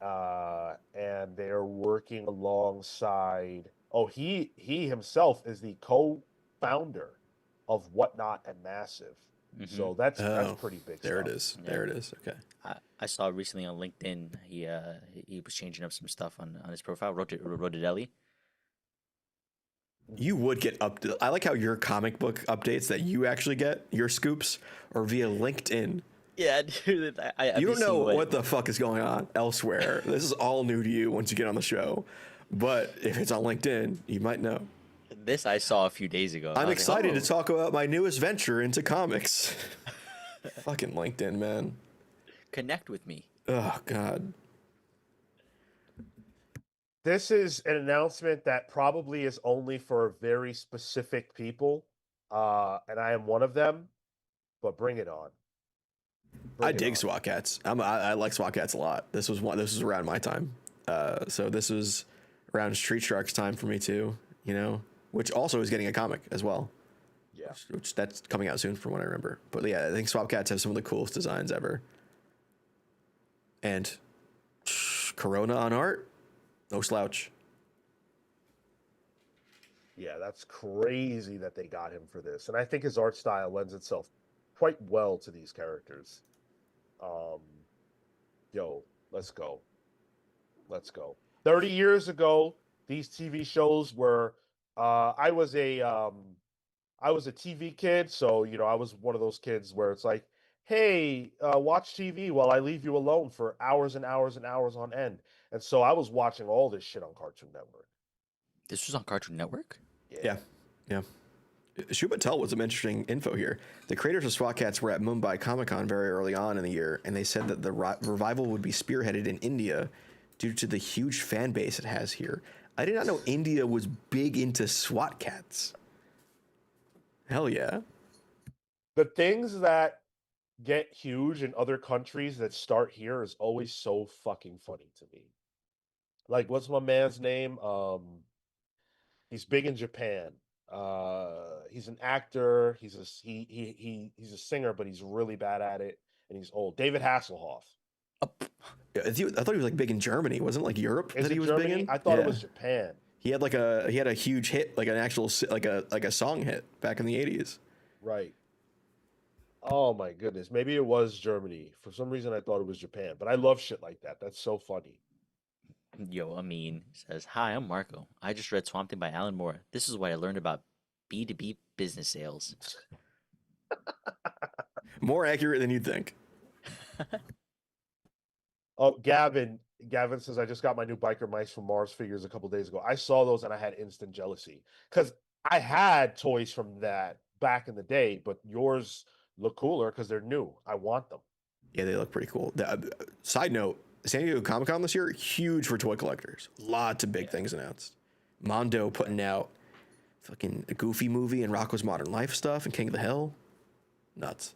and they're working alongside. Oh, he himself is the co-founder of Whatnot and Massive, so that's pretty big. There stuff. it is. Yeah. There it is. Okay. I saw recently on LinkedIn he was changing up some stuff on his profile. Rodadelli. You would get I like how your comic book updates that you actually get, your scoops, are via LinkedIn. Yeah, dude. You don't know what the fuck is going on elsewhere. This is all new to you once you get on the show. But if it's on LinkedIn, you might know. This I saw a few days ago. I'm excited to talk about my newest venture into comics. Fucking LinkedIn, man. Connect with me. Oh, God. This is an announcement that probably is only for very specific people, and I am one of them, but bring it on. I dig SWAT Cats. I like SWAT Cats a lot. This was around my time. So this was around Street Sharks time for me too, you know, which also is getting a comic as well. Yeah. Which that's coming out soon from what I remember. But yeah, I think SWAT Cats have some of the coolest designs ever. And Corona on art, no slouch. Yeah, that's crazy that they got him for this. And I think his art style lends itself quite well to these characters. Let's go. 30 years ago, these TV shows were I was a TV kid, so I was one of those kids where it's like, hey, watch TV while I leave you alone for hours and hours and hours on end. And so I was watching all this shit on Cartoon Network. This was on Cartoon Network? Yeah. Should tell was some interesting info here. The creators of SWAT Cats were at Mumbai Comic-Con very early on in the year, and they said that the revival would be spearheaded in India due to the huge fan base it has here. I did not know India was big into SWAT Cats. Hell yeah. The things that get huge in other countries that start here is always so fucking funny to me. Like, what's my man's name? He's big in Japan. He's an actor. He's a singer, but he's really bad at it, and he's old. David Hasselhoff. Yeah, I thought he was like big in Germany. Wasn't it like Europe Is that it he was Germany? big in? I thought it was Japan. He had a huge hit, like an actual like a song hit back in the 80s. Right. Oh my goodness. Maybe it was Germany. For some reason I thought it was Japan. But I love shit like that. That's so funny. Yo, Amin says, "Hi, I'm Marco. I just read Swamp Thing by Alan Moore. This is what I learned about B2B business sales." More accurate than you'd think. Oh, Gavin says, I just got my new Biker Mice from Mars figures a couple days ago. I saw those and I had instant jealousy because I had toys from that back in the day, but yours look cooler because they're new. I want them. Yeah, they look pretty cool. Side note, San Diego Comic-Con this year, huge for toy collectors. Lots of big things announced. Mondo putting out fucking a Goofy movie and Rocko's Modern Life stuff and King of the Hill. Nuts.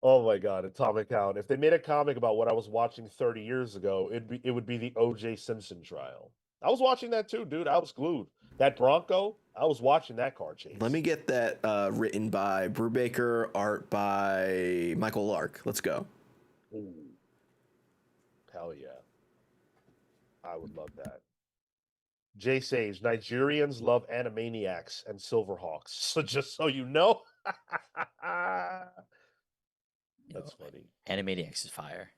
Oh my God, Atomic Count. If they made a comic about what I was watching 30 years ago, it would be the O.J. Simpson trial. I was watching that too, dude. I was glued. That Bronco, I was watching that car chase. Let me get that written by Brubaker, art by Michael Lark. Let's go. Ooh. Hell yeah. I would love that. Jay Sage, Nigerians love Animaniacs and Silverhawks. So just so you know. That's funny. Animaniacs is fire.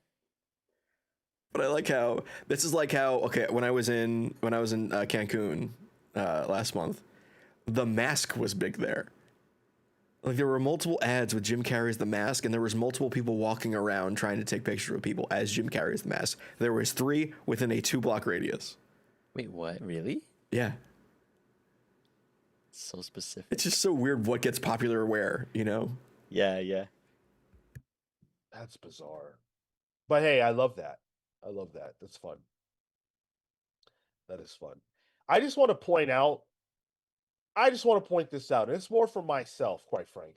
But I like how this is like how when I was in Cancun last month, The Mask was big there. Like there were multiple ads with Jim Carrey's The Mask, and there was multiple people walking around trying to take pictures with people as Jim Carrey's The Mask. There was 3 within a 2-block radius. Wait, what? Really? Yeah. So specific. It's just so weird what gets popular where, you know? Yeah, yeah. That's bizarre. But hey, I love that. I love that. That's fun. That is fun. I just want to point this out, and it's more for myself, quite frankly.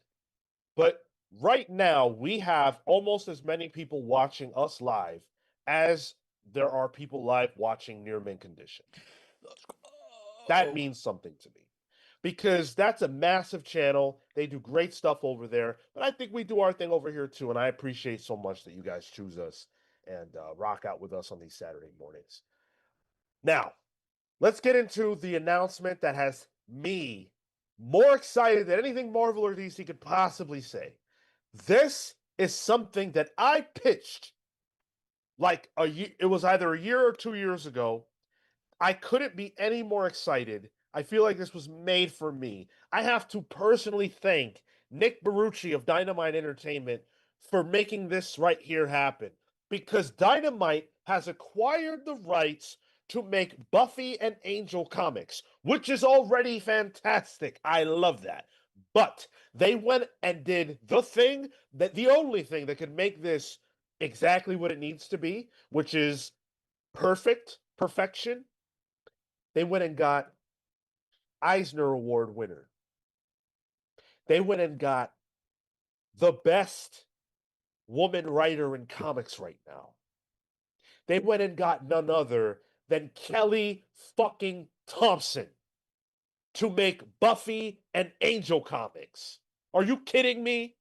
But right now, we have almost as many people watching us live as there are people live watching Near Mint Condition. That means something to me because that's a massive channel. They do great stuff over there, but I think we do our thing over here too. And I appreciate so much that you guys choose us and rock out with us on these Saturday mornings. Now, let's get into the announcement that has me more excited than anything Marvel or DC could possibly say. This is something that I pitched like it was either a year or 2 years ago. I couldn't be any more excited. I feel like this was made for me. I have to personally thank Nick Barucci of Dynamite Entertainment for making this right here happen. Because Dynamite has acquired the rights to make Buffy and Angel comics, which is already fantastic. I love that. But they went and did the only thing that could make this exactly what it needs to be, which is perfection. They went and got Eisner Award winner. They went and got the best woman writer in comics right now. They went and got none other than Kelly fucking Thompson to make Buffy and Angel comics. Are you kidding me?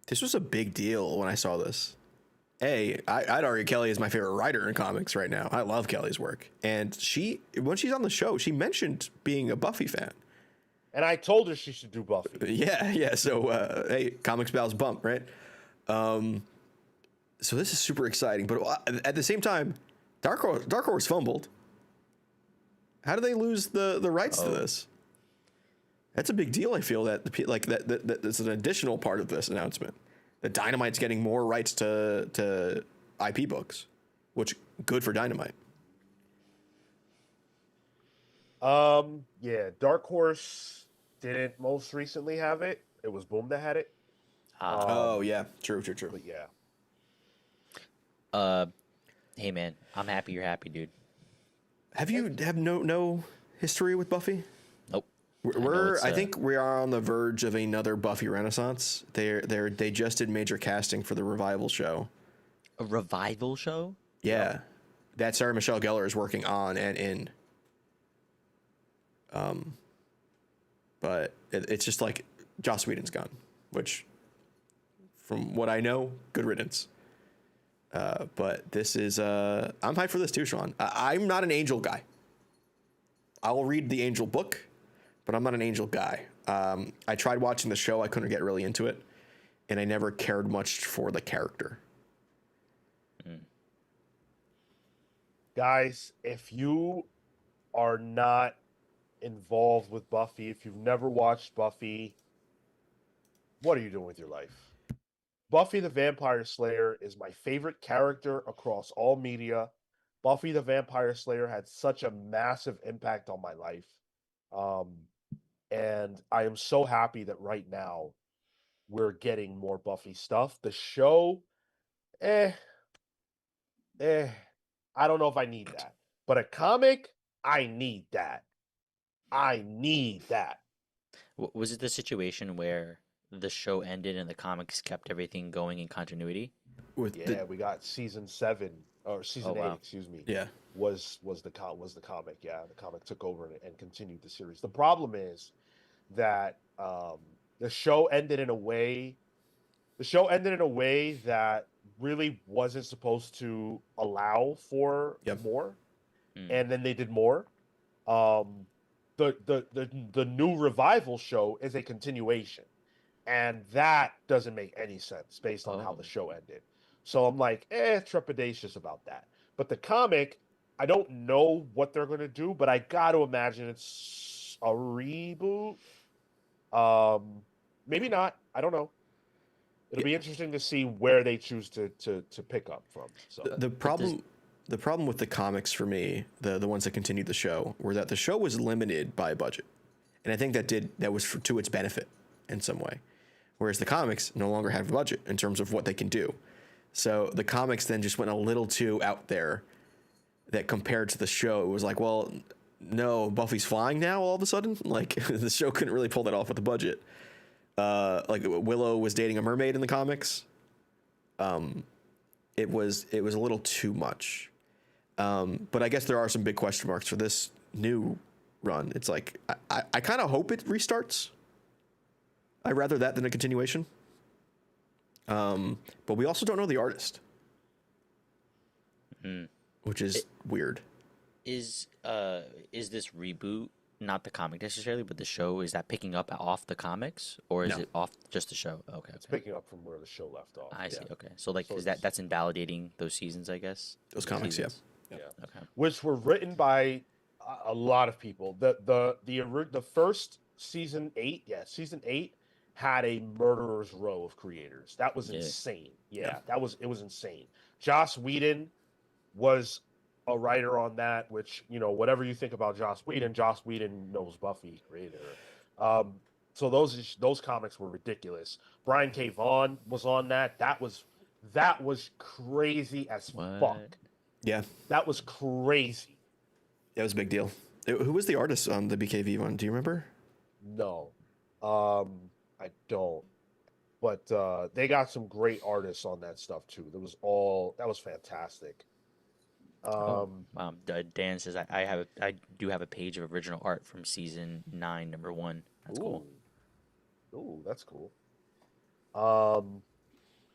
This was a big deal when I saw this. I'd argue Kelly is my favorite writer in comics right now. I love Kelly's work. And when she's on the show, she mentioned being a Buffy fan. And I told her she should do Buffy. Yeah. So, hey, Comics Pals bump, right? So this is super exciting. But at the same time, Dark Horse fumbled. How do they lose the rights to this? That's a big deal. I feel that's an additional part of this announcement. That Dynamite's getting more rights to IP books, which good for Dynamite. Yeah, Dark Horse didn't most recently have it. It was Boom that had it. Yeah, true. But yeah. Hey man, I'm happy you're happy, dude. Have no history with Buffy? Nope. I think we are on the verge of another Buffy renaissance. They just did major casting for the revival show. A revival show? Yeah, that Sarah Michelle Gellar is working on and in. But it's just like Joss Whedon's gone, which, from what I know, good riddance. But this is I'm hyped for this too, Sean. I'm not an Angel guy. I will read the Angel book, but I'm not an Angel guy. I tried watching the show. I couldn't get really into it, and I never cared much for the character. Guys, if you are not involved with Buffy, if you've never watched Buffy, what are you doing with your life? Buffy the Vampire Slayer is my favorite character across all media. Buffy the Vampire Slayer had such a massive impact on my life. And I am so happy that right now we're getting more Buffy stuff. The show, I don't know if I need that. But a comic, I need that. I need that. Was it the situation where the show ended and the comics kept everything going in continuity? We got season 7 or season 8, excuse me. Yeah, was the comic. Yeah, the comic took over and continued the series. The problem is that the show ended in a way that really wasn't supposed to allow for more. And then they did more. The new revival show is a continuation, and that doesn't make any sense based on how the show ended. So I'm like, trepidatious about that. But the comic, I don't know what they're going to do, but I got to imagine it's a reboot. Maybe not. I don't know. It'll be interesting to see where they choose to pick up from. So The problem with the comics for me, the ones that continued the show, were that the show was limited by budget, and I think that was to its benefit in some way, whereas the comics no longer have a budget in terms of what they can do. So the comics then just went a little too out there. That compared to the show, it was like, well, no, Buffy's flying now all of a sudden. Like the show couldn't really pull that off with the budget. Like Willow was dating a mermaid in the comics. It was a little too much. But I guess there are some big question marks for this new run. It's like I kind of hope it restarts. I'd rather that than a continuation. But we also don't know the artist, which is weird. Is this reboot not the comic necessarily, but the show, is that picking up off the comics, or is No. it off just the show? Okay, it's picking up from where the show left off. I see. Yeah. Okay, so like, So is that's invalidating those seasons, I guess? Those comics, yeah. Seasons? Yeah. Okay. Which were written by a lot of people. The first season 8, season 8 had a murderer's row of creators. That was Yeah. insane. Yeah, it was insane. Joss Whedon was a writer on that, which, whatever you think about Joss Whedon knows Buffy, creator. So those comics were ridiculous. Brian K. Vaughan was on that. That was crazy as What? fuck. Yeah, That was crazy. that was a big deal. Who was the artist on the BKV one? Do you remember? No, I don't. But they got some great artists on that stuff too. That was fantastic. Dan says I do have a page of original art from season 9, number 1. That's cool. Ooh, that's cool.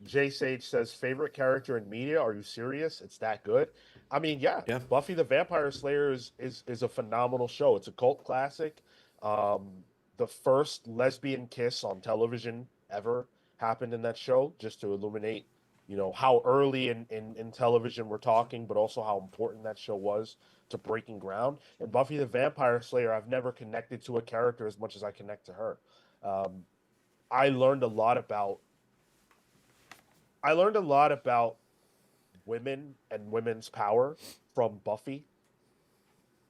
Jay Sage says, favorite character in media? Are you serious? It's that good? I mean, yeah. Buffy the Vampire Slayer is a phenomenal show. It's a cult classic. The first lesbian kiss on television ever happened in that show, just to illuminate, how early in television we're talking, but also how important that show was to breaking ground. And Buffy the Vampire Slayer, I've never connected to a character as much as I connect to her. I learned a lot about women and women's power from Buffy,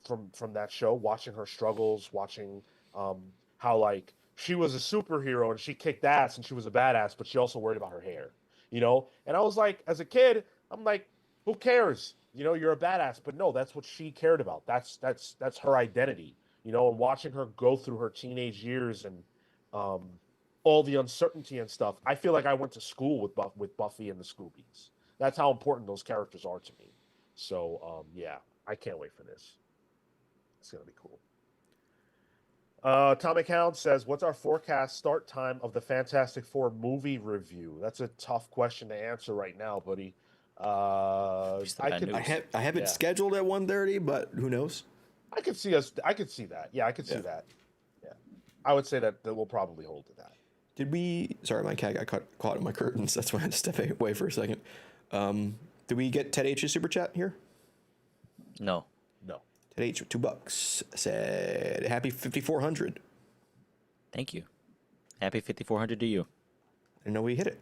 from that show, watching her struggles, watching how, like, she was a superhero and she kicked ass and she was a badass, but she also worried about her hair, And I was like, as a kid, I'm like, who cares? You're a badass, but no, that's what she cared about. That's her identity, and watching her go through her teenage years and all the uncertainty and stuff. I feel like I went to school with Buffy and the Scoobies. That's how important those characters are to me. So, yeah, I can't wait for this. It's going to be cool. Atomic Hound says, what's our forecast start time of the Fantastic Four movie review? That's a tough question to answer right now, buddy. I have it scheduled at 1:30, but who knows? I could see that. Yeah, I could see that. Yeah. I would say that we'll probably hold to that. Sorry, my cat got caught in my curtains. That's why I had to step away for a second. Did we get Ted H's super chat here? No. Ted H with $2 said, happy 5,400. Thank you. Happy 5,400 to you. I didn't know we hit it.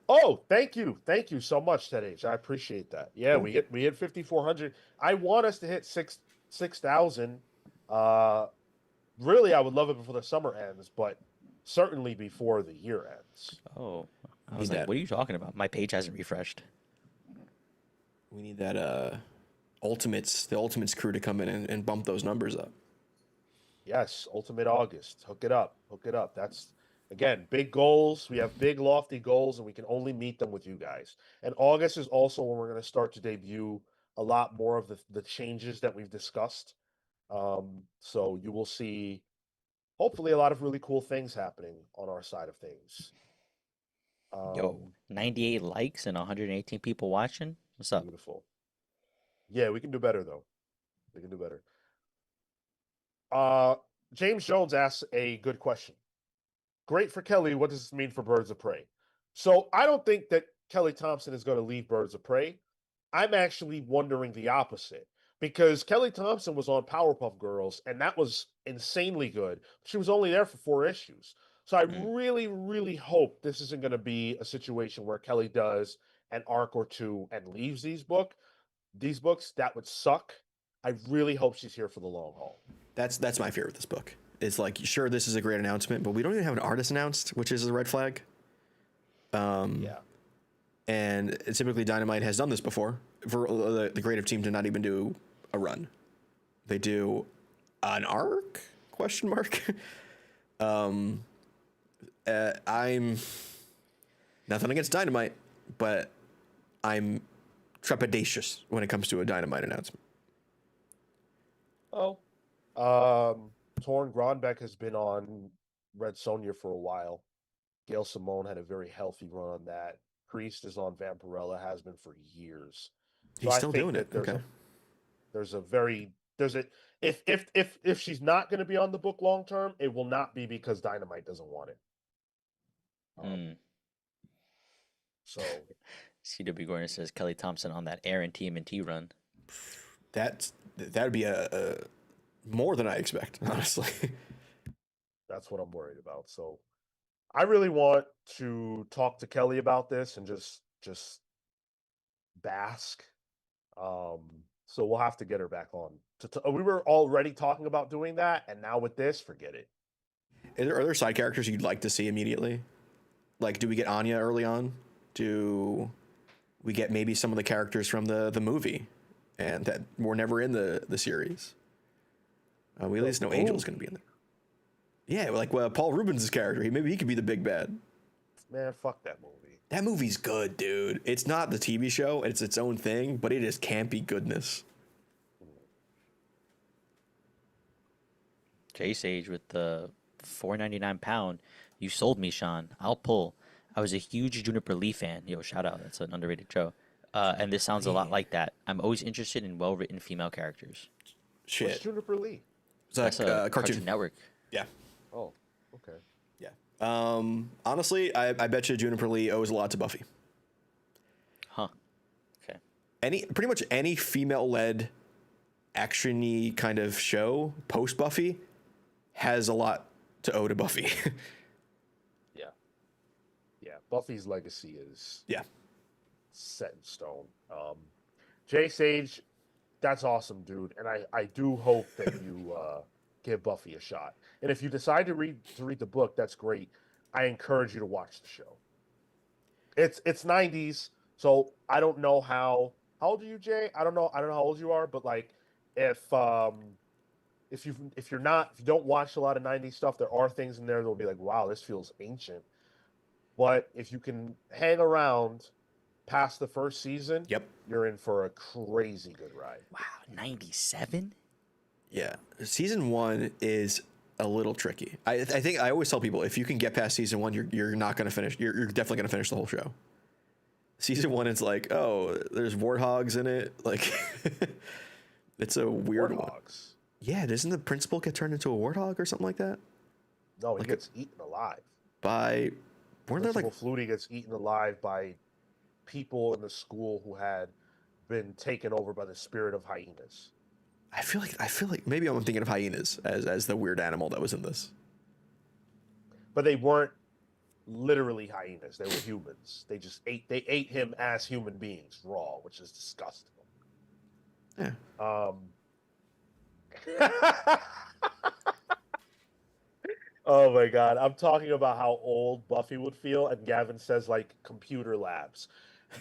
Oh, thank you so much, Ted H. I appreciate that. Yeah, we hit 5,400. I want us to hit 6,000. Really, I would love it before the summer ends, but certainly before the year ends. Oh, I was like, what are you talking about? My page hasn't refreshed. We need that the Ultimates crew to come in and bump those numbers up. Yes, Ultimate August. Hook it up. That's, again, big goals. We have big, lofty goals, and we can only meet them with you guys. And August is also when we're going to start to debut a lot more of the changes that we've discussed. So you will see, hopefully, a lot of really cool things happening on our side of things. 98 likes and 118 people watching. What's up? Beautiful. Yeah, we can do better, though. We can do better. James Jones asks a good question. Great for Kelly. What does this mean for Birds of Prey? So I don't think that Kelly Thompson is going to leave Birds of Prey. I'm actually wondering the opposite, because Kelly Thompson was on Powerpuff Girls, and that was insanely good. She was only there for 4 issues. So I Mm. really, really hope this isn't going to be a situation where Kelly does an arc or two and leaves these books. That would suck. I really hope she's here for the long haul. That's my fear with this book. It's like, sure, this is a great announcement, but we don't even have an artist announced, which is a red flag. Yeah. And typically Dynamite has done this before for the creative team to not even do a run. They do an arc? Question mark. I'm nothing against Dynamite, but I'm trepidatious when it comes to a Dynamite announcement. Oh. Torn Grondbeck has been on Red Sonja for a while. Gail Simone had a very healthy run on that. Priest is on Vampirella, has been for years. So He's still doing it. Okay. If she's not going to be on the book long term, it will not be because Dynamite doesn't want it. So CW Gordon says Kelly Thompson on that Aaron TMNT run. That would be a more than I expect, honestly. that's what I'm worried about. So I really want to talk to Kelly about this and just bask. So we'll have to get her back on. We were already talking about doing that, and now with this, forget it. Are there side characters you'd like to see immediately? Like, do we get Anya early on? Do we get maybe some of the characters from the movie and that were never in the series? We at least know Angel's going to be in there. Yeah, like Paul Rubens' character. Maybe he could be the big bad. Man, fuck that movie. That movie's good, dude. It's not the TV show. It's its own thing, but it is campy goodness. Jay Sage with the £4.99. You sold me, Sean. I'll pull. I was a huge Juniper Lee fan. Yo, shout out. That's an underrated show. And this sounds a lot like that. I'm always interested in well-written female characters. Shit. What's Juniper Lee? It's like That's a Cartoon Network. Yeah. Oh, okay. Yeah. Honestly, I bet you Juniper Lee owes a lot to Buffy. Huh. Okay. Pretty much any female-led action-y kind of show post Buffy has a lot to owe to Buffy. Yeah. Buffy's legacy is Yeah. set in stone. Jay Sage, that's awesome, dude. And I do hope that you give Buffy a shot. And if you decide to read the book, that's great. I encourage you to watch the show. It's 90s, so I don't know how old are you, Jay? I don't know how old you are, but like if you don't watch a lot of 90s stuff, there are things in there that'll be like, wow, this feels ancient. But if you can hang around past the first season, Yep. you're in for a crazy good ride. Wow, 97? Yeah. Season 1 is a little tricky. I think I always tell people, if you can get past season 1, you're not going to finish. You're definitely going to finish the whole show. Season 1, it's like, oh, there's warthogs in it. Like, it's a weird one. Yeah, doesn't the principal get turned into a warthog or something like that? No, he gets eaten alive. Weren't there like Flutie gets eaten alive by people in the school who had been taken over by the spirit of hyenas. I feel like maybe I'm thinking of hyenas as the weird animal that was in this. But they weren't literally hyenas. They were humans. They ate him as human beings raw, which is disgusting. Yeah. Oh my god, I'm talking about how old Buffy would feel, and Gavin says like computer labs.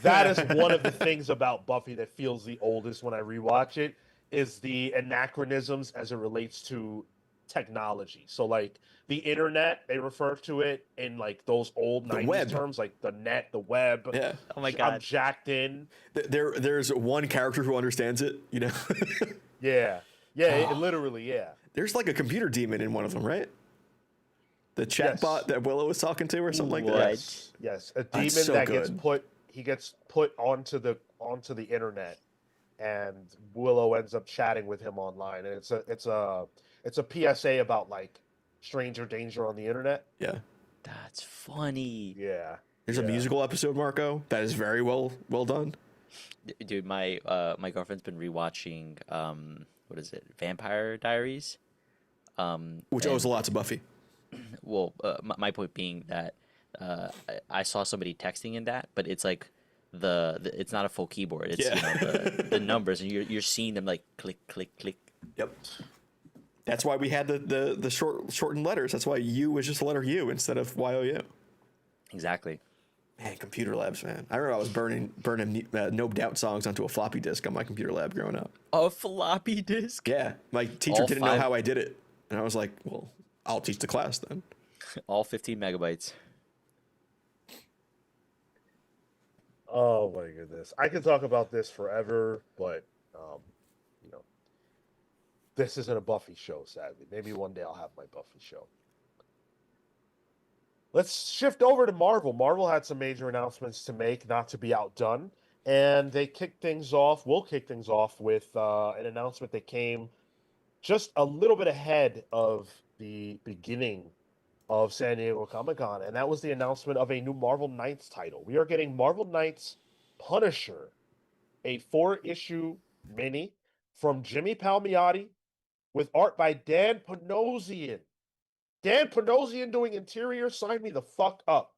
That is one of the things about Buffy that feels the oldest when I rewatch it, is the anachronisms as it relates to technology. So like the internet, they refer to it in like those old 90s web. terms, like the net, the web. Yeah. Oh my god. I'm jacked in. There's one character who understands it, you know? Yeah. It literally, yeah. There's like a computer demon in one of them, right? The chatbot that Willow was talking to or something like that? Yes. A demon so that good. gets put onto the internet, and Willow ends up chatting with him online, and it's a PSA about like stranger danger on the internet. Yeah. That's funny. Yeah. There's a musical episode, Marco, that is very well done. Dude, my girlfriend's been rewatching what is it? Vampire Diaries. Which owes a lot to Buffy. Well, my point being that I saw somebody texting in that, but it's like the it's not a full keyboard. It's Yeah. the numbers, and you're seeing them like click click click. Yep. That's why we had the shortened letters. That's why U was just the letter U instead of YOU. Exactly. Man, computer labs, man. I remember I was burning No Doubt songs onto a floppy disk on my computer lab growing up. A floppy disk. Yeah, my teacher All didn't know five- how I did it, and I was like, "Well, I'll teach the class then." All 15 megabytes. Oh my goodness. I could talk about this forever, but you know, this isn't a Buffy show, sadly. Maybe one day I'll have my Buffy show. Let's shift over to Marvel. Marvel had some major announcements to make, not to be outdone. And they kicked things off, will kick things off with an announcement that came just a little bit ahead of the beginning of San Diego Comic-Con, and that was the announcement of a new Marvel Knights title. We are getting Marvel Knights Punisher, a 4-issue mini from Jimmy Palmiotti with art by Dan Panosian. Dan Panosian doing interior, sign me the fuck up.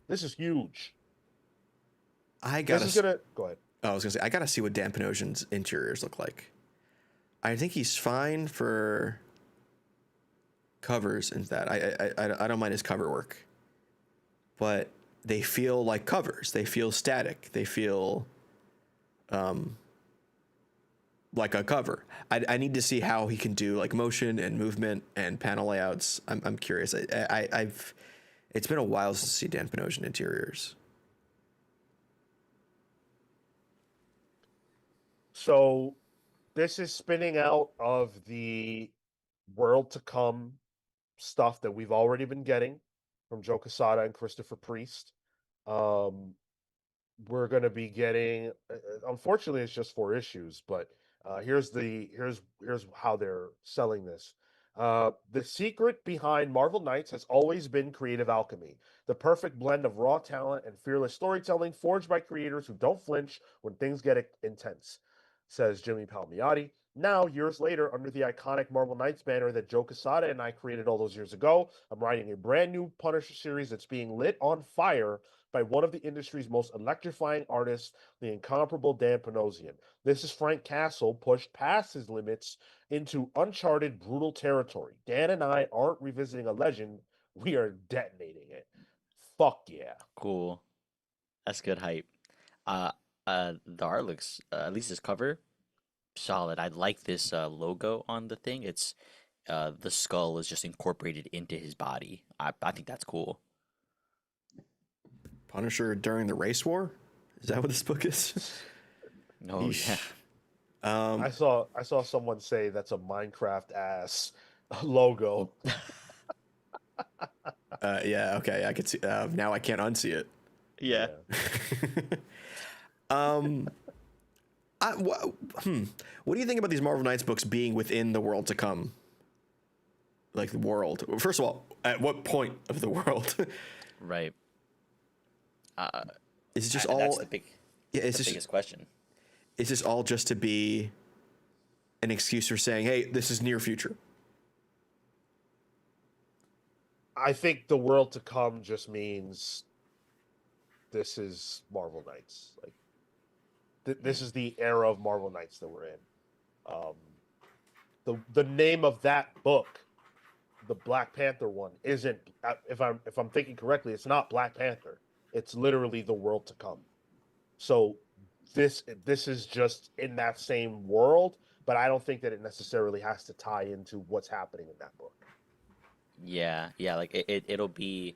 This is huge. This is gonna go ahead. I was gonna say I gotta see what Dan Panosian's interiors look like. I think he's fine for covers and that. I don't mind his cover work, but they feel like covers. They feel static. They feel like a cover. I need to see how he can do like motion and movement and panel layouts. I'm curious. I've it's been a while since I see Dan Panosian interiors. So this is spinning out of the world to come stuff that we've already been getting from Joe Quesada and Christopher Priest. We're going to be getting, unfortunately, it's just 4 issues, but here's how they're selling this. The secret behind Marvel Knights has always been creative alchemy, the perfect blend of raw talent and fearless storytelling forged by creators who don't flinch when things get intense, says Jimmy Palmiotti. Now, years later, under the iconic Marvel Knights banner that Joe Quesada and I created all those years ago, I'm writing a brand new Punisher series that's being lit on fire by one of the industry's most electrifying artists, the incomparable Dan Panosian. This is Frank Castle pushed past his limits into uncharted, brutal territory. Dan and I aren't revisiting a legend, we are detonating it. Fuck yeah. Cool. That's good hype. Uh, the art looks, at least this cover, solid. I like this logo on the thing. It's the skull is just incorporated into his body. I think that's cool. Punisher during the race war? Is that what this book is? Oh yeah. I saw someone say that's a Minecraft ass logo. Yeah, okay, I could see. Now I can't unsee it. Yeah. What do you think about these Marvel Knights books being within the world to come? Like the world. First of all, at what point of the world? Right. Is it just That's all? the big, Yeah, it's the just. biggest question. Is this all just to be an excuse for saying, "Hey, this is near future"? I think the world to come just means this is Marvel Knights. Like this is the era of Marvel Knights that we're in. The name of that book, the Black Panther one, isn't, if I'm thinking correctly, it's not Black Panther. It's literally the world to come. So this is just in that same world, but I don't think that it necessarily has to tie into what's happening in that book. Yeah, like it'll be,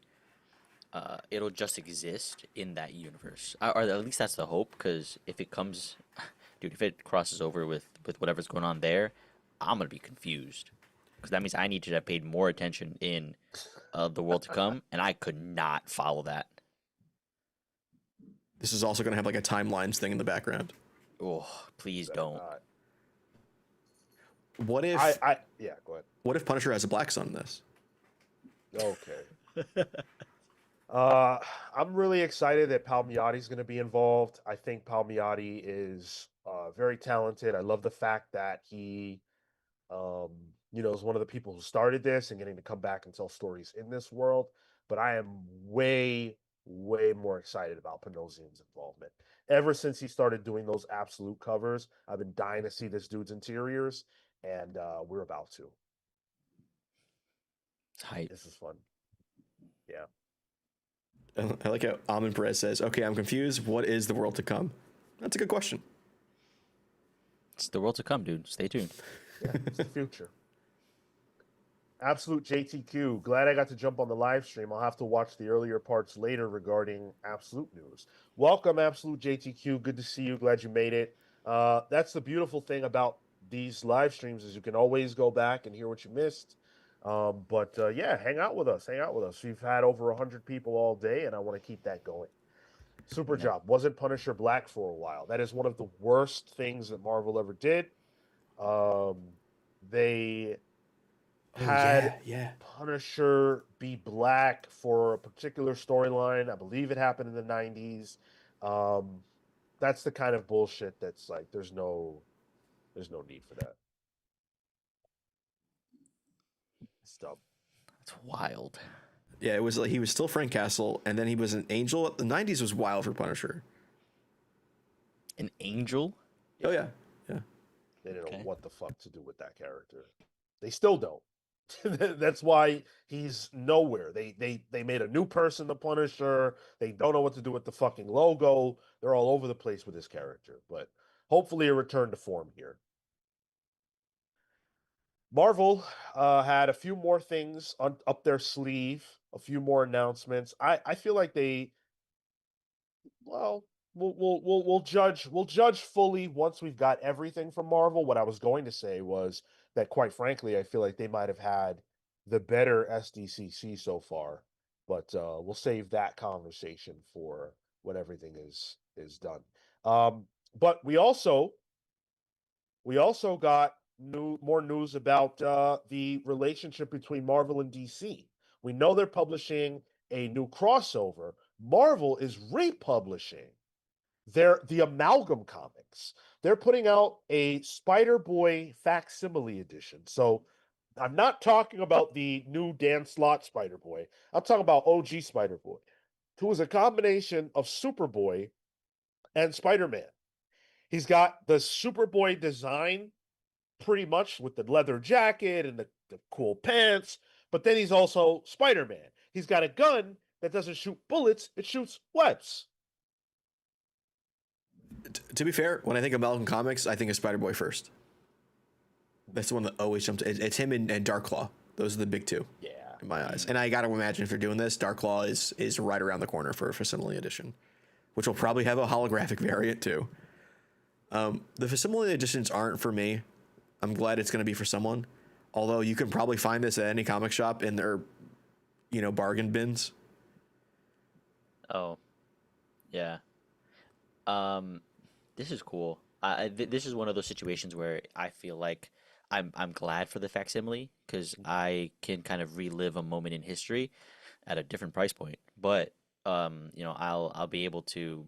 it'll just exist in that universe, or at least that's the hope. Because if it comes, dude, if it crosses over with whatever's going on there, I'm gonna be confused. Because that means I need to have paid more attention in the world to come, and I could not follow that. This is also going to have like a timelines thing in the background. Oh, please don't. What if? Yeah, go ahead. What if Punisher has a black son in this? Okay. Uh, I'm really excited that Palmiotti is going to be involved. I think Palmiotti is very talented. I love the fact that he, um, is one of the people who started this and getting to come back and tell stories in this world. But I am way, way more excited about Panosian's involvement. Ever since he started doing those absolute covers, I've been dying to see this dude's interiors, and we're about to. It's hype. This is fun. Yeah. I like how Amin Perez says, "Okay, I'm confused. What is the world to come?" That's a good question. It's the world to come, dude. Stay tuned. Yeah, it's the future. Absolute JTQ. Glad I got to jump on the live stream. I'll have to watch the earlier parts later regarding Absolute news. Welcome, Absolute JTQ. Good to see you. Glad you made it. That's the beautiful thing about these live streams is you can always go back and hear what you missed. But yeah, hang out with us. Hang out with us. We've had over 100 people all day, and I want to keep that going. Super job. Wasn't Punisher black for a while? That is one of the worst things that Marvel ever did. They had Punisher be black for a particular storyline. I believe it happened in the 90s. That's the kind of bullshit that's like there's no need for that. It's dumb. It's wild. Yeah, it was like he was still Frank Castle, and then he was an angel. The '90s was wild for Punisher. An angel? Oh yeah, yeah. They didn't know what the fuck to do with that character. They still don't. That's why he's nowhere. They made a new person, the Punisher. They don't know what to do with the fucking logo. They're all over the place with his character. But hopefully a return to form here. Marvel had a few more things up their sleeve, a few more announcements. I feel like they, well, we'll judge fully once we've got everything from Marvel. What I was going to say was that, quite frankly, I feel like they might have had the better SDCC so far, but we'll save that conversation for when everything is done. But we also got more news about the relationship between Marvel and DC. We know they're publishing a new crossover. Marvel is republishing the Amalgam comics. They're putting out a Spider-Boy facsimile edition. So I'm not talking about the new Dan Slott Spider-Boy. I'm talking about OG Spider-Boy, who is a combination of Superboy and Spider-Man. He's got the Superboy design pretty much with the leather jacket and the cool pants, but then he's also Spider-Man. He's got a gun that doesn't shoot bullets, it shoots webs. To be fair, when I think of Amalgam Comics, I think of Spider-Boy first. That's the one that always jumps. It's him and Darkclaw. Those are the big two. Yeah. In my eyes. And I got to imagine if you're doing this, Darkclaw is right around the corner for a Facsimile edition, which will probably have a holographic variant too. The Facsimile editions aren't for me. I'm glad it's going to be for someone. Although you can probably find this at any comic shop in their, bargain bins. Oh, yeah. This is cool. This is one of those situations where I feel like I'm glad for the facsimile because I can kind of relive a moment in history at a different price point. But I'll be able to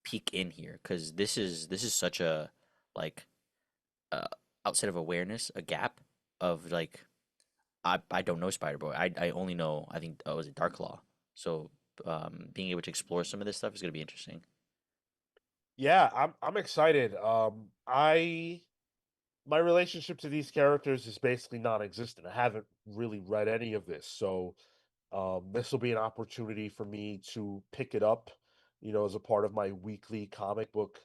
peek in here because this is such a like outside of awareness, a gap of like I don't know Spider-Boy. I only know I think was it Darkclaw. So being able to explore some of this stuff is going to be interesting. Yeah, I'm excited. My relationship to these characters is basically non-existent. I haven't really read any of this, so this will be an opportunity for me to pick it up, as a part of my weekly comic book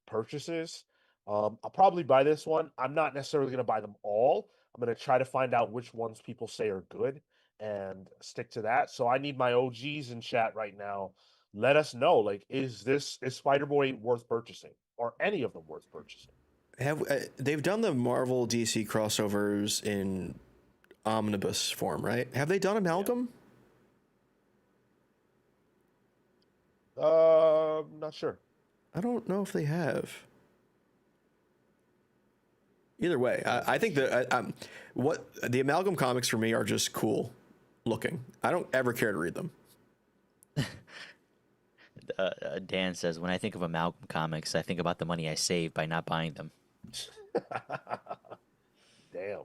purchases. I'll probably buy this one. I'm not necessarily going to buy them all. I'm going to try to find out which ones people say are good and stick to that. So I need my OGs in chat right now. Let us know, like, is Spider-Boy worth purchasing? Are any of them worth purchasing? They've done the Marvel DC crossovers in omnibus form, right? Have they done Amalgam? Not sure. I don't know if they have. Either way, I think what the Amalgam comics for me are just cool. looking. I don't ever care to read them. Dan says, when I think of Amalgam comics, I think about the money I saved by not buying them. Damn.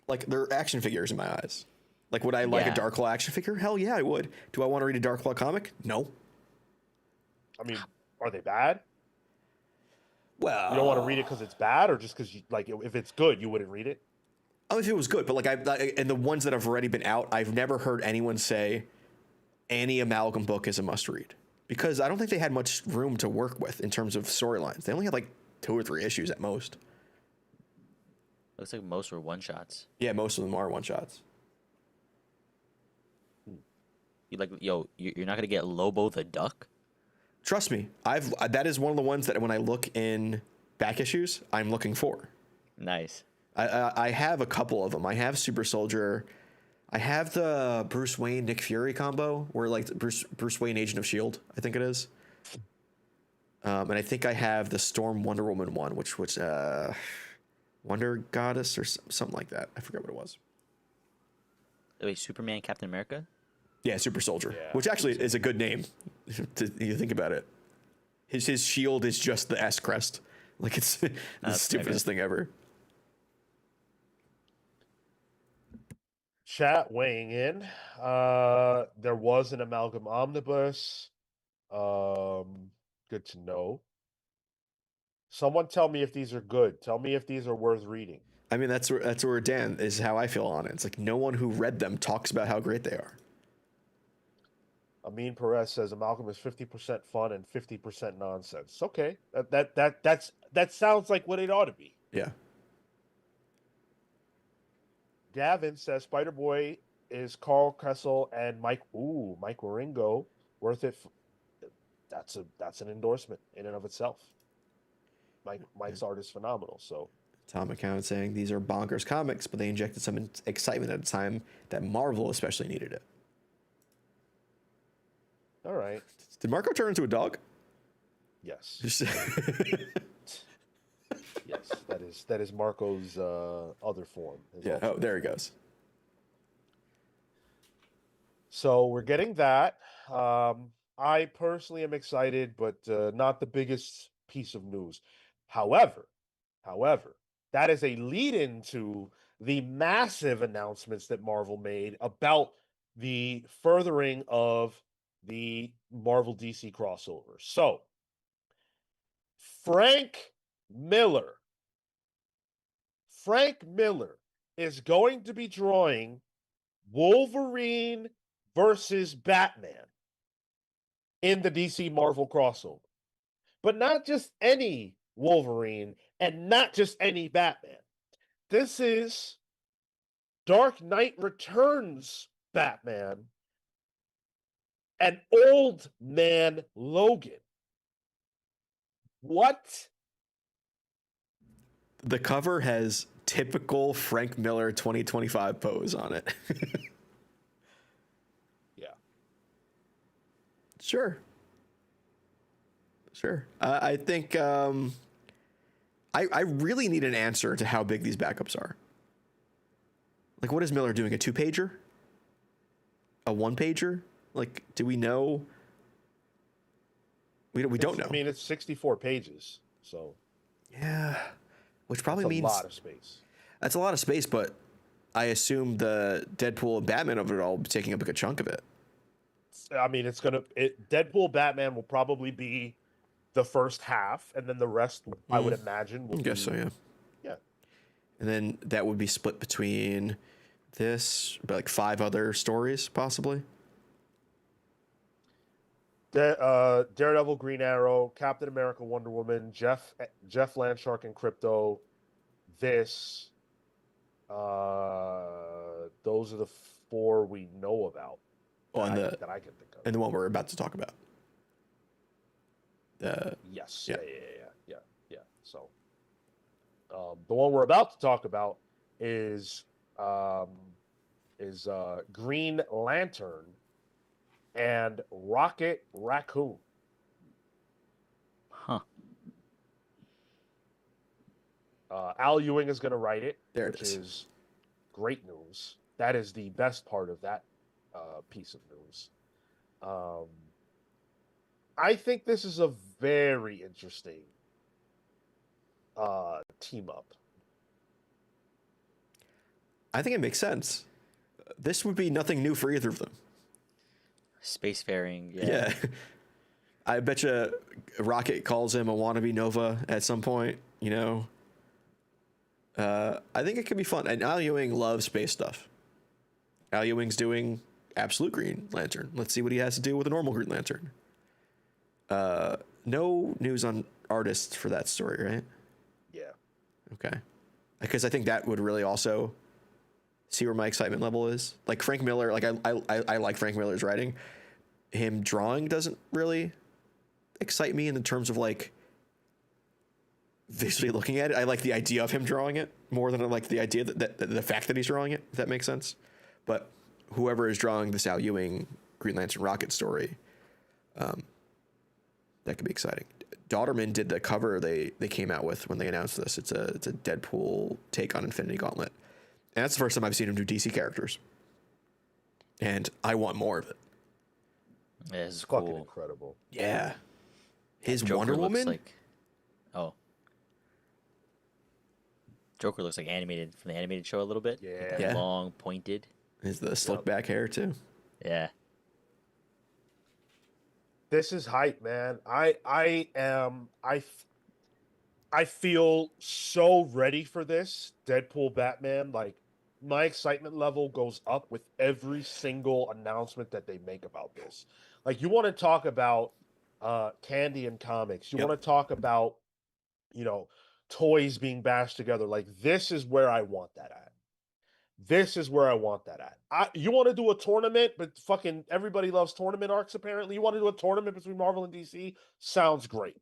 Like, they're action figures in my eyes. Like, would I like a Yeah. Dark Claw action figure? Hell yeah, I would. Do I want to read a Dark Claw comic? No. I mean, are they bad? Well, You don't want to read it because it's bad, or just because you like if it's good, you wouldn't read it. oh, if it was good, but like and the ones that have already been out, I've never heard anyone say any Amalgam book is a must read, because I don't think they had much room to work with in terms of storylines. They only had like 2 or 3 issues at most. Looks like most were one shots. Yeah, most of them are one shots. You like, yo, you're not gonna get Lobo the Duck? Trust me, that is one of the ones that when I look in back issues, I'm looking for. Nice. I have a couple of them. I have Super Soldier. I have the Bruce Wayne Nick Fury combo, where like Bruce Wayne Agent of Shield, I think it is. And I think I have the Storm Wonder Woman one, which Wonder Goddess or something like that. I forget what it was. Wait, Superman, Captain America? Yeah, Super Soldier, Yeah, which actually is a good name. You think about it. His shield is just the S crest. Like, it's the stupidest thing ever. Chat weighing in. There was an Amalgam omnibus. Good to know. Someone tell me if these are good. Tell me if these are worth reading. I mean, that's where Dan is how I feel on it. It's like no one who read them talks about how great they are. Amin Perez says Amalgam is 50% fun and 50% nonsense. Okay, that sounds like what it ought to be. Yeah. Gavin says Spider Boy is Carl Kessel and Mike Waringo worth it. That's an endorsement in and of itself. Mike's art is phenomenal. So Tom McCown saying these are bonkers comics, but they injected some excitement at a time that Marvel especially needed it. all right, Did Marco turn into a dog? yes, Just- yes, that is Marco's other form. his yeah. Oh, alternate there he form. goes. So we're getting that. I personally am excited, but not the biggest piece of news. However, that is a lead into the massive announcements that Marvel made about the furthering of the Marvel DC crossover. So, Frank Miller is going to be drawing Wolverine versus Batman in the DC Marvel crossover. But not just any Wolverine and not just any Batman. This is Dark Knight Returns Batman and Old Man Logan. What? The cover has typical Frank Miller 2025 pose on it. Yeah. Sure. I think I really need an answer to how big these backups are. Like, what is Miller doing? A 2-pager? A 1-pager? Like, do we know? We don't know. I mean, it's 64 pages, so Yeah, which probably it's a means lot of space. that's a lot of space. But I assume the Deadpool and Batman of it all will be taking up a good chunk of it. I mean, Deadpool Batman will probably be the first half, and then the rest, I would imagine, will I guess so, yeah. Yeah. And then that would be split between this, about like 5 other stories, possibly. Daredevil, Green Arrow, Captain America, Wonder Woman, Jeff Landshark and Crypto. This, those are the 4 we know about that I can think of. And the one we're about to talk about. Yes. Yeah. Yeah. So, the one we're about to talk about is Green Lantern and Rocket Raccoon. Huh. Al Ewing is going to write it, There it which is. is great news. That is the best part of that piece of news. I think this is a very interesting team up. I think it makes sense. This would be nothing new for either of them. Spacefaring, Yeah. I bet you Rocket calls him a wannabe Nova at some point, you know? I think it could be fun. And Al Ewing loves space stuff. Al Ewing's doing Absolute Green Lantern. Let's see what he has to do with a normal Green Lantern. No news on artists for that story, right? Yeah. Okay. Because I think that would really also see where my excitement level is. Like Frank Miller, like I like Frank Miller's writing. Him drawing doesn't really excite me in the terms of like visually looking at it. I like the idea of him drawing it more than I like the idea that the fact that he's drawing it, if that makes sense. But whoever is drawing this Al Ewing Green Lantern Rocket story, that could be exciting. Dauterman did the cover they came out with when they announced this. It's a Deadpool take on Infinity Gauntlet. And that's the first time I've seen him do DC characters. And I want more of it. Yeah, this is Fucking cool. incredible. Yeah. His Joker Wonder looks Woman? like, oh, Joker looks like animated from the animated show a little bit. Yeah. With that Yeah. long, pointed. Is the slick back hair too. Yeah. This is hype, man. I feel so ready for this Deadpool Batman. Like, my excitement level goes up with every single announcement that they make about this. Like, you want to talk about candy and comics. You Yep. want to talk about, toys being bashed together. Like, this is where I want that at. This is where I want that at. You want to do a tournament, but fucking everybody loves tournament arcs, apparently. You want to do a tournament between Marvel and DC? Sounds great.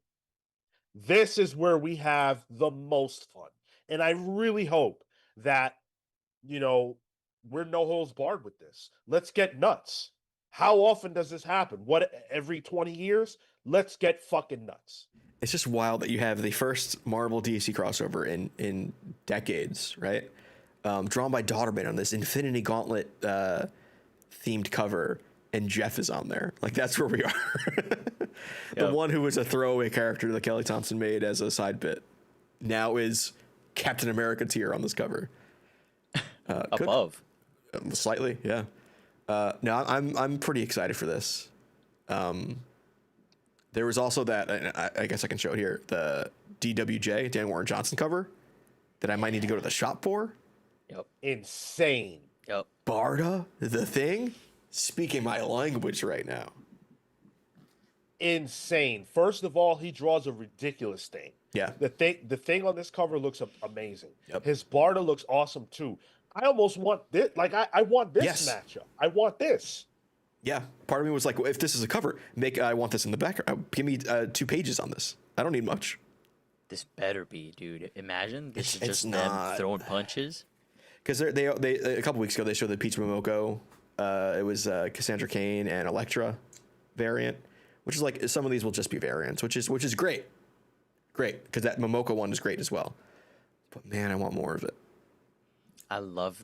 This is where we have the most fun. And I really hope that, we're no holds barred with this. Let's get nuts. How often does this happen? What, every 20 years? Let's get fucking nuts. It's just wild that you have the first Marvel DC crossover in decades, right? Drawn by Dauterman on this Infinity Gauntlet themed cover, and Jeff is on there. Like, that's where we are. The one who was a throwaway character that Kelly Thompson made as a side bit now is Captain America tier on this cover. Above. Slightly, yeah. No, I'm pretty excited for this. There was also that, and I guess I can show it here, the DWJ, Dan Warren Johnson cover that I might need to go to the shop for. Yep. Insane. Yep. Barda, the Thing, speaking my language right now. Insane. First of all, he draws a ridiculous thing. Yeah. The thing on this cover looks amazing. Yep. His Barda looks awesome too. I almost want this. Like, I want this Yes. matchup. I want this. Yeah. Part of me was like, well, if this is a cover, I want this in the background. Give me 2 pages on this. I don't need much. This better be, dude. Imagine this It's is just not. them throwing punches. Because they a couple weeks ago they showed the Peach Momoko. It was Cassandra Cain and Elektra variant, which is like some of these will just be variants, which is great, because that Momoko one is great as well. But man, I want more of it. I love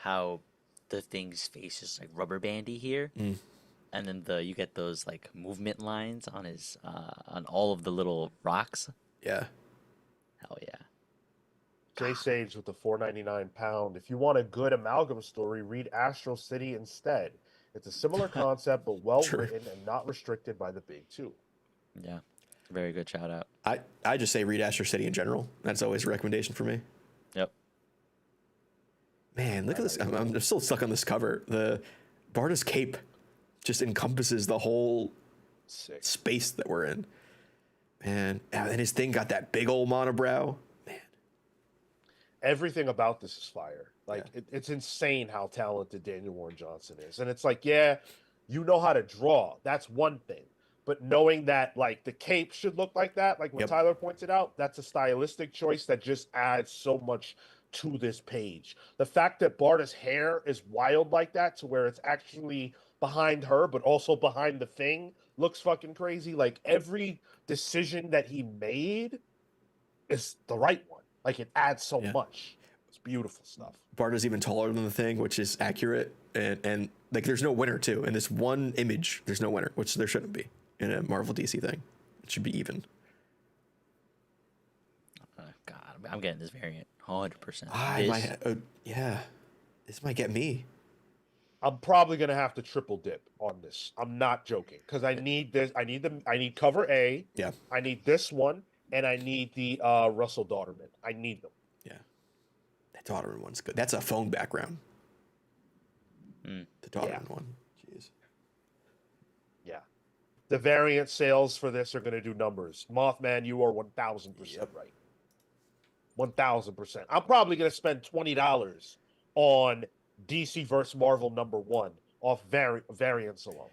how the Thing's face is like rubber bandy here, and then you get those like movement lines on his on all of the little rocks. Yeah. Hell yeah. Jay Sage with the £4.99. If you want a good Amalgam story, read Astro City instead. It's a similar concept, but well written and not restricted by the big two. Yeah. Very good shout out. I just say read Astro City in general. That's always a recommendation for me. Yep. Man, look at this. I'm still stuck on this cover. The Barda's cape just encompasses the whole Sick. space that we're in. Man, and his thing got that big old monobrow. Man. Everything about this is fire. Like, it's insane how talented Daniel Warren Johnson is. And it's like, yeah, you know how to draw. That's one thing. But knowing that, like, the cape should look like that, like what Tyler pointed out, that's a stylistic choice that just adds so much to this page. The fact that Barda's hair is wild like that, to where it's actually behind her, but also behind the Thing, looks fucking crazy. Like, every decision that he made is the right one. Like, it adds so much. beautiful stuff. Barda's even taller than the Thing, which is accurate, and like there's no winner too. In this one image, there's no winner, which there shouldn't be in a Marvel DC thing. It should be even. God, I'm getting this variant 100%. Yeah, this might get me. I'm probably gonna have to triple dip on this. I'm not joking because I need this. I need cover A. Yeah. I need this one, and I need the Russell Dauterman. I need them. Yeah. That Dauterman one's good. That's a phone background. The Dauterman one. Jeez. Yeah. The variant sales for this are gonna do numbers. Mothman, you are 1,000% right. 1,000%. I'm probably gonna spend $20 on DC vs. Marvel #1 off variants alone.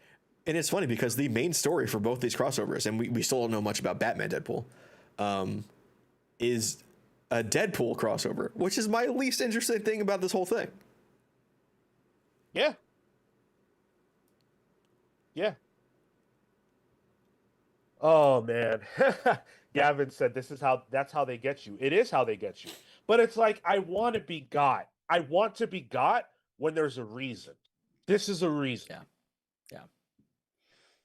And it's funny because the main story for both these crossovers, and we still don't know much about Batman Deadpool, is a Deadpool crossover, which is my least interesting thing about this whole thing. Yeah. Yeah. Oh man. Gavin said that's how they get you. It is how they get you. But it's like I want to be got. I want to be got when there's a reason. This is a reason. Yeah.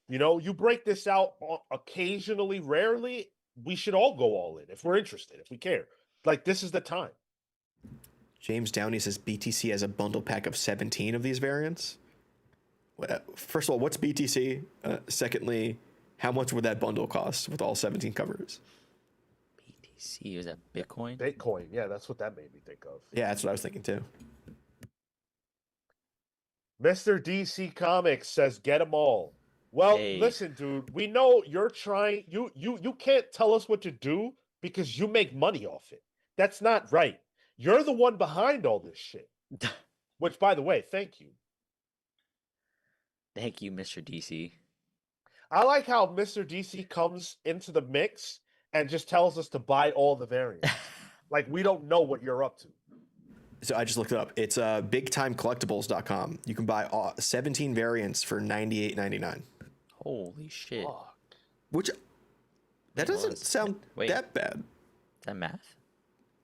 You know, you break this out occasionally, rarely, we should all go all in if we're interested, if we care. Like, this is the time. James Downey says BTC has a bundle pack of 17 of these variants. First of all, what's BTC? Secondly, how much would that bundle cost with all 17 covers? BTC, is that Bitcoin? Bitcoin, yeah, that's what that made me think of. Yeah, that's what I was thinking too. Mr. DC Comics says, get them all. Well, Hey. Listen, dude, we know you're trying. You can't tell us what to do because you make money off it. That's not right. You're the one behind all this shit. Which, by the way, thank you. Thank you, Mr. DC. I like how Mr. DC comes into the mix and just tells us to buy all the variants. Like, we don't know what you're up to. So I just looked it up. It's bigtimecollectibles.com. You can buy 17 variants for $98.99. Holy shit. Fuck. Which, that doesn't sound Wait. that bad. Is that math?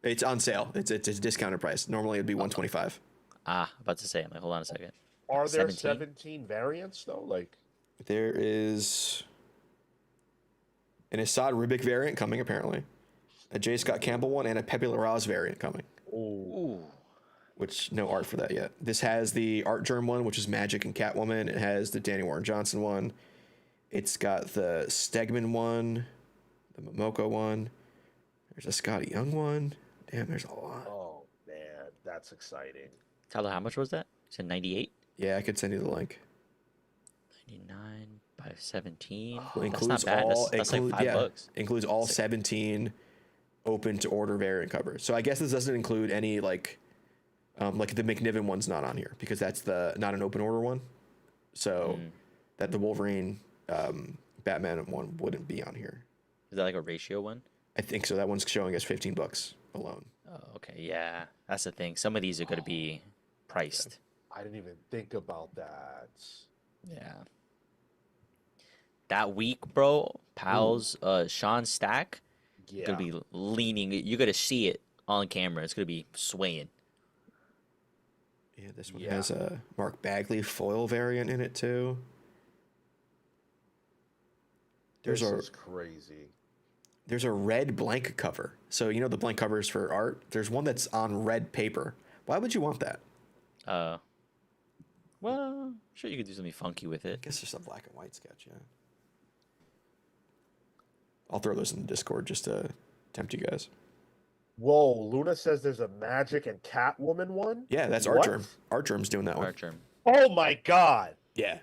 It's on sale. It's a discounted price. Normally it'd be $125. About to say, I'm like, hold on a second. Are there 17? 17 variants, though? Like, There is an Assad Rubik variant coming, apparently. A J. Scott Campbell one and a Pepe Larraz variant coming. Ooh. Which, no art for that yet. This has the Art Germ one, which is Magic and Catwoman. It has the Danny Warren Johnson one. It's got the Stegman one, the Momoko one. There's a Scotty Young one. Damn, there's a lot. oh, man, that's exciting. Tyler, how much was that? You said 98? Yeah, I could send you the link. 99 by 17. It That's includes not bad. all. That's like $5. Includes all 17 open to order variant covers. So I guess this doesn't include any like the McNiven one's not on here because that's the not an open order one. So that the Wolverine Batman one wouldn't be on here. Is that like a ratio one? I think so. That one's showing us $15 alone. Oh, okay. Yeah. That's the thing. Some of these are going to be priced. I didn't even think about that. Yeah. That week, bro, pals, Sean Stack, Yeah. gonna be leaning. You're gonna see it on camera. It's gonna be swaying. Yeah, this one Yeah. has a Mark Bagley foil variant in it too. This is crazy. There's a red blank cover. So you know the blank covers for art? There's one that's on red paper. Why would you want that? Well, sure you could do something funky with I it. guess there's a black and white sketch, yeah. I'll throw those in the Discord just to tempt you guys. Whoa, Luna says there's a Magic and Catwoman one? Yeah, that's What? Artgerm. Artgerm's doing that one. Art germ. Oh my god. Yeah.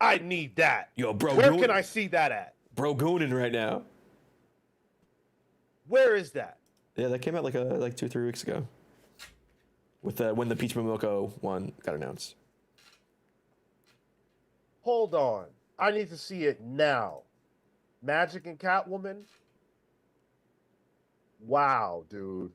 I need that. Yo, bro, Where can I see that at? Bro gooning right now. Where is that? Yeah, that came out like 2-3 weeks ago. With when the Peach Momoko one got announced. Hold on. I need to see it now. Magic and Catwoman? Wow, dude.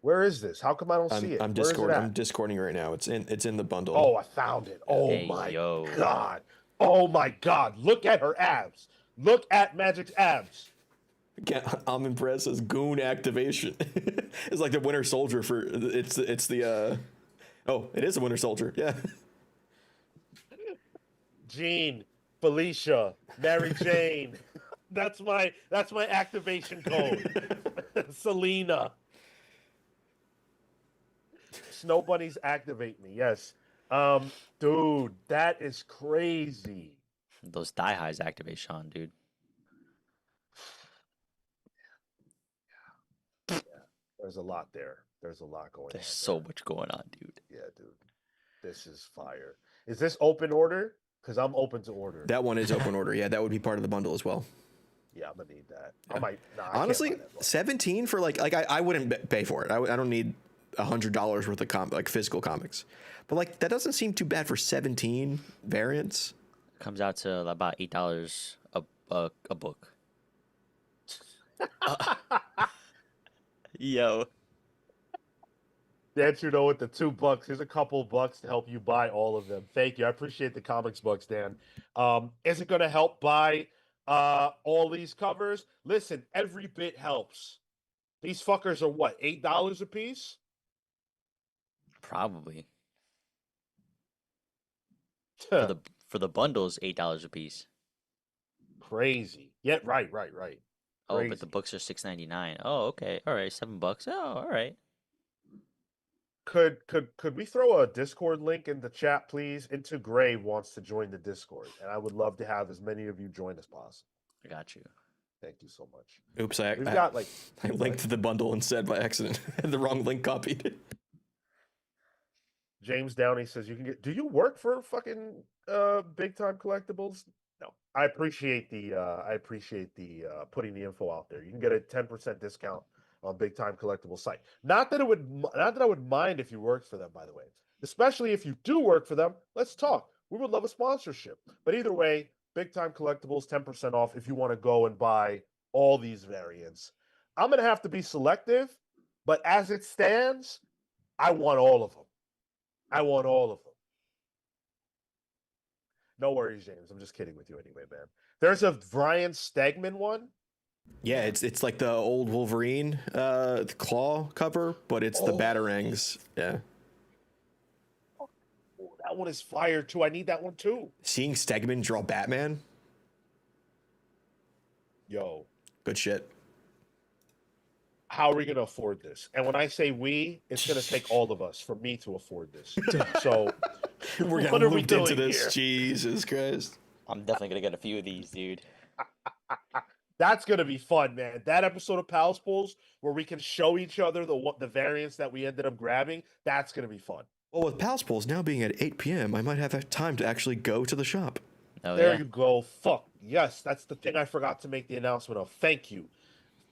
Where is this? How come I don't see it? I'm Where is it Discord. at? I'm Discording right now. It's in the bundle. Oh, I found it. Oh Hey, my yo. god. Oh my god. Look at her abs. Look at Magic's abs. Almond Perez says goon activation. It's like the Winter Soldier for it's the oh, it is a Winter Soldier. Yeah. Jean, Felicia, Mary Jane. That's my activation code. Selena. Snow bunnies activate me. Yes. Dude, that is crazy. Those die highs activate Sean, dude. There's a lot there. There's a lot going There's on. so much going on, dude. Yeah, dude. This is fire. Is this open order? Because I'm open to order. That one is open order. Yeah, that would be part of the bundle as well. Yeah, I'm gonna need that. Yeah. I might. Nah, Honestly, 17 for like I wouldn't pay for it. I don't need $100 worth of like physical comics, but like that doesn't seem too bad for 17 variants. Comes out to about $8 a book. Yo. Dan Trudeau with the $2. Here's a couple bucks to help you buy all of them. Thank you. I appreciate the comics bucks, Dan. Is it gonna help buy all these covers? Listen, every bit helps. These fuckers are what, $8 a piece? Probably. For the bundles, $8 a piece. Crazy. Yeah, right. Oh, Crazy. but the books are $6.99. Oh, okay. All right, $7. Oh, all right. Could we throw a Discord link in the chat, please? Into Gray wants to join the Discord, and I would love to have as many of you join as possible. I got you. Thank you so much. Oops, We've got like I linked to the bundle instead by accident. Had the wrong link copied. James Downey says you can get. Do you work for fucking Big Time Collectibles? No. I appreciate the putting the info out there. You can get a 10% discount on Big Time Collectibles site. Not that I would mind if you worked for them, by the way. Especially if you do work for them, let's talk. We would love a sponsorship. But either way, Big Time Collectibles 10% off if you want to go and buy all these variants. I'm gonna have to be selective, but as it stands, I want all of them. I want all of them. No worries, James. I'm just kidding with you anyway, man. There's a Brian Stegman one. Yeah, it's like the old Wolverine claw cover, but it's the Batarangs. Yeah. Oh, that one is fire too. I need that one too. Seeing Stegman draw Batman. Yo. Good shit. How are we going to afford this? And when I say we, it's going to take all of us for me to afford this. So We're what getting are we looped into doing this. here? Jesus Christ. I'm definitely gonna get a few of these, dude. That's going to be fun, man. That episode of Pals Pulls where we can show each other the variants that we ended up grabbing, that's going to be fun. Well, with Pals Pulls now being at 8 p.m., I might have time to actually go to the shop. Oh, There yeah. you go. Fuck. Yes, that's the thing I forgot to make the announcement of. Thank you.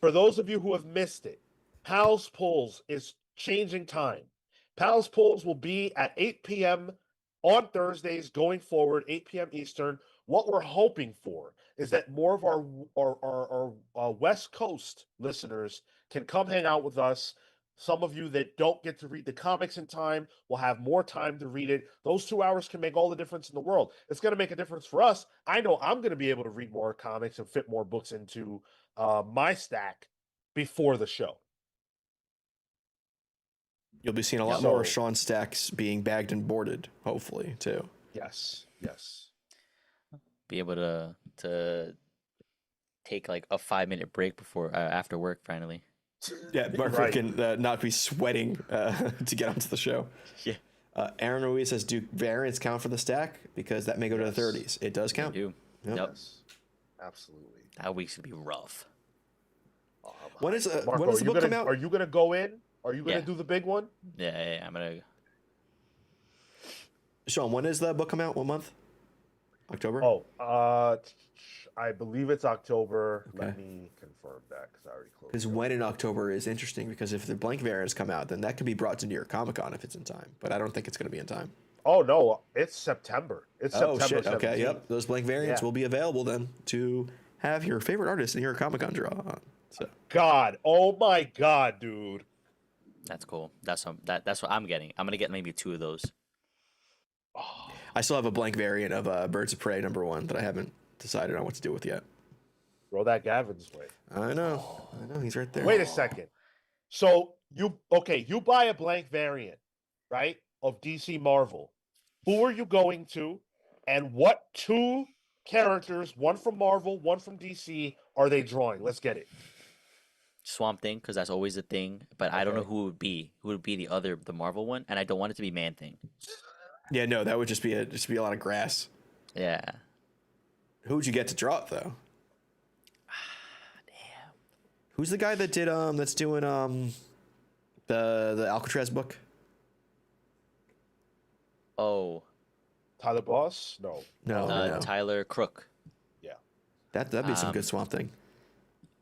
For those of you who have missed it, Pals Pulls is changing time. Pals Pulls will be at 8 p.m. on Thursdays going forward, 8 p.m. Eastern. What we're hoping for is that more of our West Coast listeners can come hang out with us. Some of you that don't get to read the comics in time will have more time to read it. Those 2 hours can make all the difference in the world. It's going to make a difference for us. I know I'm going to be able to read more comics and fit more books into my stack before the show. You'll be seeing a lot So- more Sean stacks being bagged and boarded, hopefully, too. Yes. Be able to take like a 5-minute break before after work finally. Yeah, Mark Right. can not be sweating to get onto the show. Yeah. Aaron Ruiz says, do variants count for the stack? Because that may go to the Yes. 30s. It does I count. do. Yep. Yep. Yes. Absolutely. That week's gonna be rough. When is Marco, when does the book come out? Are you gonna go in? Are you gonna Yeah. do the big one? Yeah, I'm gonna. Sean, when does the book come out? What month? October? Oh, I believe it's October. Let Okay. me confirm that because I already closed. Because it. when in October is interesting, because if the blank variants come out, then that could be brought to New York Comic Con if it's in time. But I don't think it's going to be in time. Oh no, it's September. It's Oh, September. shit. Okay, 17th. yep. Those blank variants Yeah. will be available then to have your favorite artist in New York Comic Con draw on. So God, oh my God, dude. That's cool. That's what I'm getting. I'm gonna get maybe 2 of those. Oh, I still have a blank variant of Birds of Prey #1 that I haven't decided on what to do with yet. Throw that Gavin's way. I know. He's right there. Wait a second. So you buy a blank variant, right, of DC Marvel. Who are you going to, and what two characters, one from Marvel, one from DC, are they drawing? Let's get it. Swamp Thing, because that's always a thing. But I don't know Okay. who would be. Who would be the Marvel one? And I don't want it to be Man Thing. Yeah, no, that would just be a lot of grass. Yeah. Who would you get to draw it though? Damn. Who's the guy that did that's doing the Alcatraz book? Oh. Tyler Boss? No. No. Tyler Crook. Yeah. That'd be some good Swamp Thing.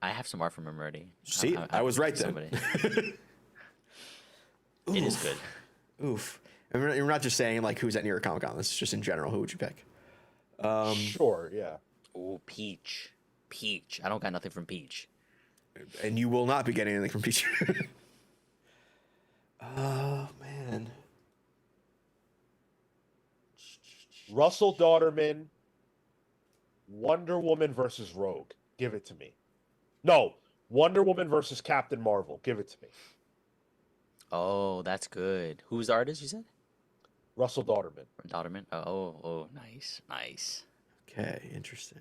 I have some art from him already. See, I was right then. It is good. Oof. And you're not just saying like who's at New York Comic Con. This is just in general. Who would you pick? Sure, yeah. Oh, Peach. Peach. I don't got nothing from Peach. And you will not be getting anything from Peach. Oh man. Russell Dauterman, Wonder Woman versus Rogue. Give it to me. No, Wonder Woman versus Captain Marvel. Give it to me. Oh, that's good. Who's the artist, you said? Russell Dauterman. Daughterman? Oh, nice. Nice. Okay, interesting.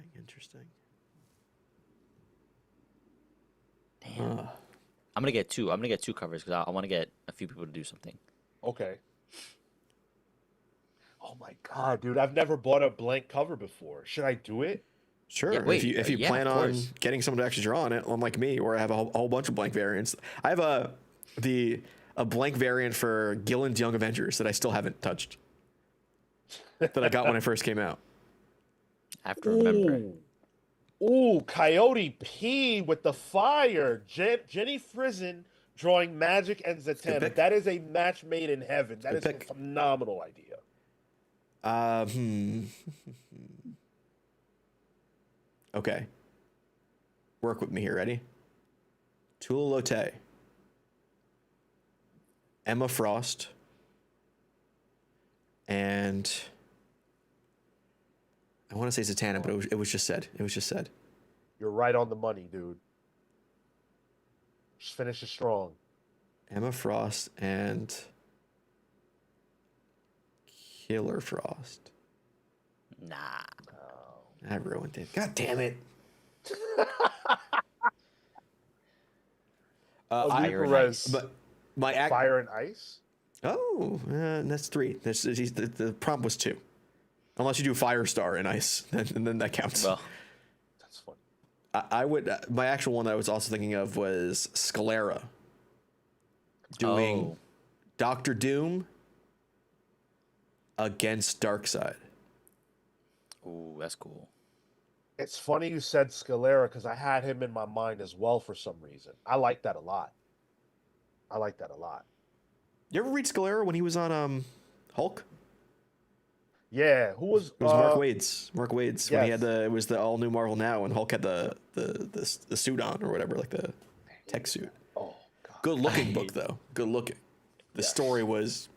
Damn. I'm gonna get two. I'm gonna get two covers because I want to get a few people to do something. Okay. Oh my god, dude! I've never bought a blank cover before. Should I do it? Sure. Yeah, wait, if you yeah, plan of on course. getting someone to actually draw on it, unlike me, or I have a whole bunch of blank variants. I have a blank variant for Gillen's Young Avengers that I still haven't touched. That I got when it first came out. I have to remember. Ooh, Coyote P with the fire. Jenny Frizen drawing Magic and Zatanna. pick. That is a match made in heaven. That is pick. a phenomenal idea. Okay. Work with me here. Ready? Tula Lotte. Emma Frost. And I want to say Zatanna, but it was just said. You're right on the money, dude. Just finish it strong. Emma Frost and Killer Frost. Nah. I ruined it. God damn it. Fire and Perez. Ice. But my Fire and Ice? Oh, that's three. The prompt was two. Unless you do Firestar and Ice, and then that counts. Well, That's funny. I would. My actual one that I was also thinking of was Scalera doing Doctor Doom against Darkseid. ooh, that's cool. It's funny you said Scalera because I had him in my mind as well for some reason. I like that a lot. You ever read Scalera when he was on Hulk? Yeah, who was It was Mark Waid's. When he yes. had it was the all new Marvel Now, and Hulk had the suit on or whatever, like the tech suit. Oh god. Good looking book though. Good looking. The story was.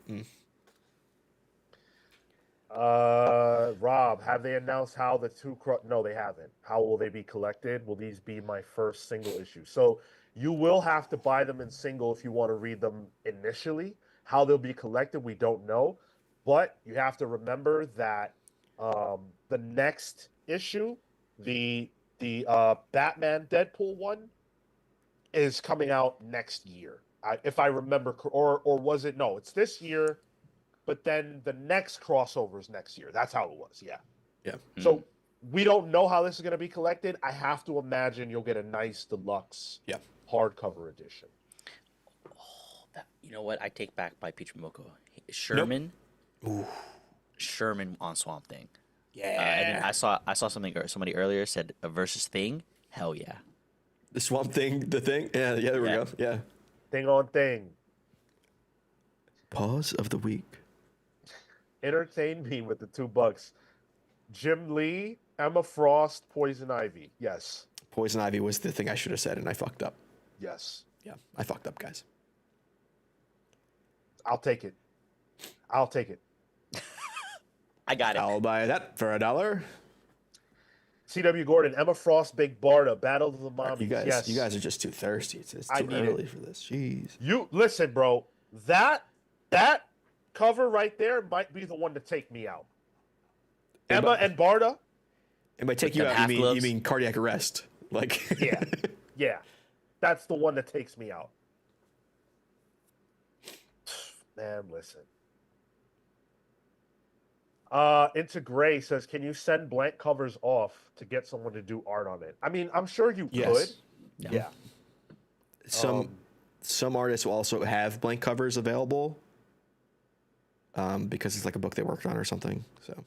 Rob, have they announced how the two no, they haven't. How will they be collected? Will these be my first single issue? So you will have to buy them in single if you want to read them initially. How they'll be collected, we don't know. But you have to remember that the next issue, the Batman Deadpool one, is coming out next year. If I remember, or was it? No, it's this year. But then the next crossover is next year. That's how it was. Yeah. Yeah. So we don't know how this is going to be collected. I have to imagine you'll get a nice deluxe hardcover edition. You know what? I take back by Peach Momoko. Sherman. Ooh. Sherman on Swamp Thing. Yeah. And then I saw something. Somebody earlier said a versus Thing. Hell yeah. The Swamp Thing, the thing. Yeah. There we go. Yeah. Thing on thing. Pause of the week. Entertain me with the $2. Jim Lee, Emma Frost, Poison Ivy. Yes. Poison Ivy was the thing I should have said, and I fucked up. Yes. Yeah, I fucked up, guys. I'll take it. I got it. I'll buy that for $1. C.W. Gordon, Emma Frost, Big Barda, Battle of the Mommies. You guys are just too thirsty. It's I too need early it. for this. Jeez. You listen, bro. That cover right there might be the one to take me out. Emma and Barda. It might take With you them out. half You gloves? mean cardiac arrest? Like Yeah. That's the one that takes me out. Man, listen. Into Gray says, can you send blank covers off to get someone to do art on it? I mean, I'm sure you could. Yeah. Some artists will also have blank covers available because it's like a book they worked on or something. So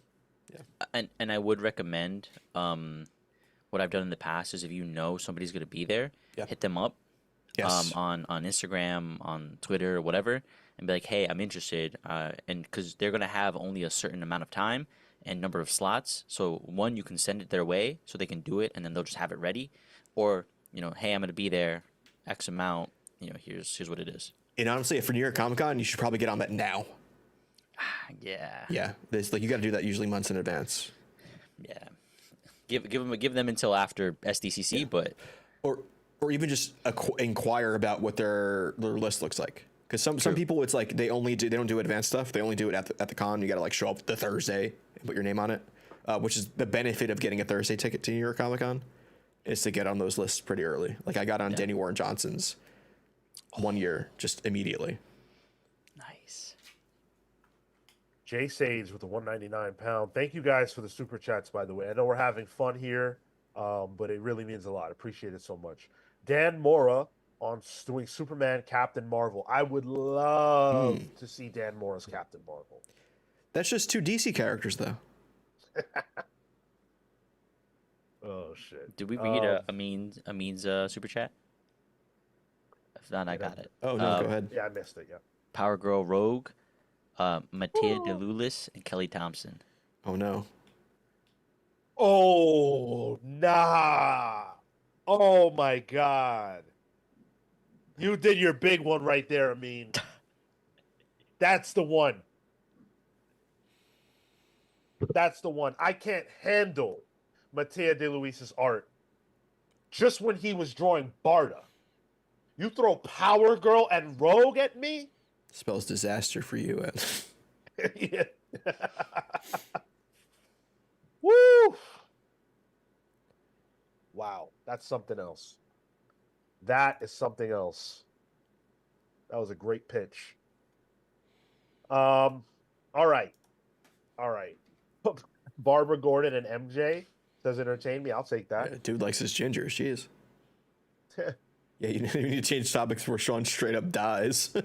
And I would recommend what I've done in the past is if you know somebody's going to be there, hit them up on Instagram, on Twitter, or whatever, and be like, hey, I'm interested. And because they're going to have only a certain amount of time and number of slots. So one, you can send it their way so they can do it and then they'll just have it ready. Or, hey, I'm going to be there X amount. Here's what it is. And honestly, for New York Comic Con, you should probably get on that now. Yeah. Yeah. It's like you got to do that usually months in advance. Yeah. Give them until after SDCC, but or even just inquire about what their list looks like. Because some people, it's like they don't do advanced stuff. They only do it at the con. You got to like show up the Thursday and put your name on it, which is the benefit of getting a Thursday ticket to New York Comic Con, is to get on those lists pretty early. Like I got on Danny Warren Johnson's one year just immediately. nice. Jay Sage with the 199 pound. Thank you guys for the super chats, by the way. I know we're having fun here, but it really means a lot. Appreciate it so much. Dan Mora on doing Superman Captain Marvel. I would love to see Dan Mora's Captain Marvel. That's just 2 DC characters, though. Oh shit! Did we read Amin's super chat? If not, I got it. Oh no, go ahead. Yeah, I missed it. Yeah. Power Girl Rogue, Mattia DeLulis, and Kelly Thompson. Oh no. Oh nah! Oh my god! You did your big one right there, Amin. That's the one. That's the one. I can't handle Mattia De Luis's art. Just when he was drawing Barda. You throw Power Girl and Rogue at me? Spells disaster for you. Yeah. Woo! Wow, that's something else. That is something else. That was a great pitch. All right. Barbara Gordon and MJ does entertain me. I'll take that. Yeah, dude likes his ginger. Jeez. Yeah, you need to change topics before Sean straight up dies. Yeah.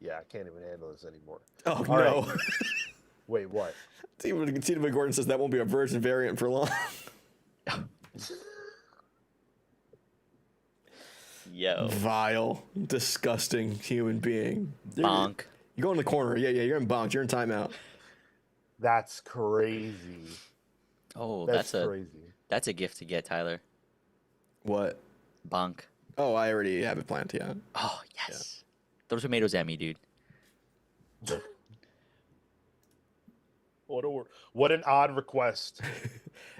I can't even handle this anymore. Oh, All no. right. Wait, what? Tina Gordon says that won't be a virgin variant for long. Yo. Vile, disgusting human being. Bonk. You go in the corner. Yeah, you're in bonk. You're in timeout. That's crazy. Oh, That's crazy. That's a gift to get, Tyler. What? Bonk. Oh, I already have it planned, yeah. Oh, yes. Throw tomatoes at me, dude. What an odd request.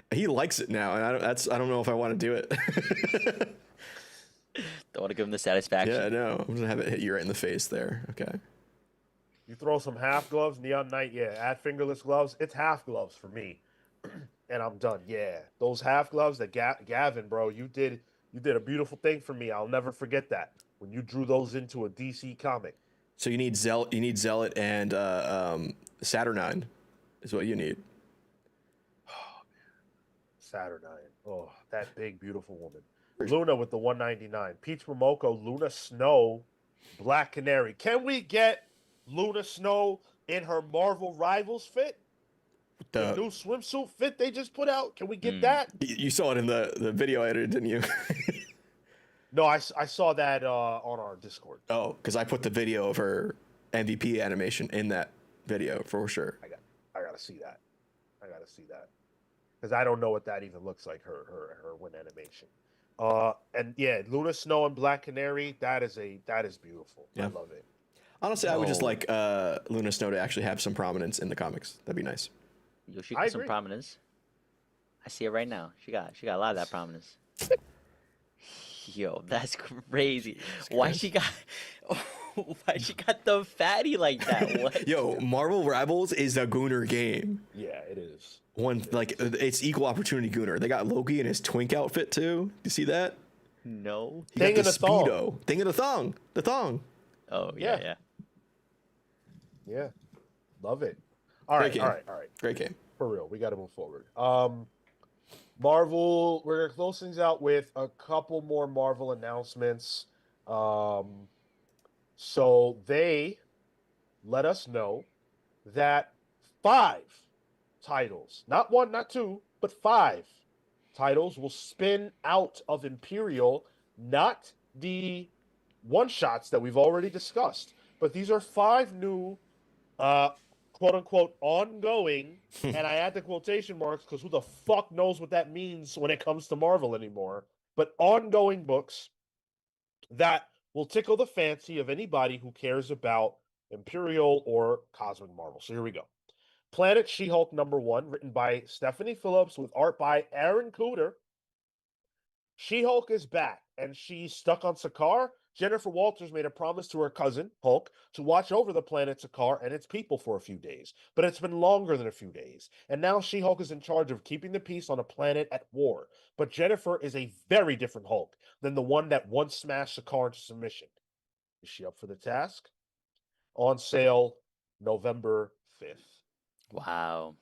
He likes it now, and I don't know if I want to do it. Don't want to give him the satisfaction. Yeah, I know. I'm gonna have it hit you right in the face there. Okay. You throw some half gloves, Neon Knight, add fingerless gloves. It's half gloves for me. And I'm done. Yeah. Those half gloves that Gavin, bro, you did a beautiful thing for me. I'll never forget that. When you drew those into a DC comic. So you need Zealot and Saturnine is what you need. Oh man. Saturnine. Oh, that big, beautiful woman. Luna with the 199. Peach Momoko, Luna Snow, Black Canary. Can we get Luna Snow in her Marvel Rivals fit? The new swimsuit fit they just put out. Can we get that? You saw it in the video editor, didn't you? No, I saw that on our Discord. Oh, because I put the video of her MVP animation in that video for sure. I gotta see that. Because I don't know what that even looks like, her win animation. And yeah, Luna Snow and Black Canary, that is beautiful. Yeah. I love it. Honestly, I would just like Luna Snow to actually have some prominence in the comics. That'd be nice. Yo, she got some prominence. I see it right now. She got a lot of that prominence. Yo, that's crazy. Why she got why she got the fatty like that? What? Yo, Marvel Rebels is a Gooner game. Yeah, it is. One like it's equal opportunity Gooner. They got Loki in his twink outfit too. You see that? No. He Thing got in the a thong. speedo. Thing in a thong. The thong. Oh Yeah. yeah. Yeah, love it. All right, Great all game. right, all right. Great game. For real, we got to move forward. Marvel, we're gonna close things out with a couple more Marvel announcements. So they let us know that 5 titles, not 1, not 2, but 5 titles will spin out of Imperial, not the one shots that we've already discussed, but these are 5 new quote unquote ongoing, and I add the quotation marks because who the fuck knows what that means when it comes to Marvel anymore, but ongoing books that will tickle the fancy of anybody who cares about Imperial or Cosmic Marvel. So here we go. Planet She-Hulk #1, written by Stephanie Phillips with art by Aaron Cooter. She-Hulk is back, and she's stuck on Sakaar. Jennifer Walters made a promise to her cousin, Hulk, to watch over the planet Sakaar and its people for a few days. But it's been longer than a few days, and now She-Hulk is in charge of keeping the peace on a planet at war. But Jennifer is a very different Hulk than the one that once smashed Sakaar into submission. Is she up for the task? On sale November 5th. Wow.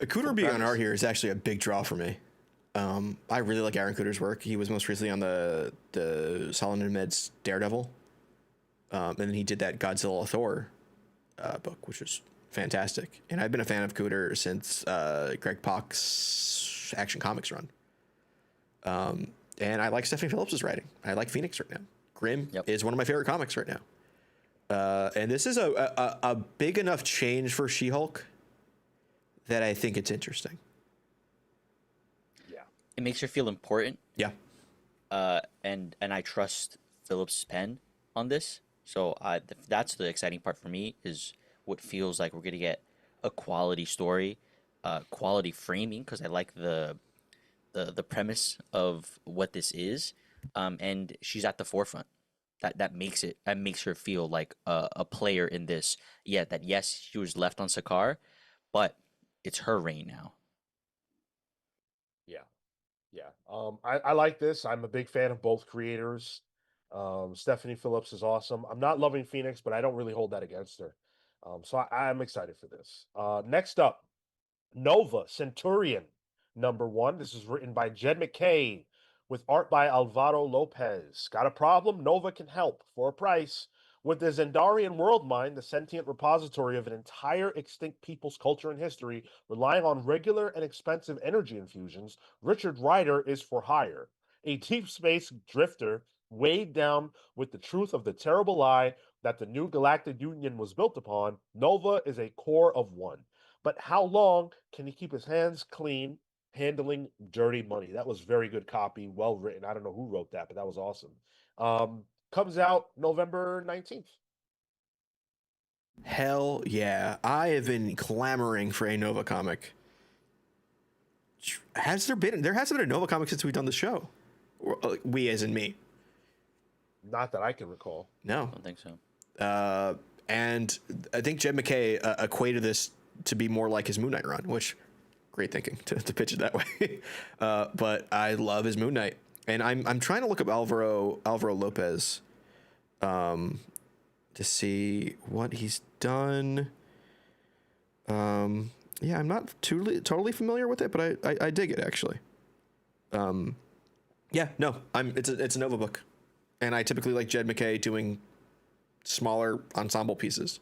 Cooter being on art here is actually a big draw for me. I really like Aaron Cooter's work. He was most recently on the Solid and Med's Daredevil, and then he did that Godzilla Thor book, which was fantastic. And I've been a fan of Cooter since Greg Pak's Action Comics run. And I like Stephanie Phillips' writing. I like Phoenix right now. Grimm is one of my favorite comics right now. And this is a big enough change for She-Hulk that I think it's interesting. It makes her feel important. Yeah. And I trust Phillips' pen on this. So that's the exciting part for me, is what feels like we're gonna get a quality story, quality framing, because I like the premise of what this is, and she's at the forefront. That makes her feel like a player in this. Yeah, that yes, she was left on Sakaar, but it's her reign now. Yeah. Yeah. I like this. I'm a big fan of both creators. Stephanie Phillips is awesome. I'm not loving Phoenix, but I don't really hold that against her. So I'm excited for this. Next up, Nova Centurion #1. This is written by Jed McKay with art by Alvaro Lopez. Got a problem? Nova can help for a price. With the Zendarian world mind, the sentient repository of an entire extinct people's culture and history, relying on regular and expensive energy infusions, Richard Rider is for hire. A deep space drifter weighed down with the truth of the terrible lie that the new Galactic Union was built upon, Nova is a core of one. But how long can he keep his hands clean handling dirty money? That was very good copy, well written. I don't know who wrote that, but that was awesome. Comes out November 19th. Hell yeah. I have been clamoring for a Nova comic. There hasn't been a Nova comic since we've done the show. We as in me. Not that I can recall. No. I don't think so. And I think Jed McKay equated this to be more like his Moon Knight run, which great thinking to pitch it that way. But I love his Moon Knight. And I'm trying to look up Alvaro Lopez to see what he's done. Yeah, I'm not totally familiar with it, but I dig it actually. Yeah, no, it's a Nova book, and I typically like Jed McKay doing smaller ensemble pieces,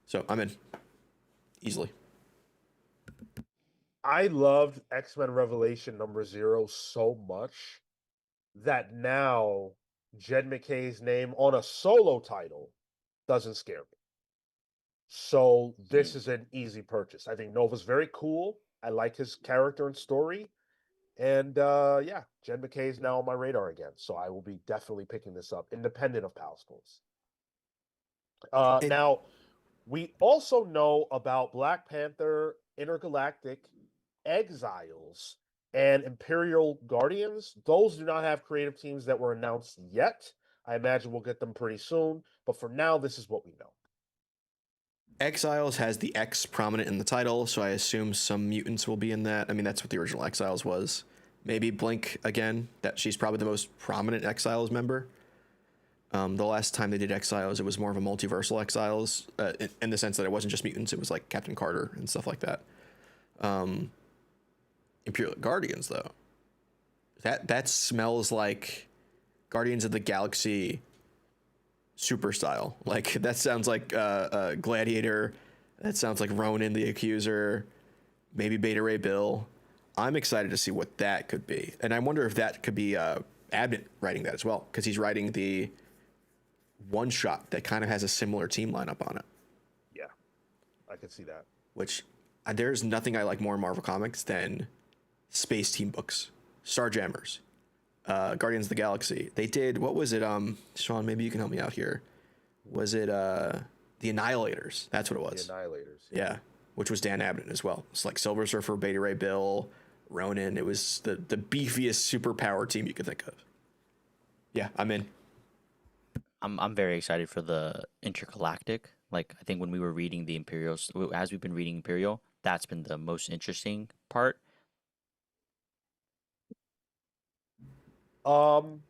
so I'm in easily. I loved X-Men Revelation #0 so much that now Jed McKay's name on a solo title doesn't scare me. So this is an easy purchase. I think Nova's very cool. I like his character and story. And yeah, Jed McKay is now on my radar again. So I will be definitely picking this up, independent of Pal Schools. Now, we also know about Black Panther Intergalactic Exiles and Imperial Guardians, those do not have creative teams that were announced yet. I imagine we'll get them pretty soon, but for now, this is what we know. Exiles has the X prominent in the title, so I assume some mutants will be in that. I mean, that's what the original Exiles was. Maybe Blink again. That she's probably the most prominent Exiles member. The last time they did Exiles, it was more of a multiversal Exiles, in the sense that it wasn't just mutants; it was like Captain Carter and stuff like that. Imperial Guardians, though, that smells like Guardians of the Galaxy super style. Like, that sounds like Gladiator. That sounds like Ronan the Accuser, maybe Beta Ray Bill. I'm excited to see what that could be, and I wonder if that could be Abnett writing that as well, because he's writing the one shot that kind of has a similar team lineup on it. Yeah, I could see that. Which there's nothing I like more in Marvel Comics than space team books, Starjammers, Guardians of the Galaxy. They did, what was it? Sean, maybe you can help me out here. Was it the Annihilators? That's what it was. The Annihilators. Yeah, which was Dan Abnett as well. It's like Silver Surfer, Beta Ray Bill, Ronan. It was the beefiest superpower team you could think of. Yeah, I'm in. I'm very excited for the intergalactic. Like, I think when we were reading the Imperials, as we've been reading Imperial, that's been the most interesting part. Am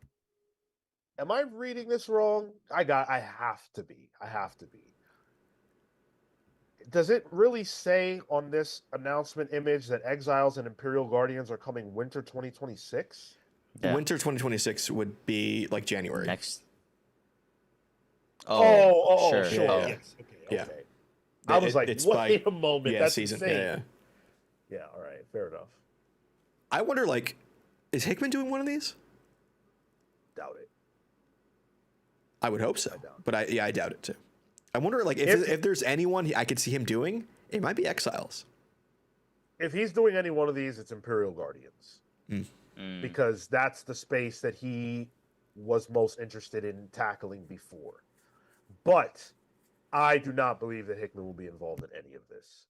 I reading this wrong? I have to be. Does it really say on this announcement image that Exiles and Imperial Guardians are coming winter 2026? Yeah. Winter 2026 would be like January. Next. Sure. sure. Oh. Yes. Okay. Yeah. Okay. I was like, it's wait a moment. That's season. insane. Yeah. Yeah. All right. Fair enough. I wonder, like, is Hickman doing one of these? Doubt it. I would hope so, but I doubt it too. I wonder, like, If- if there's anyone I could see him doing, it might be Exiles. If he's doing any one of these, it's Imperial Guardians. Because that's the space that he was most interested in tackling before. But I do not believe that Hickman will be involved in any of this.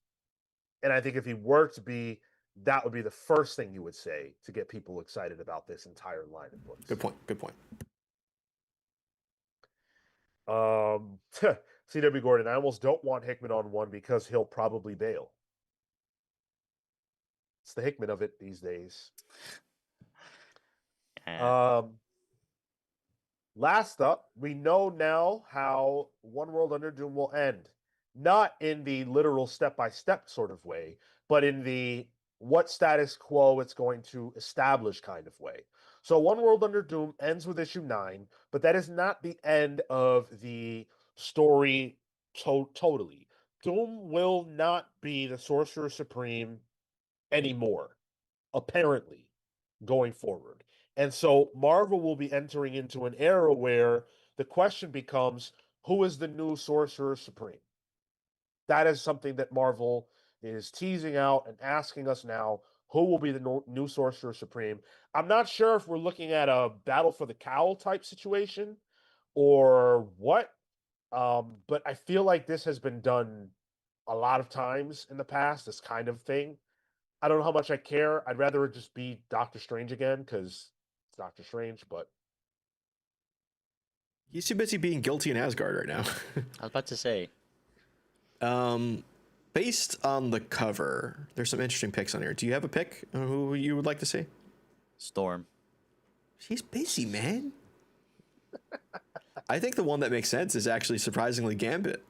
And I think if he were to be, that would be the first thing you would say to get people excited about this entire line of books. Good point. CW Gordon, I almost don't want Hickman on one because he'll probably bail. It's the Hickman of it these days. Last up, we know now how One World Under Doom will end. Not in the literal step-by-step sort of way, but in the what status quo it's going to establish kind of way. So One World Under Doom ends with issue 9, but that is not the end of the story totally. Doom will not be the Sorcerer Supreme anymore, apparently, going forward. And so Marvel will be entering into an era where the question becomes, who is the new Sorcerer Supreme? That is something that Marvel is teasing out and asking us now, who will be the new Sorcerer Supreme? I'm not sure if we're looking at a Battle for the Cowl type situation or what, but I feel like this has been done a lot of times in the past, this kind of thing. I don't know how much I care. I'd rather it just be Doctor Strange again because it's Doctor Strange, but He's too busy being guilty in Asgard right now. I was about to say. Based on the cover, there's some interesting picks on here. Do you have a pick who you would like to see? Storm. He's busy, man. I think the one that makes sense is actually surprisingly Gambit.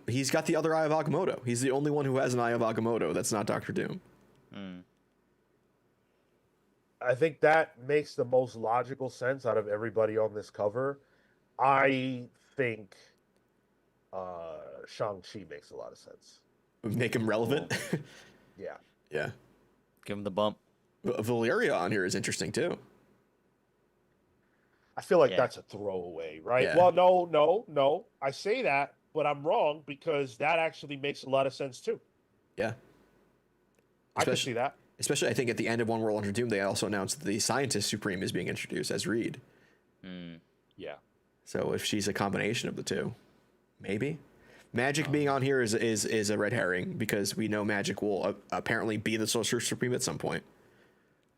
He's got the other Eye of Agamotto. He's the only one who has an Eye of Agamotto that's not Doctor Doom. I think that makes the most logical sense out of everybody on this cover. I think Shang-Chi makes a lot of sense. Make him relevant. Yeah. Yeah. Give him the bump. Valeria on here is interesting too. I feel like Yeah. that's a throwaway, right? Yeah. Well, no. I say that, but I'm wrong because that actually makes a lot of sense too. Yeah. I can see that. Especially, I think at the end of One World Under Doom, they also announced that the Scientist Supreme is being introduced as Reed. Yeah. So if she's a combination of the two, maybe. Magic being on here is a red herring because we know Magic will apparently be the Sorcerer Supreme at some point.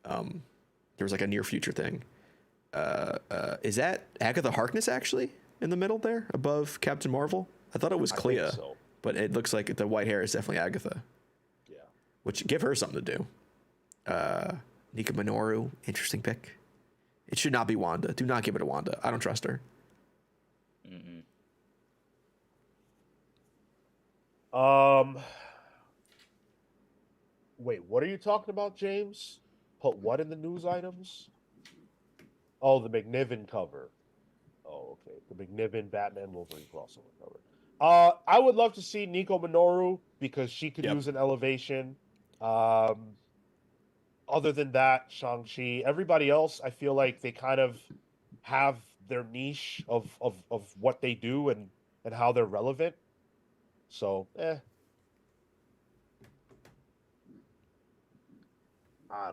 There was like a near future thing. Is that Agatha Harkness actually in the middle there above Captain Marvel? I thought it was Clea, so. but it looks like the white hair is definitely Agatha. Yeah. Which give her something to do. Nika Minoru, interesting pick. It should not be Wanda. Do not give it to Wanda. I don't trust her. Mm-mm. Wait, what are you talking about, James? Put what in the news items? Oh, the McNiven cover. Oh, okay. The McNiven Batman Wolverine crossover cover. I would love to see Nico Minoru because she could use an elevation. Other than that, Shang-Chi, everybody else, I feel like they kind of have their niche of what they do and how they're relevant. So, I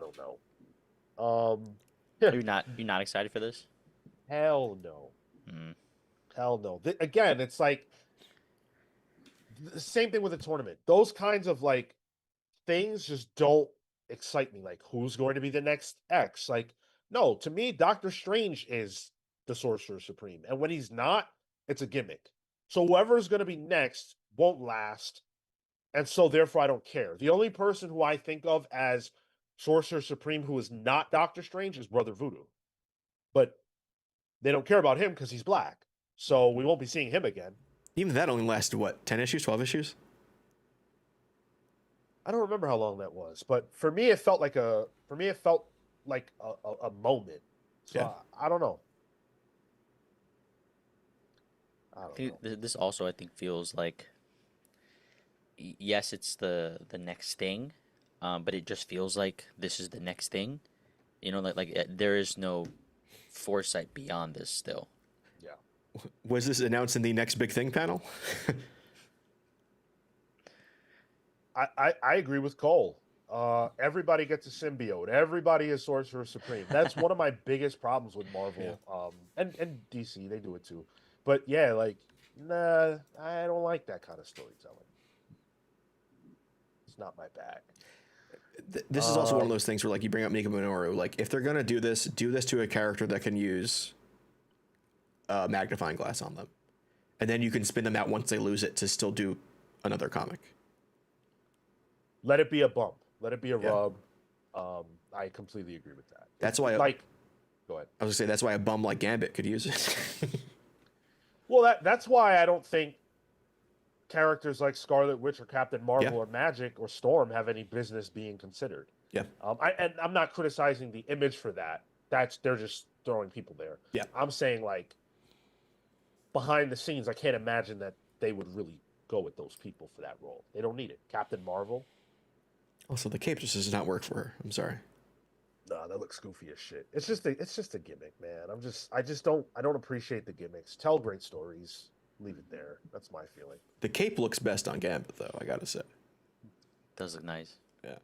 don't know. You're not excited for this? Hell no. Mm. Hell no. Again, it's like the same thing with the tournament. Those kinds of like things just don't excite me. Like, who's going to be the next X? Like, no, to me, Doctor Strange is the Sorcerer Supreme. And when he's not, it's a gimmick. So whoever's going to be next won't last. And so therefore I don't care. The only person who I think of as Sorcerer Supreme who is not Doctor Strange is Brother Voodoo. But they don't care about him because he's black. So we won't be seeing him again. Even that only lasted, what, 10 issues, 12 issues? I don't remember how long that was, but for me it felt like a moment. So Yeah. I don't know. I don't know. This also I think feels like yes, it's the next thing, but it just feels like this is the next thing. You know, there is no foresight beyond this still. Yeah. Was this announced in the next big thing panel? I agree with Cole. Everybody gets a symbiote. Everybody is Sorcerer Supreme. That's one of my biggest problems with Marvel. And DC, they do it too. But yeah, like, nah, I don't like that kind of storytelling. It's not my bag. This is also one of those things where, like, you bring up Nika Minoru. Like, if they're gonna do this to a character that can use a magnifying glass on them, and then you can spin them out once they lose it to still do another comic. Let it be a bump. Let it be a rub. I completely agree with that. That's why, go ahead. I was gonna say that's why a bum like Gambit could use it. Well, that's why I don't think characters like Scarlet Witch or Captain Marvel or Magic or Storm have any business being considered. Yeah. I'm not criticizing the image for that. They're just throwing people there. Yeah. I'm saying, like, behind the scenes, I can't imagine that they would really go with those people for that role. They don't need it. Captain Marvel. Also, the cape just does not work for her. I'm sorry. Nah, that looks goofy as shit. It's just a gimmick, man. I don't appreciate the gimmicks. Tell great stories. Leave it there. That's my feeling. The cape looks best on Gambit, though, I gotta say. Does look nice. Yeah.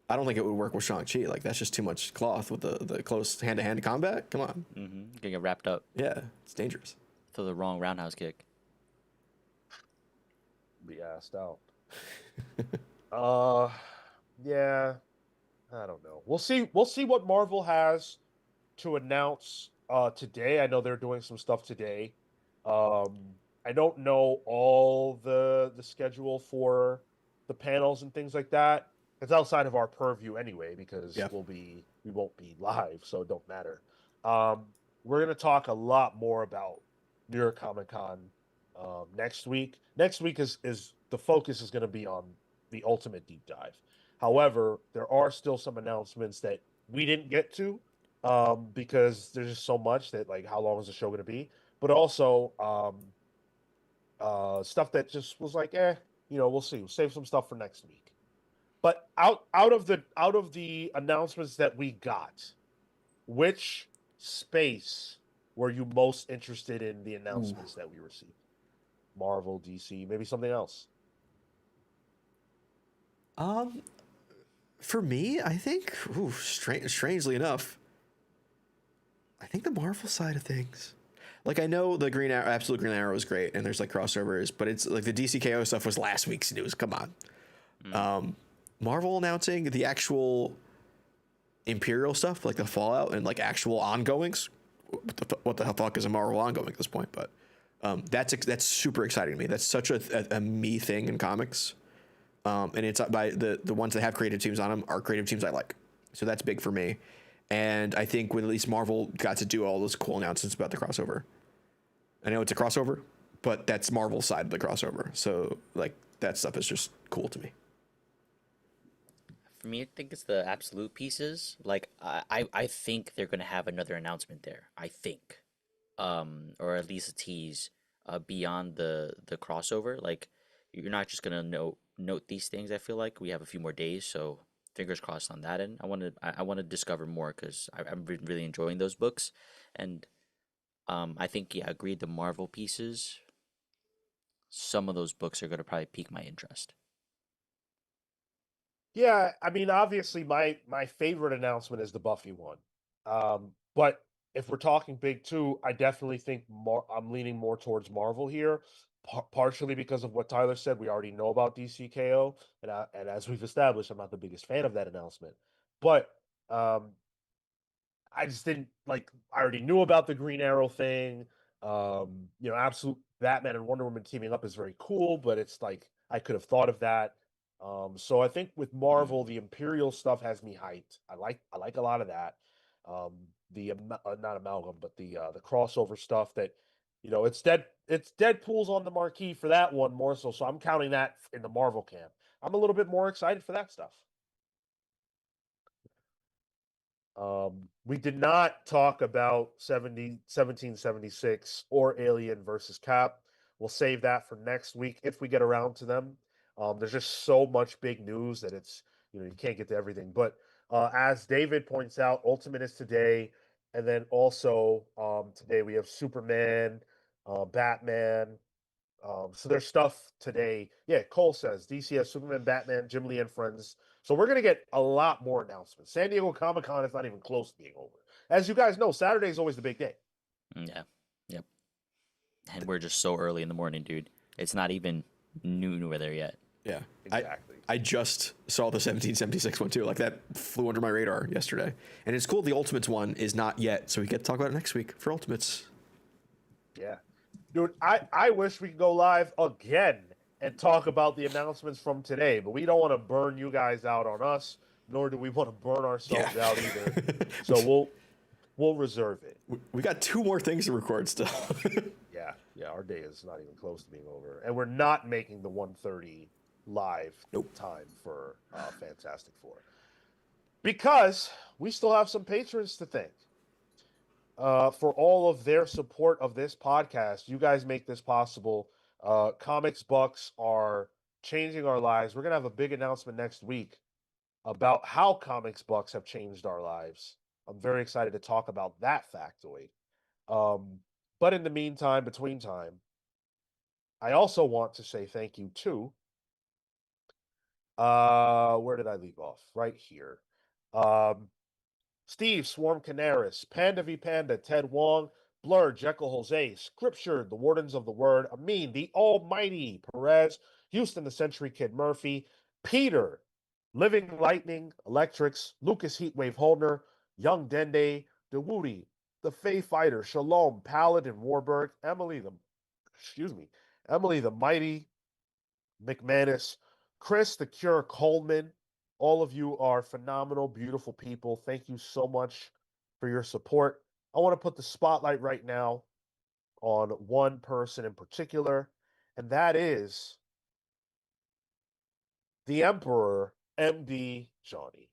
I don't think it would work with Shang-Chi. Like, that's just too much cloth with the close hand-to-hand combat. Come on. Mm-hmm. Gonna get wrapped up. Yeah, it's dangerous. Throw the wrong roundhouse kick. Be asked out. Yeah. I don't know. We'll see what Marvel has to announce today. I know they're doing some stuff today. I don't know all the schedule for the panels and things like that. It's outside of our purview anyway because we won't be live, so it don't matter. We're gonna talk a lot more about New York Comic Con next week. Next week is the focus is gonna be on the ultimate deep dive. However, there are still some announcements that we didn't get to because there's just so much that, like, how long is the show going to be? But also stuff that just was like, we'll see. We'll save some stuff for next week. But out of the announcements that we got, which space were you most interested in the announcements that we received? Marvel, DC, maybe something else. For me, I think, strangely enough, I think the Marvel side of things. Like I know the Green Arrow, Absolute Green Arrow is great, and there's like crossovers, but it's like the DCKO stuff was last week's news. Come on, Marvel announcing the actual Imperial stuff, like the Fallout and like actual ongoings. What the fuck is a Marvel ongoing at this point? But that's super exciting to me. That's such a me thing in comics, and it's by the ones that have creative teams on them are creative teams I like. So that's big for me. And I think when at least Marvel got to do all those cool announcements about the crossover. I know it's a crossover, but that's Marvel's side of the crossover. So like that stuff is just cool to me. For me, I think it's the absolute pieces. Like I think they're gonna have another announcement there. I think, or at least a tease, beyond the crossover. Like you're not just gonna note these things. I feel like we have a few more days, so fingers crossed on that end. I want to discover more because I've been really enjoying those books, and I think yeah, agreed. The Marvel pieces, some of those books are gonna probably pique my interest. Yeah, I mean, obviously, my favorite announcement is the Buffy one. But if we're talking big two, I definitely think I'm leaning more towards Marvel here, partially because of what Tyler said. We already know about DCKO, and as we've established, I'm not the biggest fan of that announcement. But um, I just didn't like. I already knew about the Green Arrow thing. Absolute Batman and Wonder Woman teaming up is very cool, but it's like I could have thought of that. So I think with Mm. Marvel, the Imperial stuff has me hyped. I like a lot of that. Um, not amalgam, but the crossover stuff that it's Deadpool's on the marquee for that one more so. So I'm counting that in the Marvel camp. I'm a little bit more excited for that stuff. We did not talk about 1776 or Alien versus Cap. We'll save that for next week if we get around to them. There's just so much big news that you can't get to everything. But as David points out, Ultimate is today, and then also today we have Superman, Batman, so there's stuff today. Yeah, Cole says DCS, Superman, Batman, Jim Lee, and friends. So we're gonna get a lot more announcements. San Diego Comic Con is not even close to being over. As you guys know, Saturday is always the big day. Yeah, yep. And we're just so early in the morning, dude. It's not even noon over there yet. Yeah, Exactly. I just saw the 1776 one too. Like that flew under my radar yesterday, and it's cool. The Ultimates one is not yet, so we get to talk about it next week for Ultimates. Yeah. Dude, I wish we could go live again and talk about the announcements from today, but we don't want to burn you guys out on us, nor do we want to burn ourselves out either. So we'll reserve it. We got two more things to record still. Yeah, our day is not even close to being over, and we're not making the 1:30 live time for Fantastic Four because we still have some patrons to thank for all of their support of this podcast. You guys make this possible. Comics Bucks are changing our lives. We're gonna have a big announcement next week about how Comics Bucks have changed our lives. I'm very excited to talk about that factoid. But in the meantime, between time, I also want to say thank you to where did I leave off? Right here. Um, Steve, Swarm Canaris, Panda v Panda, Ted Wong, Blur, Jekyll Jose, Scripture, The Wardens of the Word, Amin, The Almighty, Perez, Houston, The Century Kid Murphy, Peter, Living Lightning, Electrics, Lucas Heatwave Holdner, Young Dende, DeWoody, The Fey Fighter, Shalom, Paladin Warburg, Emily the Mighty, McManus, Chris the Cure Coleman. All of you are phenomenal, beautiful people. Thank you so much for your support. I want to put the spotlight right now on one person in particular, and that is the Emperor, MD Johnny.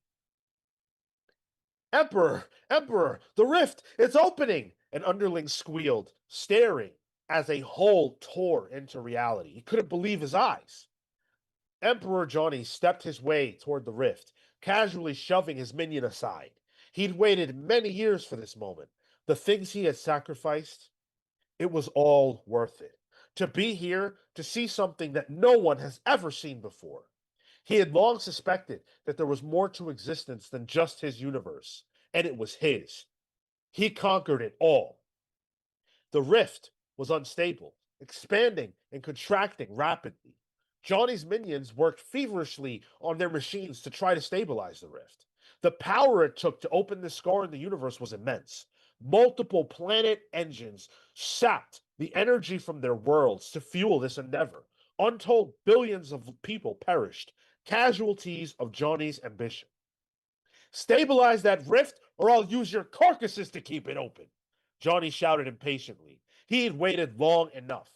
Emperor, the rift, it's opening! An underling squealed, staring as a hole tore into reality. He couldn't believe his eyes. Emperor Johnny stepped his way toward the rift, casually shoving his minion aside. He'd waited many years for this moment. The things he had sacrificed, it was all worth it. To be here, to see something that no one has ever seen before. He had long suspected that there was more to existence than just his universe, and it was his. He conquered it all. The rift was unstable, expanding and contracting rapidly. Johnny's minions worked feverishly on their machines to try to stabilize the rift. The power it took to open the scar in the universe was immense. Multiple planet engines sapped the energy from their worlds to fuel this endeavor. Untold billions of people perished, casualties of Johnny's ambition. Stabilize that rift, or I'll use your carcasses to keep it open, Johnny shouted impatiently. He had waited long enough.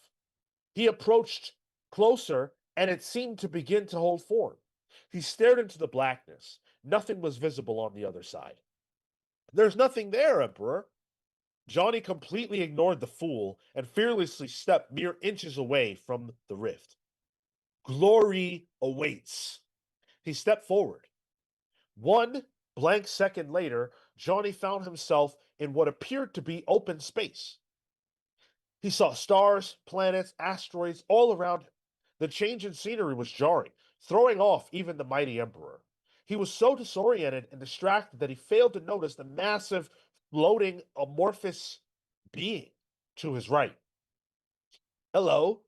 He approached closer, and it seemed to begin to hold form. He stared into the blackness. Nothing was visible on the other side. There's nothing there, Emperor. Johnny completely ignored the fool and fearlessly stepped mere inches away from the rift. Glory awaits. He stepped forward. One blank second later, Johnny found himself in what appeared to be open space. He saw stars, planets, asteroids all around him. The change in scenery was jarring, throwing off even the mighty Emperor. He was so disoriented and distracted that he failed to notice the massive, floating, amorphous being to his right. Hello?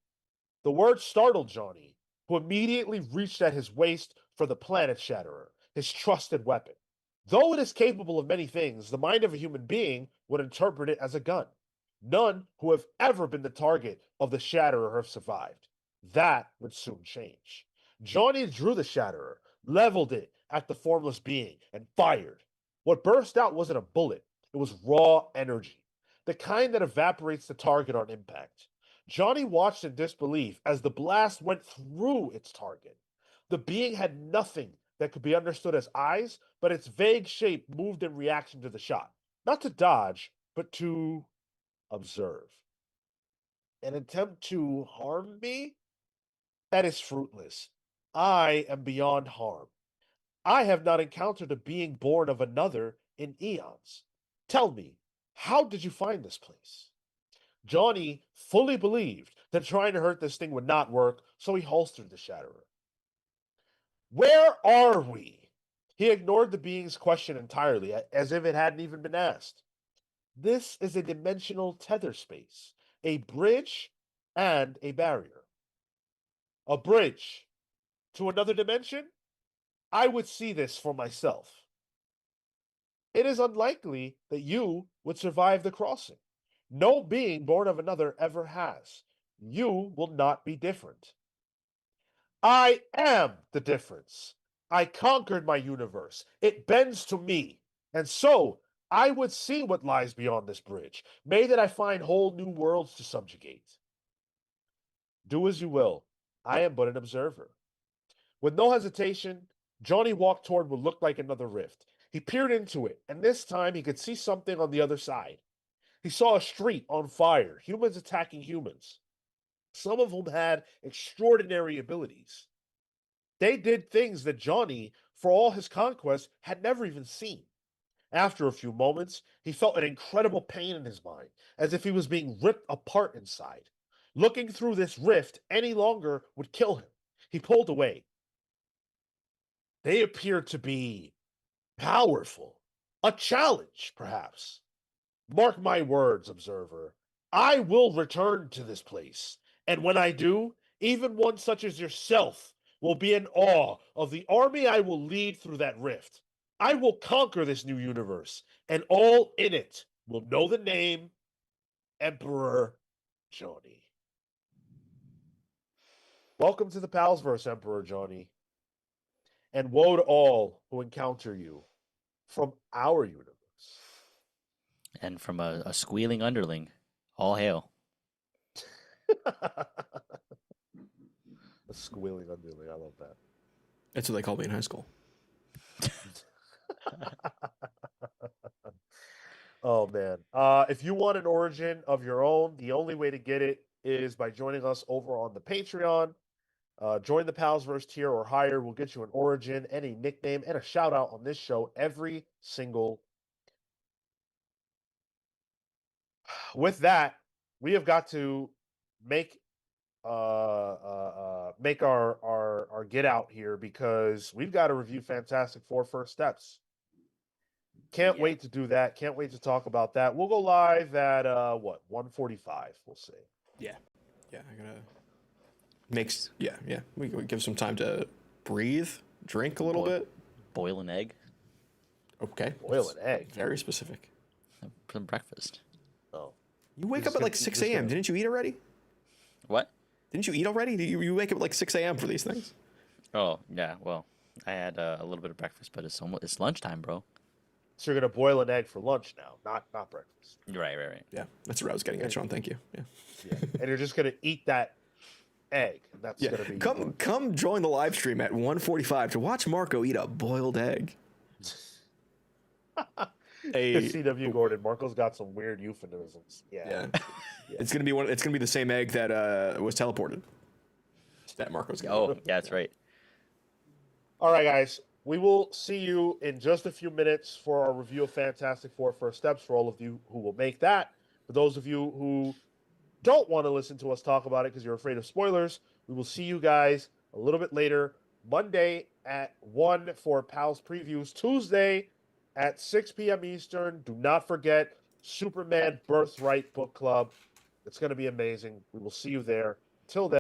The word startled Johnny, who immediately reached at his waist for the Planet Shatterer, his trusted weapon. Though it is capable of many things, the mind of a human being would interpret it as a gun. None who have ever been the target of the Shatterer have survived. That would soon change. Johnny drew the Shatterer, leveled it at the formless being, and fired. What burst out wasn't a bullet, it was raw energy, the kind that evaporates the target on impact. Johnny watched in disbelief as the blast went through its target. The being had nothing that could be understood as eyes, but its vague shape moved in reaction to the shot. Not to dodge, but to observe. An attempt to harm me? That is fruitless. I am beyond harm. I have not encountered a being born of another in eons. Tell me, how did you find this place? Johnny fully believed that trying to hurt this thing would not work, so he holstered the Shatterer. Where are we? He ignored the being's question entirely, as if it hadn't even been asked. This is a dimensional tether space, a bridge and a barrier. A bridge to another dimension? I would see this for myself. It is unlikely that you would survive the crossing. No being born of another ever has. You will not be different. I am the difference. I conquered my universe. It bends to me. And so, I would see what lies beyond this bridge. May that I find whole new worlds to subjugate. Do as you will. I am but an observer. With no hesitation, Johnny walked toward what looked like another rift. He peered into it, and this time he could see something on the other side. He saw a street on fire, humans attacking humans, some of whom had extraordinary abilities. They did things that Johnny, for all his conquest, had never even seen. After a few moments, he felt an incredible pain in his mind, as if he was being ripped apart inside. Looking through this rift any longer would kill him. He pulled away. They appeared to be powerful. A challenge, perhaps. Mark my words, observer. I will return to this place, and when I do, even one such as yourself will be in awe of the army I will lead through that rift. I will conquer this new universe, and all in it will know the name Emperor Johnny. Welcome to the Palsverse, Emperor Johnny. And woe to all who encounter you from our universe. And from a squealing underling, all hail. A squealing underling. I love that. That's what they called me in high school. Oh man. If you want an origin of your own, the only way to get it is by joining us over on the Patreon. Join the Palsverse tier or higher. We'll get you an origin, any nickname, and a shout out on this show every single. With that, we have got to make make our get out here because we've got to review Fantastic Four First Steps. Can't Yeah. wait to do that. Can't wait to talk about that. We'll go live at 1:45. We'll see. Yeah, I'm gonna makes yeah. We give some time to breathe, drink a little bit. Boil an egg Okay, Boil an egg. very specific. for breakfast. Oh, You wake Just up at gonna- like 6 just a.m. gonna- Didn't you eat already? What? Didn't you eat already? You wake up at like 6 a.m. for these things? Oh yeah. Well, I had a little bit of breakfast, but it's lunchtime, bro. so you're gonna boil an egg for lunch now, not breakfast. Right. Yeah, that's what I was getting at, Sean. Thank you. Yeah. Yeah, and you're just gonna eat that egg. And that's Yeah, gonna be come join the live stream at 1:45 to watch Marco eat a boiled egg. CW Gordon. Marco's got some weird euphemisms. Yeah. It's gonna be the same egg that was teleported. That Marco's got. Oh yeah, that's right. All right, guys. We will see you in just a few minutes for our review of Fantastic Four First Steps for all of you who will make that. For those of you who don't want to listen to us talk about it because you're afraid of spoilers, we will see you guys a little bit later, Monday at 1 for Pals Previews, Tuesday at 6 p.m. Eastern. Do not forget Superman Birthright Book Club. It's going to be amazing. We will see you there. Till then.